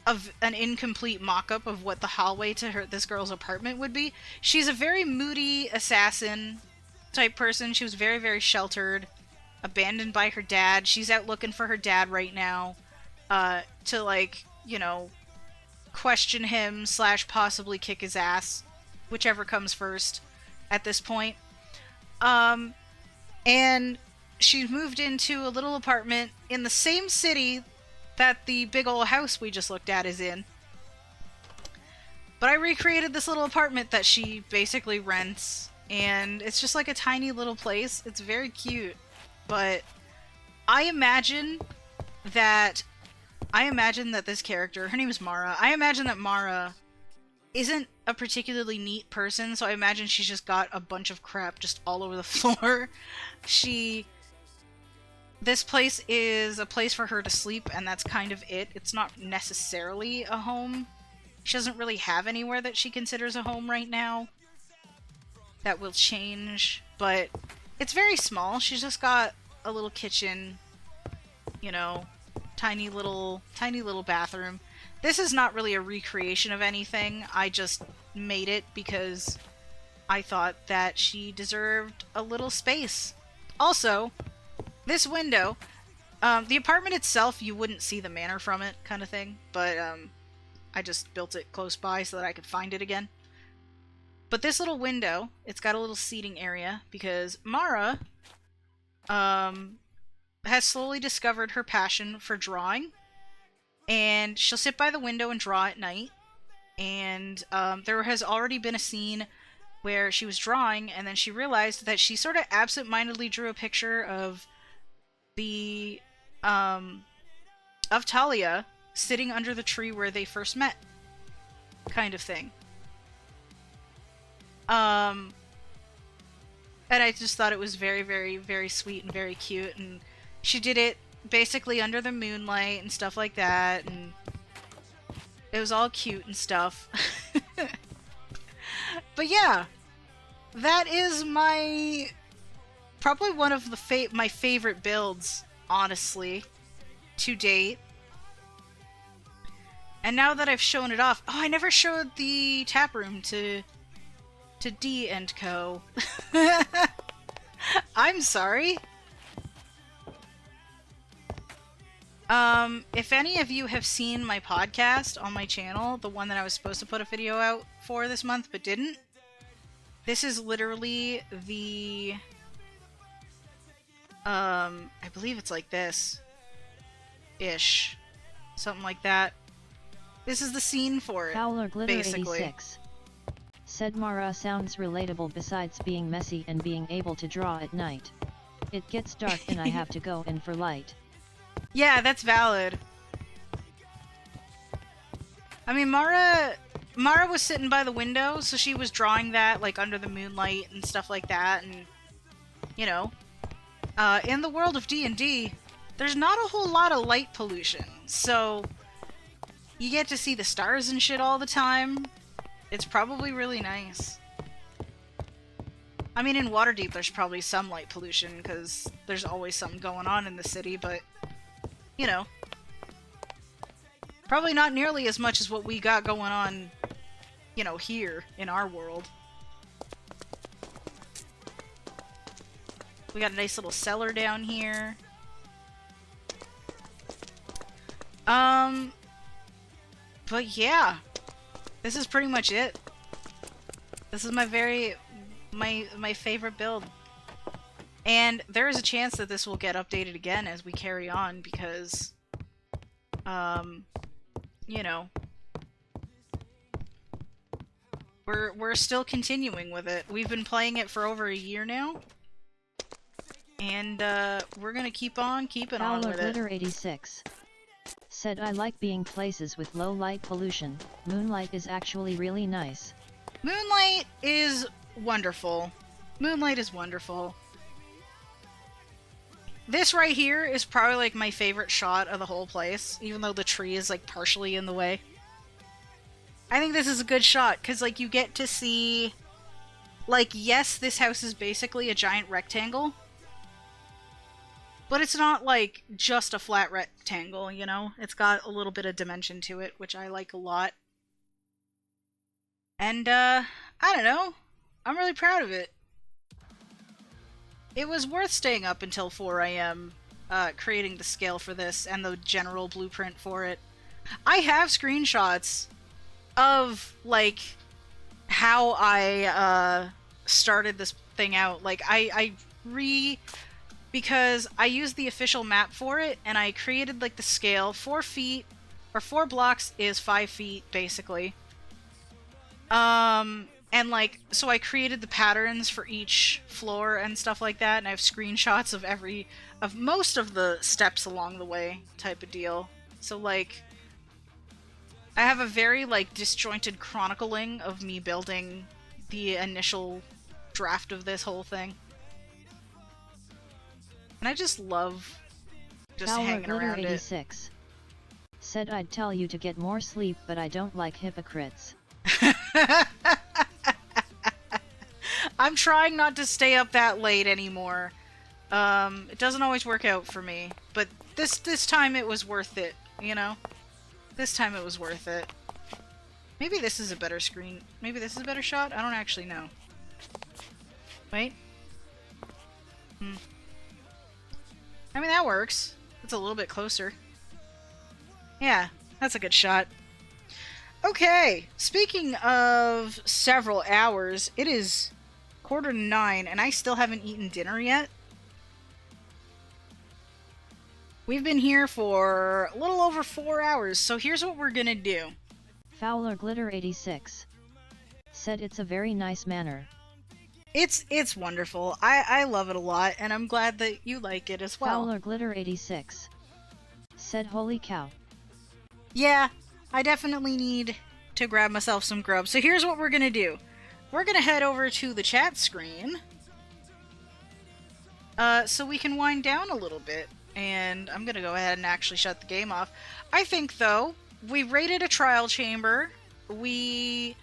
an incomplete mock-up of what the hallway to this girl's apartment would be. She's a very moody assassin type person. She was very, very sheltered, abandoned by her dad. She's out looking for her dad right now, to, like, question him / possibly kick his ass, whichever comes first at this point. And she's moved into a little apartment in the same city that the big old house we just looked at is in. But I recreated this little apartment that she basically rents, and it's just like a tiny little place. It's very cute. But I imagine that this character, her name is Mara, I imagine that Mara isn't a particularly neat person, so I imagine she's just got a bunch of crap just all over the floor. This place is a place for her to sleep, and that's kind of it. It's not necessarily a home. She doesn't really have anywhere that she considers a home right now. That will change, but it's very small. She's just got a little kitchen, you know, tiny little bathroom. This is not really a recreation of anything. I just made it because I thought that she deserved a little space. Also, this window, the apartment itself, you wouldn't see the manor from it, kind of thing, but I just built it close by so that I could find it again. But this little window, it's got a little seating area because Mara has slowly discovered her passion for drawing, and she'll sit by the window and draw at night. And there has already been a scene where she was drawing, and then she realized that she sort of absentmindedly drew a picture of of Talia sitting under the tree where they first met, kind of thing. And I just thought it was very, very, very sweet and very cute, and she did it basically under the moonlight and stuff like that, and it was all cute and stuff. But yeah, that is probably one of my favorite builds, honestly, to date. And now that I've shown it off, I never showed the tap room to D and Co. I'm sorry. If any of you have seen my podcast on my channel, the one that I was supposed to put a video out for this month but didn't, this is literally the I believe it's like this ish, something like that. This is the scene for it, Howler Glitter basically. 86 said Mara sounds relatable besides being messy and being able to draw at night. It gets dark and I have to go in for light. Yeah, that's valid. I mean, Mara was sitting by the window, so she was drawing that, like, under the moonlight and stuff like that, and, you know, in the world of D&D, there's not a whole lot of light pollution, so you get to see the stars and shit all the time. It's probably really nice. I mean, in Waterdeep, there's probably some light pollution, because there's always something going on in the city, but, you know, probably not nearly as much as what we got going on, you know, here in our world. We got a nice little cellar down here. But yeah, this is pretty much it. This is my favorite build. And there is a chance that this will get updated again as we carry on because, you know, we're still continuing with it. We've been playing it for over a year now. And, we're gonna keep on keeping on with it. Glitter 86 said I like being places with low light pollution. Moonlight is actually really nice. Moonlight is wonderful. Moonlight is wonderful. This right here is probably like my favorite shot of the whole place, even though the tree is like partially in the way. I think this is a good shot, because like you get to see, like, yes, this house is basically a giant rectangle, but it's not like just a flat rectangle, you know? It's got a little bit of dimension to it, which I like a lot. And, I don't know. I'm really proud of it. It was worth staying up until 4 AM, creating the scale for this and the general blueprint for it. I have screenshots of, like, how I, started this thing out. Like, because I used the official map for it, and I created, like, the scale. 4 feet, or 4 blocks is 5 feet, basically. And, like, so I created the patterns for each floor and stuff like that, and I have screenshots of most of the steps along the way, type of deal. So, like, I have a very, like, disjointed chronicling of me building the initial draft of this whole thing. And I just love just Fowler hanging Glitter around 86 said I'd tell you to get more sleep, but I don't like hypocrites. it. I'm trying not to stay up that late anymore. It doesn't always work out for me, but this time it was worth it, you know? This time it was worth it. Maybe this is a better screen. Maybe this is a better shot? I don't actually know. Wait. I mean, that works. It's a little bit closer. Yeah, that's a good shot. Okay, speaking of several hours, it is 8:45 and I still haven't eaten dinner yet. We've been here for a little over 4 hours, so here's what we're gonna do. Fowler Glitter 86 said it's a very nice manner. It's wonderful. I love it a lot, and I'm glad that you like it as well. Fowler Glitter 86 said holy cow. Yeah, I definitely need to grab myself some grub. So here's what we're gonna do. We're gonna head over to the chat screen, so we can wind down a little bit. And I'm gonna go ahead and actually shut the game off. I think, though, we raided a trial chamber, we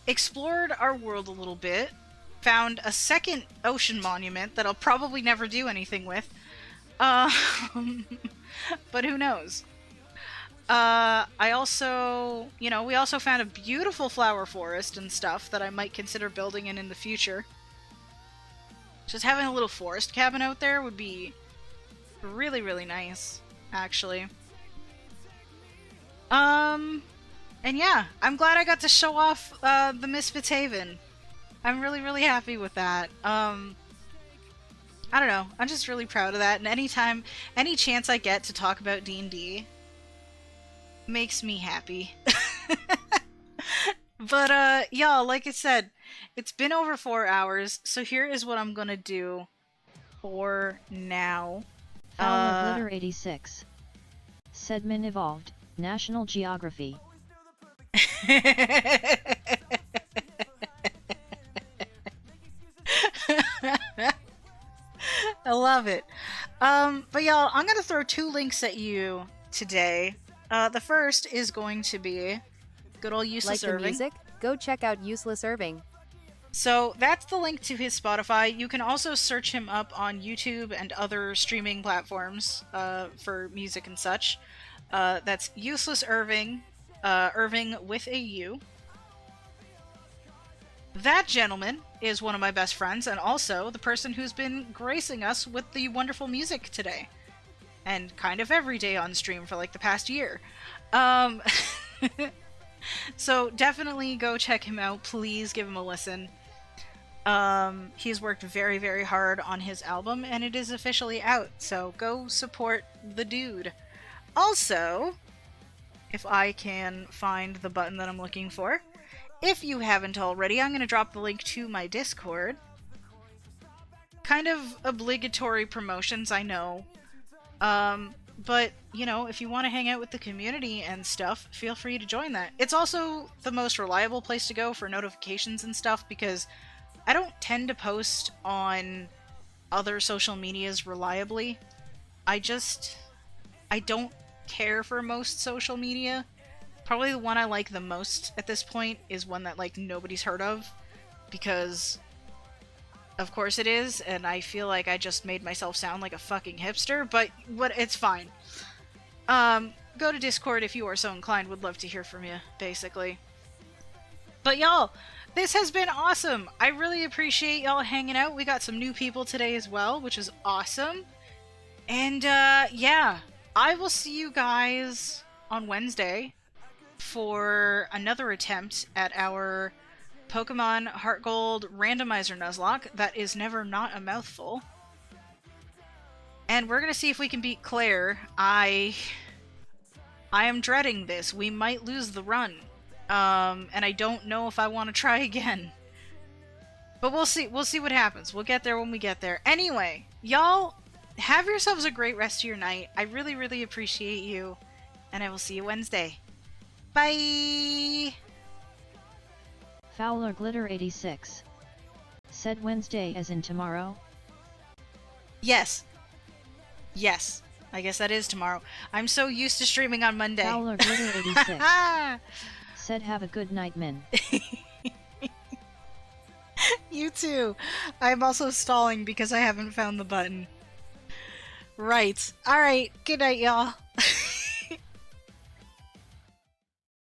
explored our world a little bit, found a second ocean monument that I'll probably never do anything with, but who knows. I also, we also found a beautiful flower forest and stuff that I might consider building in the future. Just having a little forest cabin out there would be really, really nice, actually. And yeah, I'm glad I got to show off, the Misfits Haven. I'm really, really happy with that. I don't know, I'm just really proud of that, and any chance I get to talk about D&D makes me happy. But, y'all, like I said, it's been over 4 hours, so here is what I'm gonna do for now. Fowler Glitter 86 said Min evolved, National Geography. I love it. But y'all, I'm gonna throw 2 links at you today. The first is going to be good old Useless Like the Irving. music? Go check out Useless Irving. So that's the link to his Spotify. You can also search him up on YouTube and other streaming platforms for music and such. That's Useless Irving, Irving with a U. That gentleman is one of my best friends, and also the person who's been gracing us with the wonderful music today. And kind of every day on stream for like the past year. So definitely go check him out. Please give him a listen. He's worked very, very hard on his album, and it is officially out. So go support the dude. Also, if I can find the button that I'm looking for, if you haven't already, I'm going to drop the link to my Discord. Kind of obligatory promotions, I know. But, if you want to hang out with the community and stuff, feel free to join that. It's also the most reliable place to go for notifications and stuff, because I don't tend to post on other social medias reliably. I don't care for most social media. Probably the one I like the most at this point is one that, like, nobody's heard of, because of course it is, and I feel like I just made myself sound like a fucking hipster, but it's fine. Go to Discord if you are so inclined. Would love to hear from you, basically. But y'all, this has been awesome. I really appreciate y'all hanging out. We got some new people today as well, which is awesome. And, yeah, I will see you guys on Wednesday for another attempt at our Pokemon Heart Gold Randomizer Nuzlocke. That is never not a mouthful. And we're gonna see if we can beat Claire. I am dreading this. We might lose the run. And I don't know if I want to try again. But we'll see. We'll see what happens. We'll get there when we get there. Anyway, y'all, have yourselves a great rest of your night. I really, really appreciate you. And I will see you Wednesday. Bye! Fowler Glitter 86. Said Wednesday as in tomorrow? Yes. Yes. I guess that is tomorrow. I'm so used to streaming on Monday. Fowler Glitter 86. Said have a good night, Min. You too. I'm also stalling because I haven't found the button. Right. Alright. Good night, y'all.